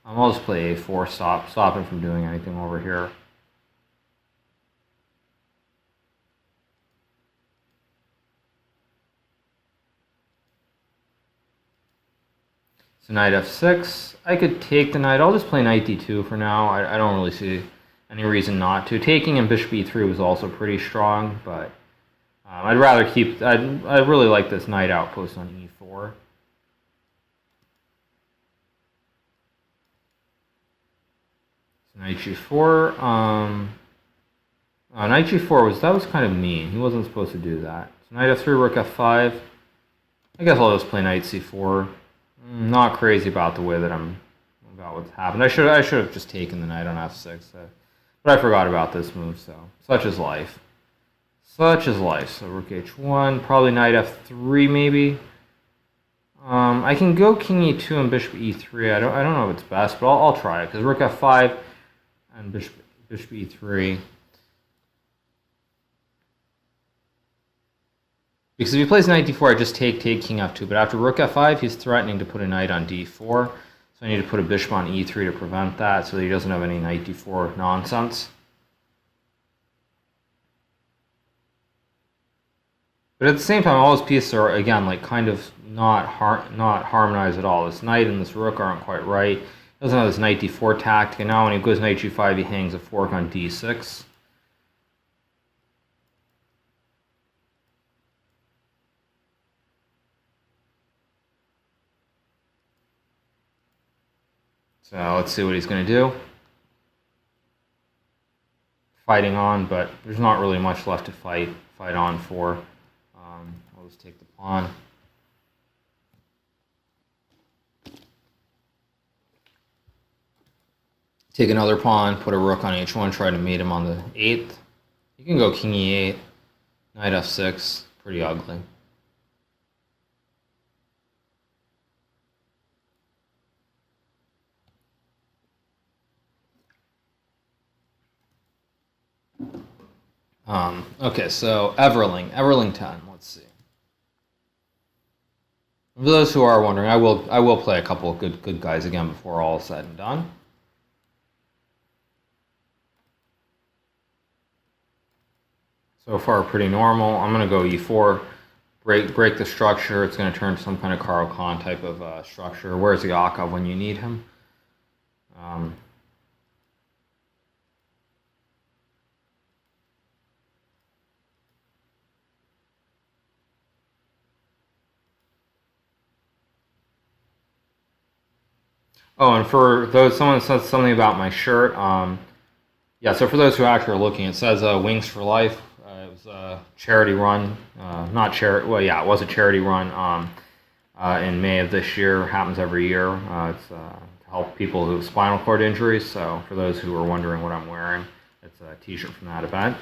I'll just play a4, stop him from doing anything over here. So knight f6. I could take the knight. I'll just play knight d2 for now. I don't really see any reason not to. Taking in bishop e3 was also pretty strong, but I'd rather keep... I really like this knight outpost on e4. Knight g4. Knight g4 was kind of mean. He wasn't supposed to do that. So knight f3, rook f5. I guess I'll just play knight c4. Not crazy about the way that about what's happened. I should have just taken the knight on f6, but I forgot about this move. So such is life. Such is life. So rook h1, probably knight f3 maybe. I can go king e2 and bishop e3. I don't know if it's best, but I'll try it because rook f5 and bishop e3. Because if he plays knight d4, I just take king f2. But after rook f5, he's threatening to put a knight on d4. So I need to put a bishop on e3 to prevent that, so that he doesn't have any knight d4 nonsense. But at the same time, all his pieces are, again, like kind of not harmonized at all. This knight and this rook aren't quite right. He doesn't have this knight d4 tactic, and now when he goes knight g5, he hangs a fork on d6. So let's see what he's going to do. Fighting on, but there's not really much left to fight on for. I'll just take the pawn. Take another pawn, put a rook on h1, try to mate him on the 8th. You can go king e8, knight f6, pretty ugly. Okay, so Everling 10. Let's see. For those who are wondering, I will play a couple of good guys again before all is said and done. So far, pretty normal. I'm going to go e4, break the structure. It's going to turn to some kind of Caro-Kann type of structure. Where's Yakov when you need him? Oh, and for those, someone said something about my shirt. Yeah, so for those who actually are looking, it says Wings for Life. It was a charity run, not charity. Well, yeah, it was a charity run in May of this year. Happens every year. It's to help people who have spinal cord injuries. So for those who are wondering what I'm wearing, it's a T-shirt from that event.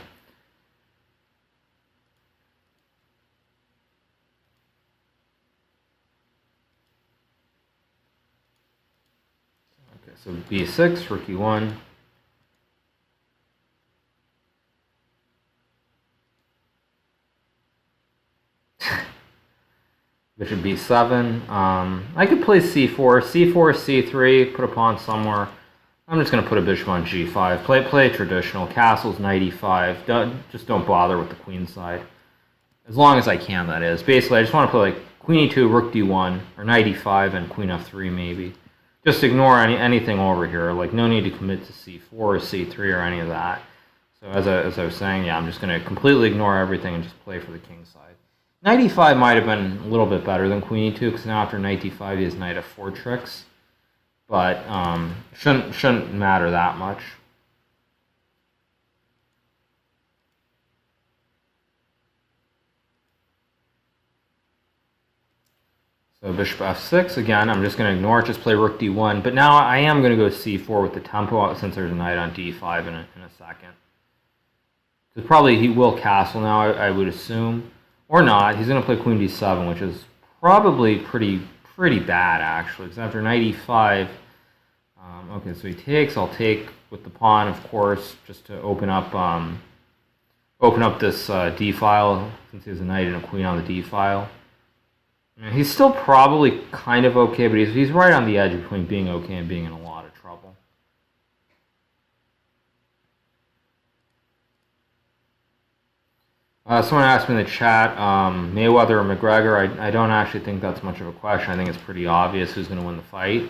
Okay, so B6, rook E1. Bishop b7. I could play c4, c4, c3, put a pawn somewhere. I'm just going to put a bishop on g5. Play traditional. Castles, knight e5. Just don't bother with the queen side. As long as I can, that is. Basically, I just want to play like queen e2, rook d1, or knight e5, and queen f3 maybe. Just ignore anything over here. Like, no need to commit to c4 or c3 or any of that. So as I was saying, yeah, I'm just going to completely ignore everything and just play for the king side. Knight e5 might have been a little bit better than queen e2, because now after knight d5 he has knight f4 tricks. But shouldn't matter that much. So bishop f6, again, I'm just going to ignore it, just play rook d1. But now I am going to go c4 with the tempo, since there's a knight on d5 in a second. So probably he will castle now, I would assume. Or not. He's going to play queen d7, which is probably pretty bad, actually. Because after knight e5... okay, so he takes. I'll take with the pawn, of course, just to open up this d file, since he has a knight and a queen on the d file. And he's still probably kind of okay, but he's right on the edge between being okay and being in a lot of trouble. Someone asked me in the chat, Mayweather or McGregor. I don't actually think that's much of a question. I think it's pretty obvious who's going to win the fight.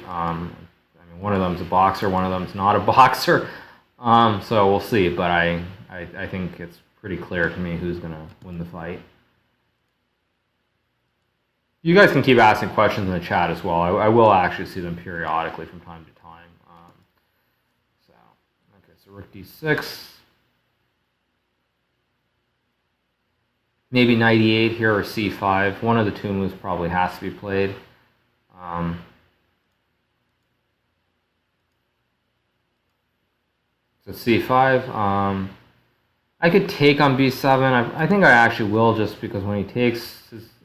One of them's a boxer, one of them's not a boxer. So we'll see, but I think it's pretty clear to me who's going to win the fight. You guys can keep asking questions in the chat as well. I will actually see them periodically from time to time. So rook d6. Maybe knight e8 here or c5. One of the two moves probably has to be played. So c5. I could take on b7. I think I actually will, just because when he takes,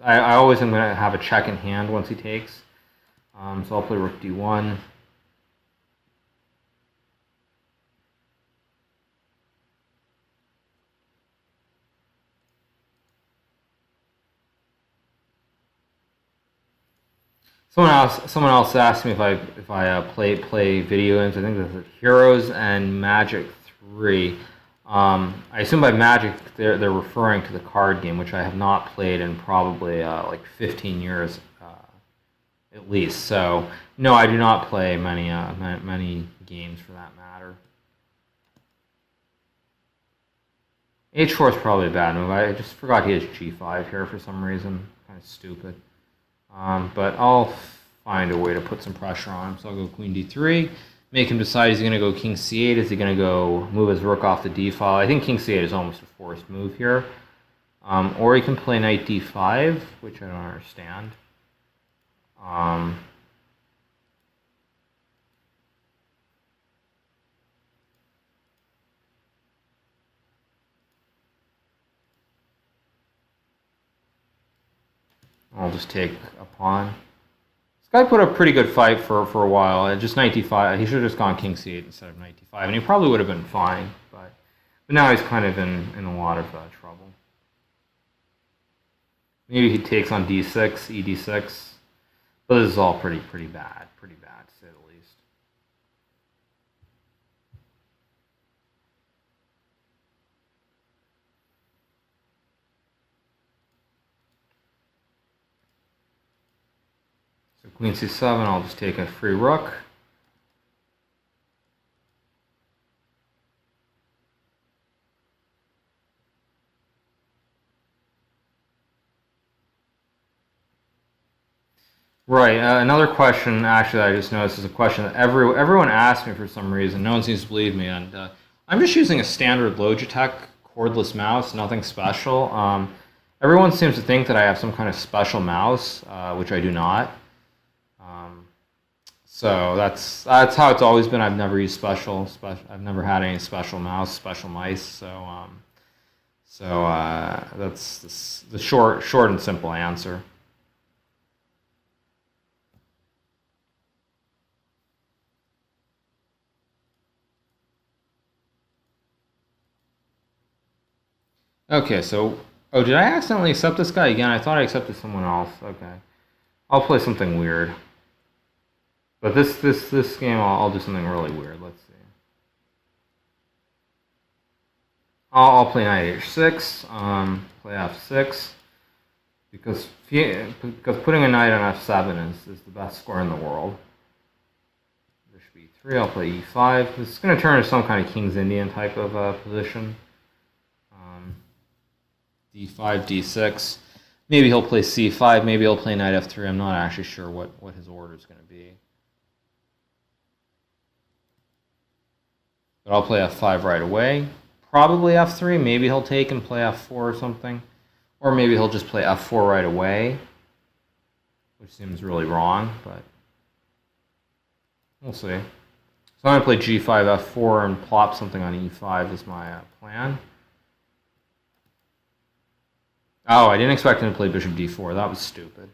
I always am going to have a check in hand once he takes. So I'll play rook d1. Someone else asked me if I play video games. I think that's Heroes and Magic 3. I assume by Magic they're referring to the card game, which I have not played in probably like 15 years at least. So no, I do not play many games for that matter. H4 is probably a bad move. I just forgot he has G5 here for some reason. Kind of stupid. But I'll find a way to put some pressure on him. So I'll go queen d3. Make him decide he's going to go king c8. Is he going to go move his rook off the d file? I think king c8 is almost a forced move here. Or he can play knight d5, which I don't understand. I'll just take a pawn. This guy put up a pretty good fight for a while. Just knight d5. He should have just gone king c8 instead of knight d5, and he probably would have been fine. But now he's kind of in a lot of trouble. Maybe he takes on d6, ed6. But this is all pretty bad. Pretty bad, to say the least. So queen c7, I'll just take a free rook. Right. Another question, actually, I just noticed is a question that everyone asks me for some reason. No one seems to believe me, and I'm just using a standard Logitech cordless mouse, nothing special. Everyone seems to think that I have some kind of special mouse, which I do not. So that's how it's always been. I've never used special. I've never had any special mouse, special mice. So that's the short and simple answer. Okay, so... Oh, did I accidentally accept this guy again? I thought I accepted someone else. Okay. I'll play something weird. But this game, I'll do something really weird. Let's see. I'll play knight h6, play f6, because putting a knight on f7 is the best score in the world. Bishop e3, I'll play e5. This is going to turn into some kind of King's Indian type of position. d5, d6. Maybe he'll play c5, maybe he'll play knight f3. I'm not actually sure what his order is going to be. But I'll play f5 right away. Probably f3. Maybe he'll take and play f4 or something. Or maybe he'll just play f4 right away, which seems really wrong, but we'll see. So I'm going to play g5, f4, and plop something on e5 is my plan. Oh, I didn't expect him to play bishop d4. That was stupid.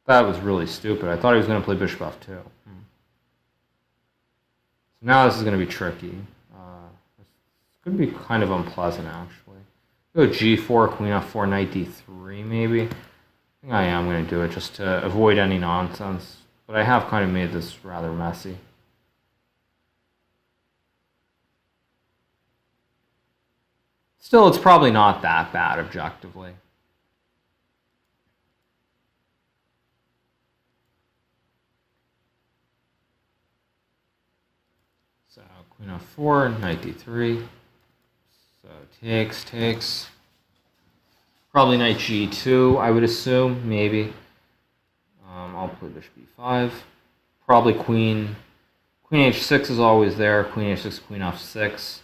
That was really stupid. I thought he was going to play bishop f2. So now this is going to be tricky. This could be kind of unpleasant, actually. Go g4, queen f4, knight d3, maybe. I think I am going to do it just to avoid any nonsense. But I have kind of made this rather messy. Still, it's probably not that bad objectively. So queen f4, knight d3. So takes. Probably knight g2, I would assume, maybe. I'll play bishop e5. Probably queen h6 is always there. Queen h6, queen f6.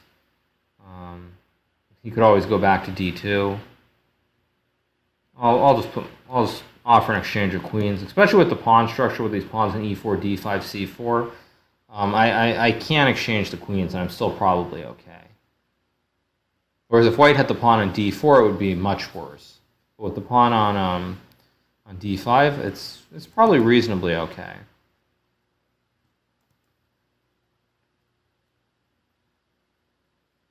He could always go back to d2. I'll just offer an exchange of queens, especially with the pawn structure with these pawns in e4, d5, c4. I can't exchange the queens, and I'm still probably okay. Whereas if white had the pawn on d4, it would be much worse. But with the pawn on d5, it's probably reasonably okay.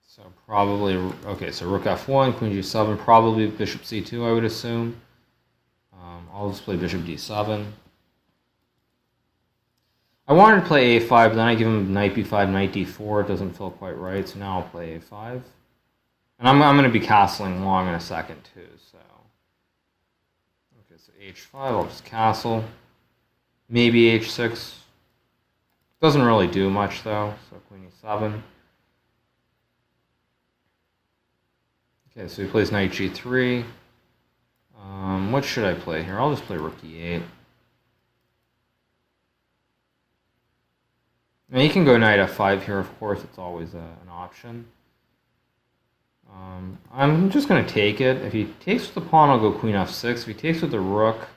So probably, okay, so rook f1, queen g7, probably bishop c2, I would assume. I'll just play bishop d7. I wanted to play a5, but then I give him knight b5, knight d4. It doesn't feel quite right, so now I'll play a5. And I'm going to be castling long in a second, too, so. Okay, so h5, I'll just castle. Maybe h6. Doesn't really do much, though, so queen e7. Okay, so he plays knight g3. What should I play here? I'll just play rook e8. Now he can go knight f5 here, of course. It's always an option. I'm just going to take it. If he takes with the pawn, I'll go queen f6. If he takes with the rook,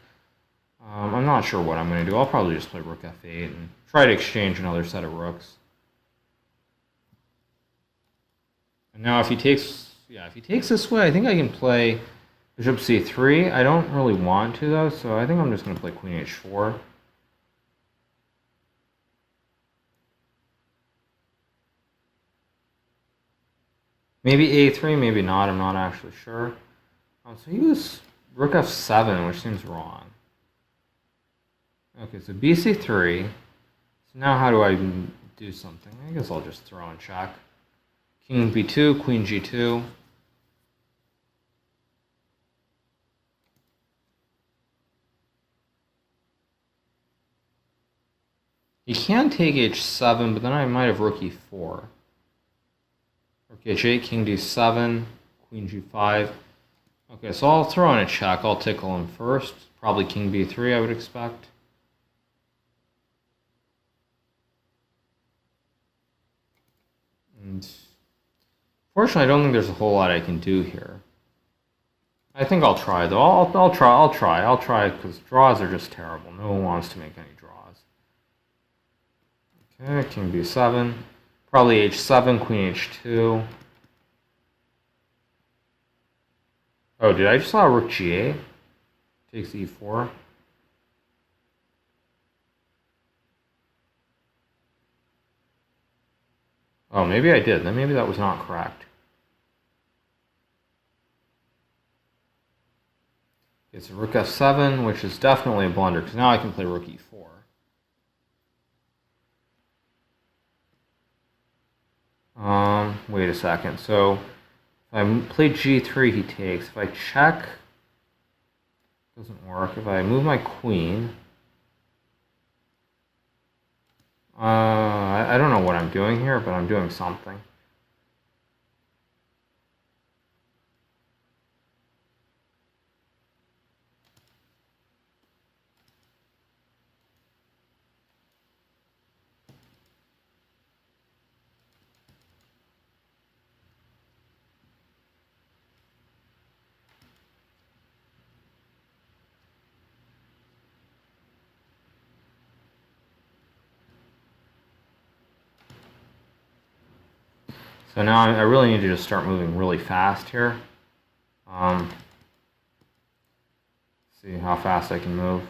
I'm not sure what I'm going to do. I'll probably just play rook f8 and try to exchange another set of rooks. And now if he takes this way, I think I can play bishop c3. I don't really want to, though, so I think I'm just going to play queen h4. Maybe a3, maybe not. I'm not actually sure. So he was rook f7, which seems wrong. Okay, so bc3. So now how do I do something? I guess I'll just throw and check. King b2, queen g2. He can take h7, but then I might have rook e4. Rook h8, king d7, queen g5. Okay, so I'll throw in a check. I'll tickle him first. Probably king b3, I would expect. And fortunately, I don't think there's a whole lot I can do here. I think I'll try, though. I'll try, because draws are just terrible. No one wants to make any draws. Okay, king b7. Probably h7, queen h2. Oh, did I just saw rook g8? Takes e4. Oh, maybe I did. Then maybe that was not correct. Okay, so rook f7, which is definitely a blunder, because now I can play rook e4. wait a second. So if I play g3, he takes. If I check, doesn't work. If I move my queen, I don't know what I'm doing here, but I'm doing something. So now I really need to just start moving really fast here. See how fast I can move.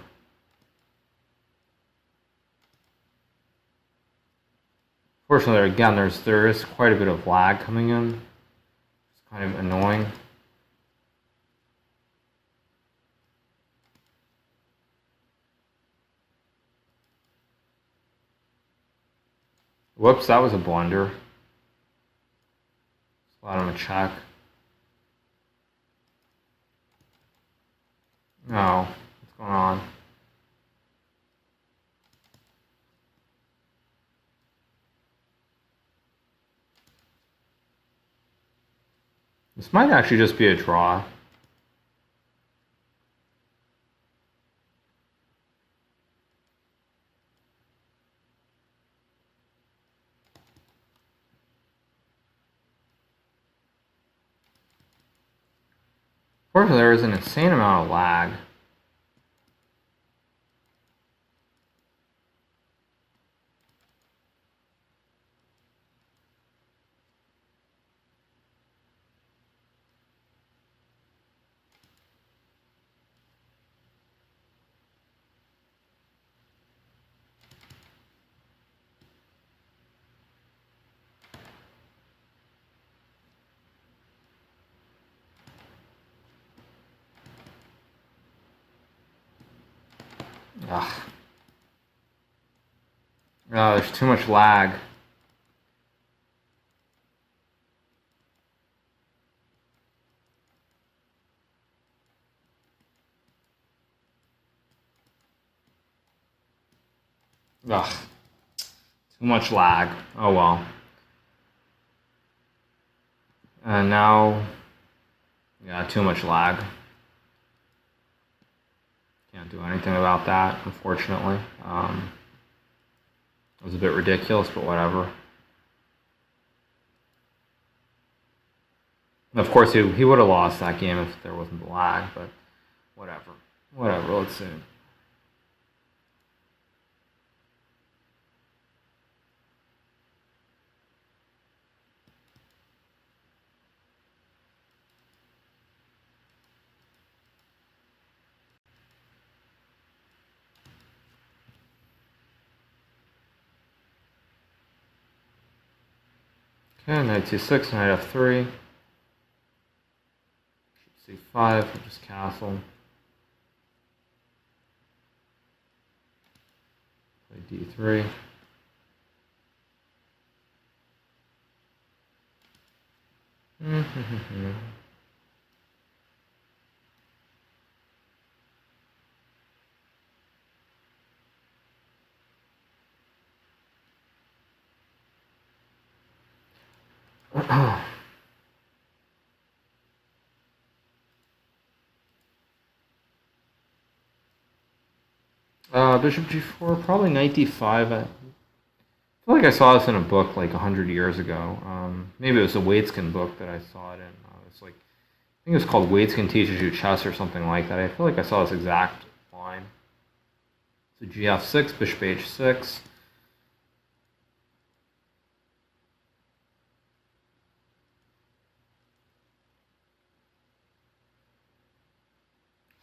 Fortunately, again, there is quite a bit of lag coming in. It's kind of annoying. Whoops, that was a blunder. Allowed him to check. No, what's going on? This might actually just be a draw. Fortunately, there is an insane amount of lag. Ugh. Oh, there's too much lag. Ugh. Too much lag. Oh well. And now, yeah, too much lag. Can't do anything about that, unfortunately. It was a bit ridiculous, but whatever. Of course, he would have lost that game if there wasn't the lag, but whatever. Whatever, let's see. Okay, knight c6, knight f3. c5, we'll just castle. Play d3. Bishop g4, probably knight d5. I feel like I saw this in a book like 100 years ago. Maybe it was a Waitzkin book that I saw it in. It's like, I think it was called Waitzkin Teaches You Chess or something like that. I feel like I saw this exact line. So gf6, bishop h6.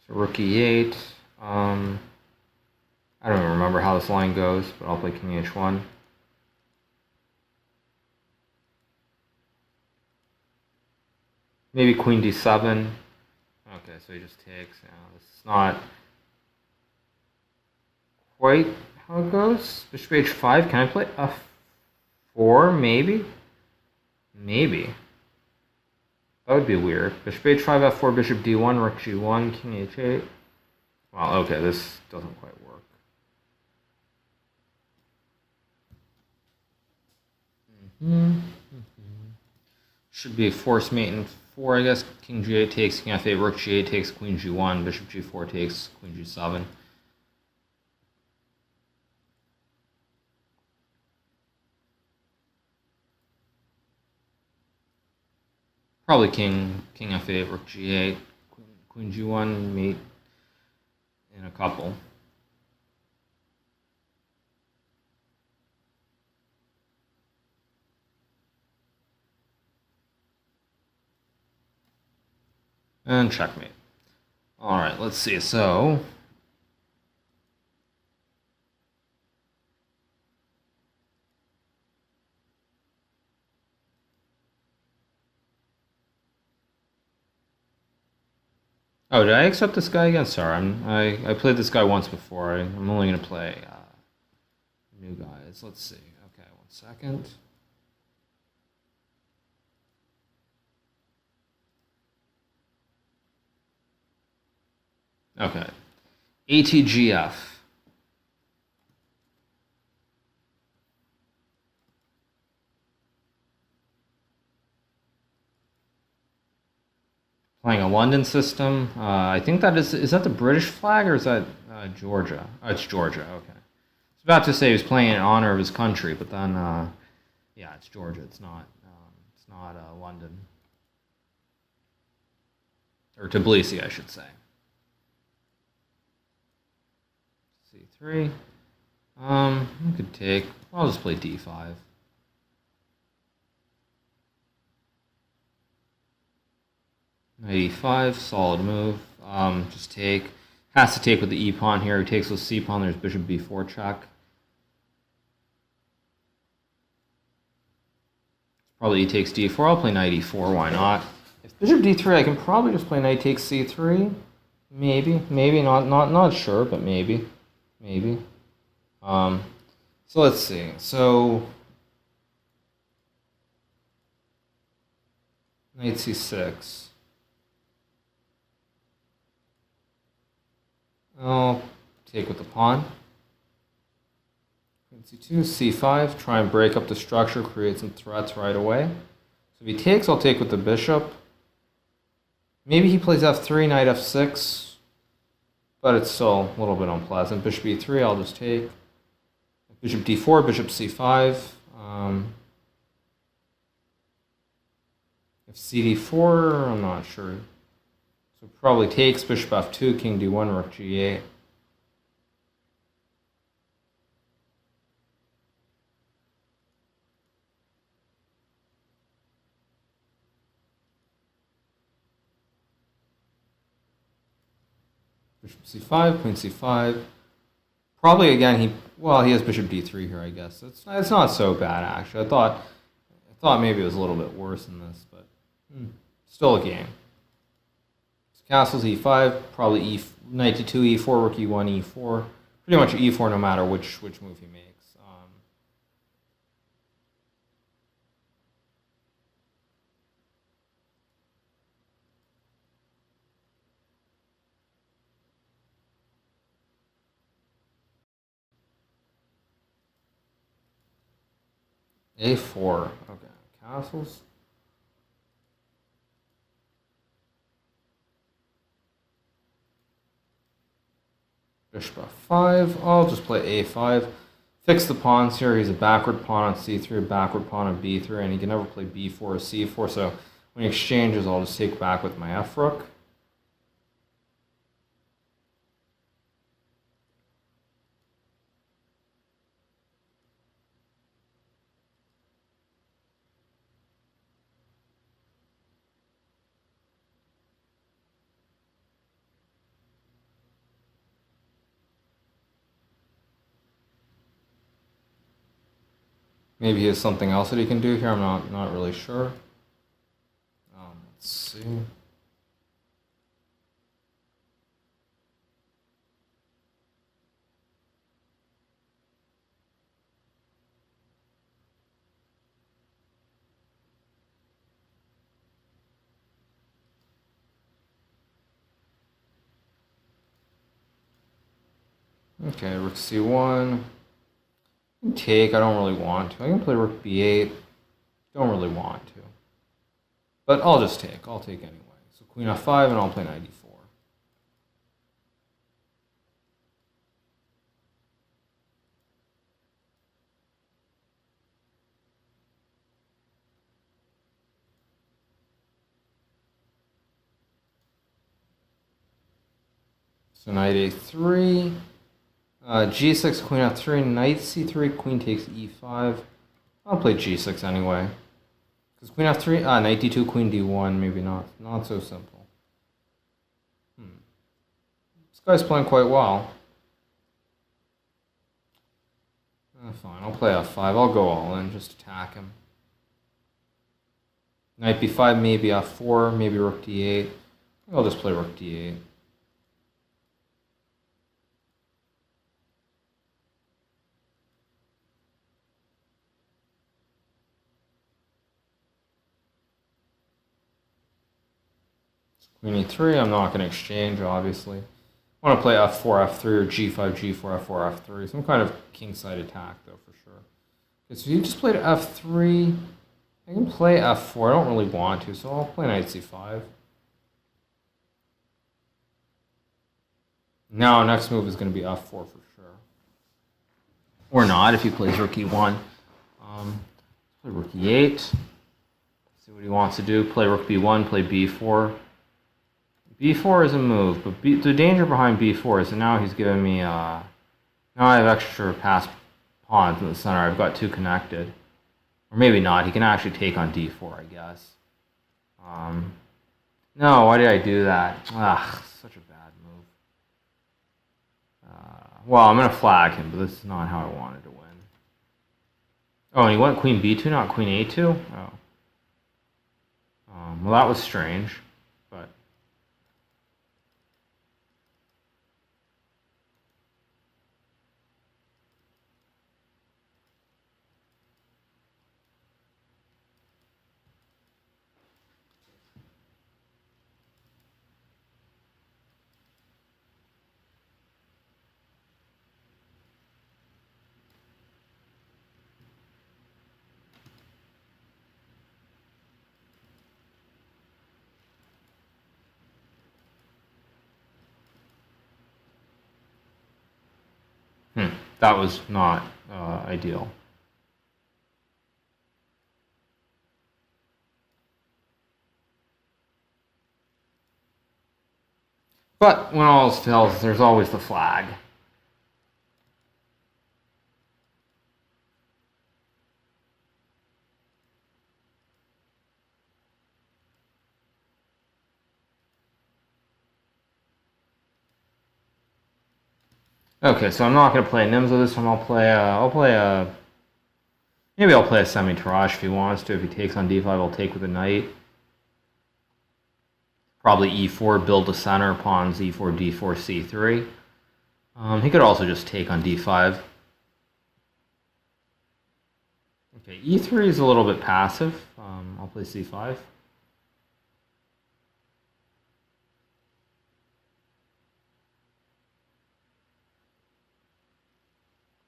So rook e8. I don't even remember how this line goes, but I'll play king h1. Maybe queen d7. Okay, so he just takes. Yeah, this is not quite how it goes. Bishop h5. Can I play f4? Maybe? Maybe. That would be weird. Bishop h5, f4, bishop d1, rook g1, king h8. Well, okay, this doesn't quite work. Should be a force mate in 4, I guess. King g8 takes, king f8, rook g8 takes, queen g1, bishop g4 takes, queen g7. Probably king f8, rook g8, queen g1, mate in a couple. And checkmate. All right, let's see. So oh, did I accept this guy again? Sorry, I played this guy once before. I'm only gonna play new guys. Let's see. Okay, 1 second. Okay, ATGF. Playing a London system. I think that is that the British flag or is that Georgia? Oh, it's Georgia. Okay. I was about to say he was playing in honor of his country, but then yeah, it's Georgia. It's not London or Tbilisi, I should say. C3. I could take. I'll just play D5. Knight e5, solid move. Just take. Has to take with the e pawn here. He takes with c pawn. There's bishop b4 check. Probably he takes d4. I'll play knight e4. Why not? If bishop d3, I can probably just play knight takes c3. Maybe, not sure, but maybe. So let's see. So knight c6. I'll take with the pawn. Queen c2, c5. Try and break up the structure, create some threats right away. So if he takes, I'll take with the bishop. Maybe he plays f3, knight f6, but it's still a little bit unpleasant. Bishop e3, I'll just take. Bishop d4, bishop c5. If cd4, I'm not sure. So probably takes, bishop f2, king d1, rook g8. Bishop c5, queen c5. Probably again he has bishop d3 here, I guess. It's not so bad actually. I thought maybe it was a little bit worse than this, but still a game. So castles e5, probably knight d2, e4, rook e1, e4. Pretty much e4 no matter which move he makes. A4. Okay, castles. Bishop f5. I'll just play a5. Fix the pawns here. He's a backward pawn on c3, a backward pawn on b3, and he can never play b4 or c4. So when he exchanges, I'll just take back with my f rook. Maybe he has something else that he can do here. I'm not really sure. Let's see. Okay, rook c1. Take, I don't really want to. I can play rook b8. Don't really want to. But I'll just take. I'll take anyway. So queen f5 and I'll play knight d4. So knight a3. G6, queen f3, knight c3, queen takes e5. I'll play g6 anyway. Because queen f3, knight d2, queen d1, maybe not. Not so simple. This guy's playing quite well. Fine, I'll play f5. I'll go all in, just attack him. Knight b5, maybe f4, maybe rook d8. I'll just play rook d8. Queen e3, I'm not going to exchange, obviously. I want to play f4, f3, or g5, g4, f4, f3. Some kind of kingside attack, though, for sure. Okay, so you just played f3. I can play f4. I don't really want to, so I'll play knight c5. Now, next move is going to be f4 for sure. Or not, if he plays rook e1. Play rook e8. See what he wants to do. Play rook b1, play b4. b4 is a move, but the danger behind b4 is that now he's giving me, now I have extra passed pawns in the center. I've got two connected. Or maybe not. He can actually take on d4, I guess. No, why did I do that? Ugh, such a bad move. Well, I'm going to flag him, but this is not how I wanted to win. Oh, and he went queen b2, not queen a2? Oh. Well, that was strange, but... That was not ideal. But when all else fails, there's always the flag. Okay, so I'm not going to play Nimzo this time. I'll play maybe I'll play a semi-Tarrasch if he wants to. If he takes on d5, I'll take with a knight. Probably e4, build the center, pawns e4, d4, c3. He could also just take on d5. Okay, e3 is a little bit passive. I'll play c5.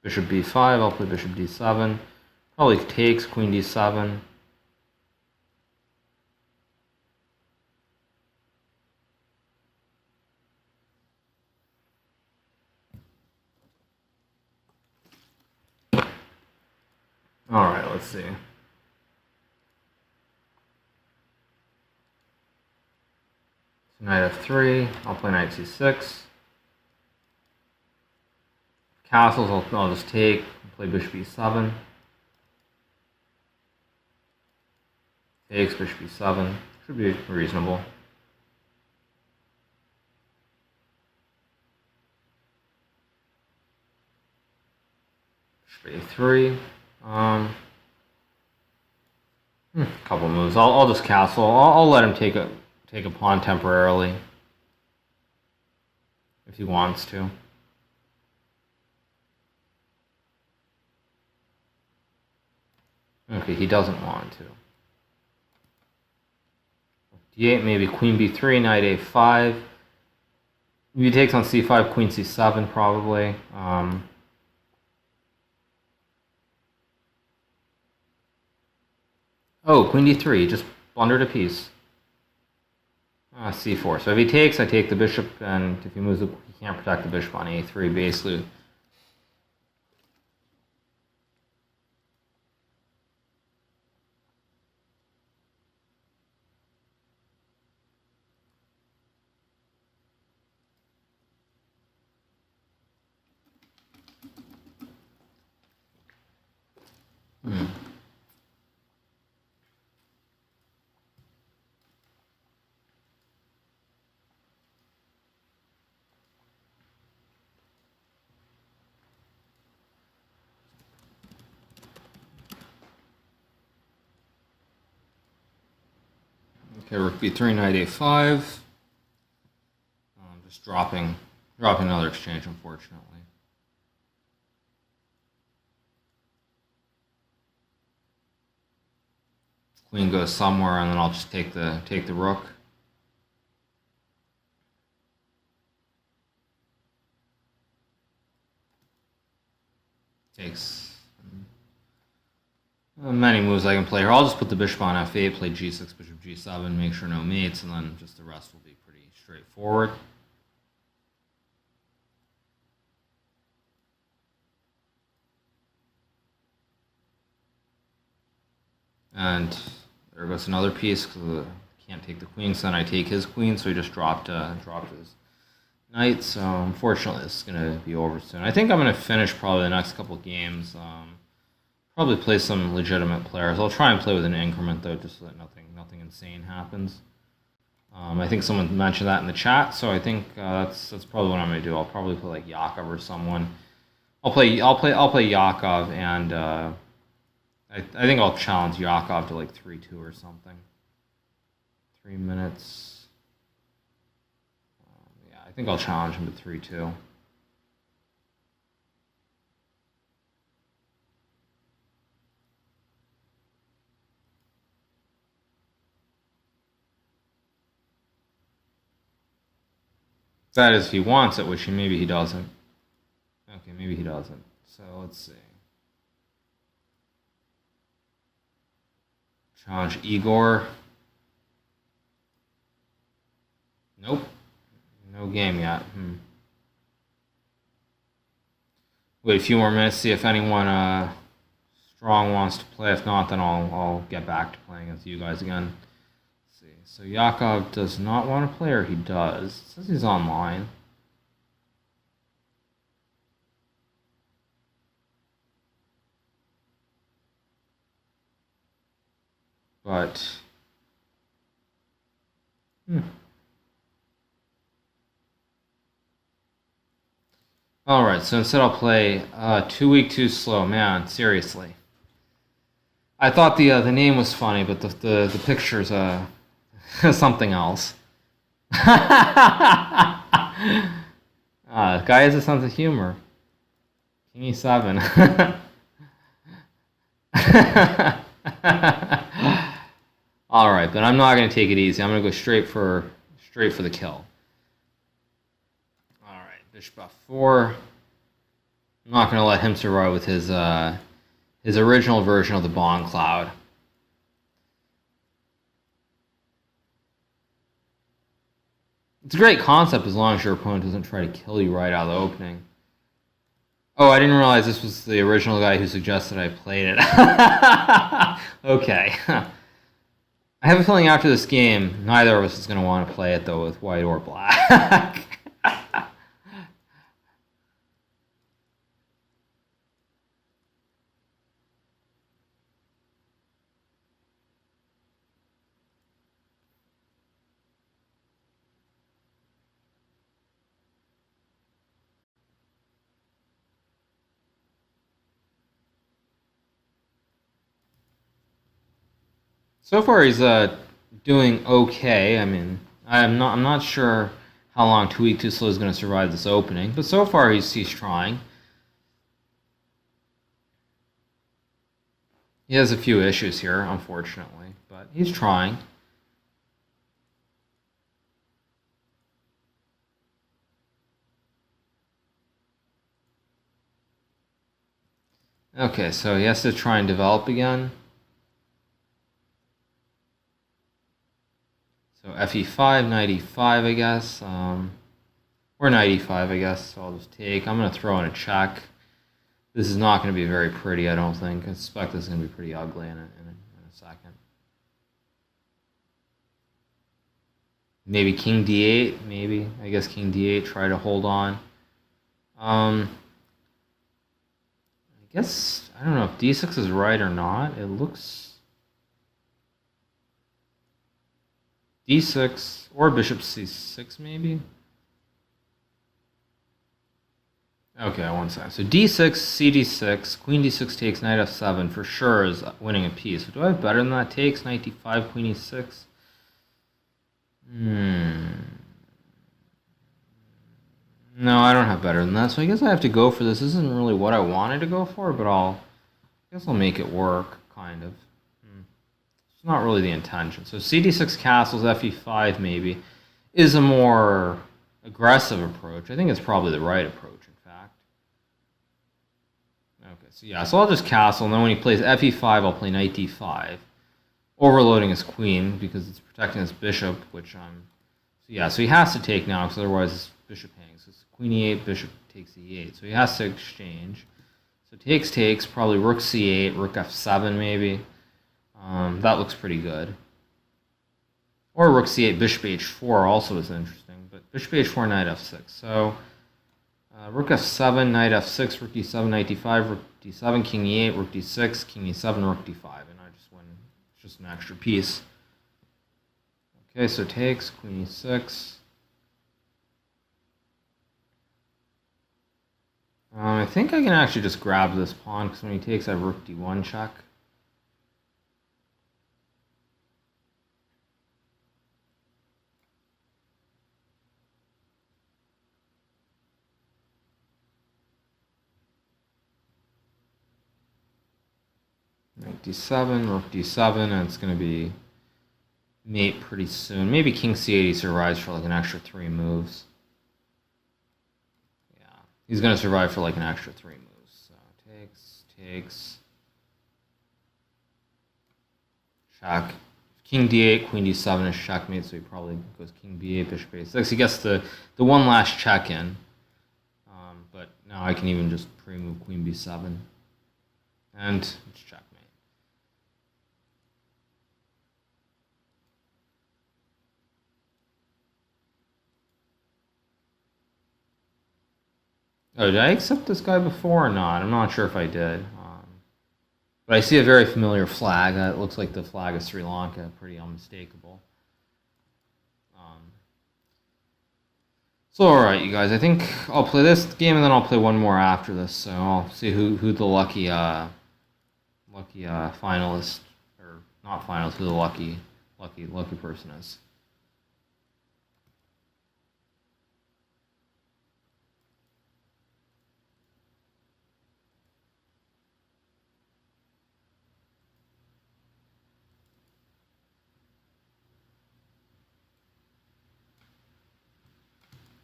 Bishop b5, I'll play bishop d7. Probably takes, queen d7. Alright, let's see. So knight f3, I'll play knight c6. Castles, I'll just take, play bishop e7. Takes, bishop e7. Should be reasonable. Bishop a3. Couple moves. I'll just castle. I'll let him take a pawn temporarily if he wants to. Okay, he doesn't want to. d8, maybe queen b3, knight a5. If he takes on c5, queen c7 probably. Oh, queen d3, just blundered a piece. C4. So if he takes, I take the bishop, and if he moves, he can't protect the bishop on a3, basically. Okay, rook b3, knight a5. Just dropping another exchange, unfortunately. Queen goes somewhere, and then I'll just take the rook. Takes many moves I can play here. I'll just put the bishop on f8, play g6, bishop g7, make sure no mates, and then just the rest will be pretty straightforward. And there goes another piece, because I can't take the queen, so then I take his queen, so he just dropped his knight. So unfortunately, this is going to be over soon. I think I'm going to finish probably the next couple games. Probably play some legitimate players. I'll try and play with an increment, though, just so that nothing insane happens. I think someone mentioned that in the chat, so I think that's probably what I'm going to do. I'll probably play like Yakov or someone. I'll play Yakov, and I think I'll challenge Yakov to like 3-2 or something. 3 minutes. Yeah, I think I'll challenge him to 3-2. That is, if he wants it, which maybe he doesn't. Okay, maybe he doesn't. So let's see. Challenge Igor. Nope. No game yet. Wait a few more minutes, see if anyone strong wants to play. If not, then I'll get back to playing with you guys again. Let's see. So Yakov does not want to play, or he does. It says he's online. But all right, so instead I'll play Too Weak, Too Slow. Man, seriously. I thought the name was funny, but the picture's something else. Guy has a sense of humor. King E7. All right, but I'm not going to take it easy. I'm going to go straight for the kill. All right, bishop f4. I'm not going to let him survive with his original version of the Bongcloud. It's a great concept as long as your opponent doesn't try to kill you right out of the opening. Oh, I didn't realize this was the original guy who suggested I played it. Okay. I have a feeling after this game, neither of us is going to want to play it, though, with white or black. So far, he's doing okay. I mean, I'm not sure how long Too Weak, Too Slow is going to survive this opening, but so far he's trying. He has a few issues here, unfortunately, but he's trying. Okay, so he has to try and develop again. So fe5, knight e5, I guess. Or knight e5, I guess. So I'll just take. I'm going to throw in a check. This is not going to be very pretty, I don't think. I suspect this is going to be pretty ugly in a second. Maybe king d8, maybe. I guess king d8, try to hold on. I guess, I don't know if d6 is right or not. It looks... d6, or bishop c6, maybe? Okay, one second. So d6, cd6, queen d6 takes, knight f7 for sure is winning a piece. So do I have better than that? Takes, knight d5, queen e6. No, I don't have better than that. So I guess I have to go for this. This isn't really what I wanted to go for, but I guess I'll make it work, kind of. It's not really the intention. So cd6 castles, fe5 maybe, is a more aggressive approach. I think it's probably the right approach, in fact. Okay, so yeah, so I'll just castle, and then when he plays fe5, I'll play knight d5, overloading his queen because it's protecting his bishop, which I'm... So yeah, so he has to take now, because otherwise his bishop hangs. So it's queen e8, bishop takes e8. So he has to exchange. So takes, probably rook c8, rook f7 maybe. That looks pretty good. Or rook c8, bishop h4 also is interesting. But bishop h4, knight f6. So rook f7, knight f6, rook d7, knight d5, rook d7, king e8, rook d6, king e7, rook d5. And I just win. It's just an extra piece. Okay, so takes, queen e6. I think I can actually just grab this pawn, because when he takes, I have rook d1 check. Knight d7, rook d7, and it's going to be mate pretty soon. Maybe king c8 he survives for like an extra 3 moves. Yeah, he's going to survive for like an extra 3 moves. So takes. Check. King d8, queen d7 is checkmate, so he probably goes king b8, bishop a6. He gets the one last check in. But now I can even just pre-move queen b7. And it's checkmate. Oh, did I accept this guy before or not? I'm not sure if I did. But I see a very familiar flag. It looks like the flag of Sri Lanka. Pretty unmistakable. So, alright, you guys. I think I'll play this game and then I'll play one more after this. So I'll see who the lucky finalist, or not finalist, who the lucky person is.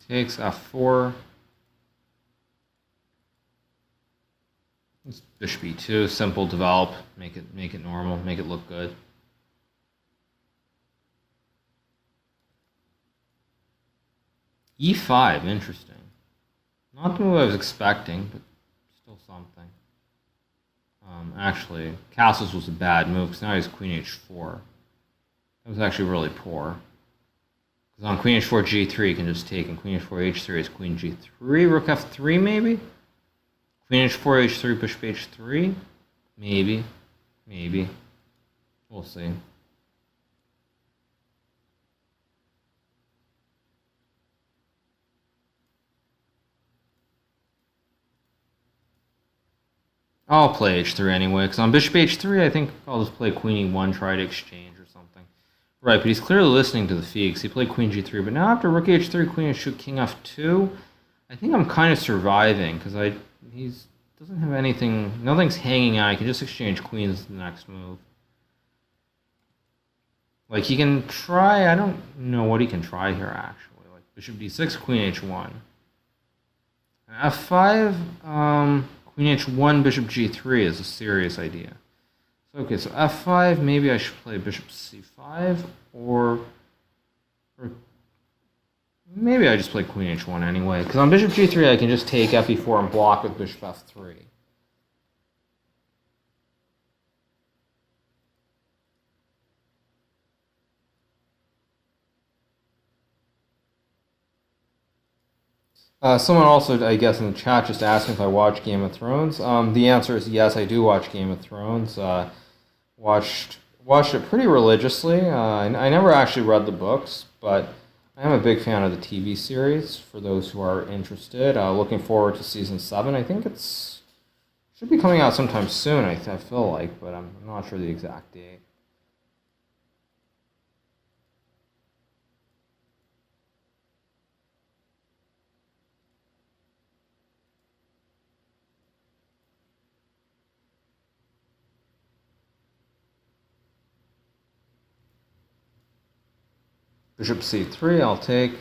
Takes f4. It's bishop e2. Simple, develop. Make it normal. Make it look good. e5. Interesting. Not the move I was expecting, but still something. Actually, castles was a bad move because now he has queen h4. That was actually really poor. Because on queen h4, g3, you can just take, and queen h4, h3 is queen g3, rook f3 maybe? Queen h4, h3, bishop h3? Maybe. We'll see. I'll play h3 anyway, because on bishop h3, I think I'll just play queen e1, try to exchange or something. Right, but he's clearly listening to the feed, because he played queen g3. But now after rook h3, queen h2, king f2, I think I'm kind of surviving, because he doesn't have anything, nothing's hanging out. I can just exchange queens the next move. Like, he can try, I don't know what he can try here, actually. Like, bishop d6, queen h1. f5, Queen h1, bishop g3 is a serious idea. So, okay, so f5, maybe I should play bishop c5, or maybe I just play queen h1 anyway, because on bishop g3 I can just take fe4 and block with bishop f3. Someone also, I guess, in the chat just asking if I watch Game of Thrones. The answer is yes, I do watch Game of Thrones. Watched it pretty religiously. I never actually read the books, but I am a big fan of the TV series. For those who are interested, looking forward to season 7. I think should be coming out sometime soon. I feel like, but I'm not sure the exact date. Bishop c3, I'll take.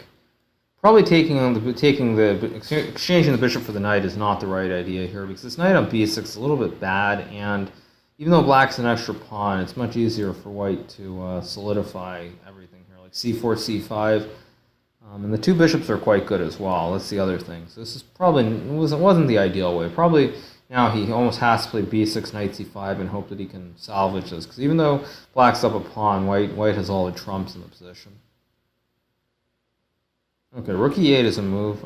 Probably exchanging the bishop for the knight is not the right idea here, because this knight on b6 is a little bit bad, and even though black's an extra pawn, it's much easier for white to solidify everything here, like c4, c5, and the two bishops are quite good as well. That's the other thing. So this is probably wasn't the ideal way. Probably now he almost has to play b6, knight c5, and hope that he can salvage this, because even though black's up a pawn, white has all the trumps in the position. Okay, rook e8 is a move.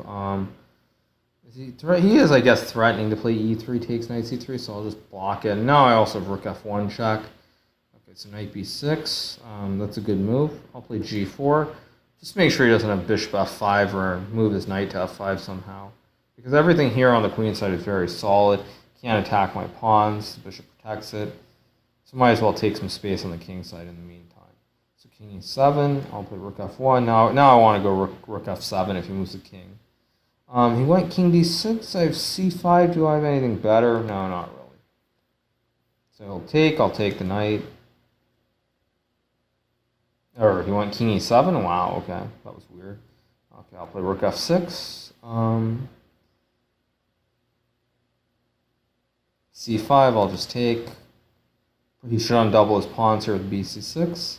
He is, I guess, threatening to play e3 takes knight c3, so I'll just block it. And now I also have rook f1 check. Okay, so knight b6. That's a good move. I'll play g4. Just make sure he doesn't have bishop f5 or move his knight to f5 somehow. Because everything here on the queen side is very solid. Can't attack my pawns. The bishop protects it. So might as well take some space on the king side in the meantime. So king e7, I'll play rook f1. Now I want to go rook f7 if he moves the king. He went king d6. I have c5. Do I have anything better? No, not really. So I'll take the knight. Or he went king e7. Wow, okay. That was weird. Okay, I'll play rook f6. c5, I'll just take. He should undouble his pawns here with bc6.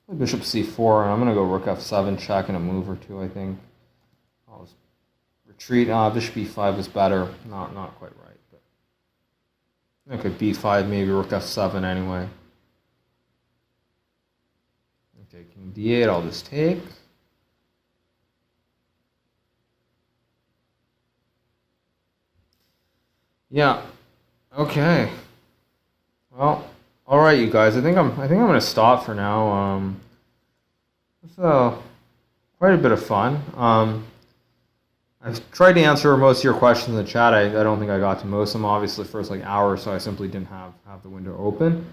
Play bishop c4, and I'm going to go rook f7 check in a move or two, I think. I'll just retreat. Bishop e5 is better. Not quite right. But okay, b5, maybe rook f7 anyway. Okay, king d8, I'll just take. Yeah. Okay. Well, all right, you guys. I think I'm going to stop for now. It's quite a bit of fun. I've tried to answer most of your questions in the chat. I don't think I got to most of them. Obviously, the first hour or so, I simply didn't have the window open.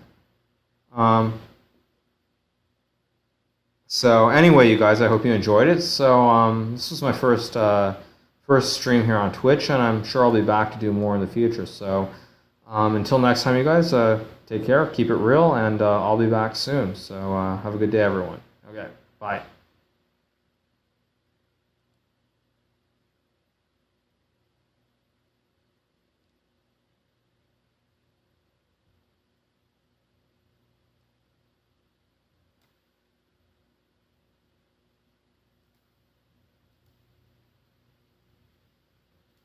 So anyway, you guys, I hope you enjoyed it. So this was my first stream here on Twitch, and I'm sure I'll be back to do more in the future. So until next time, you guys, take care, keep it real, and I'll be back soon. So have a good day, everyone. Okay, bye.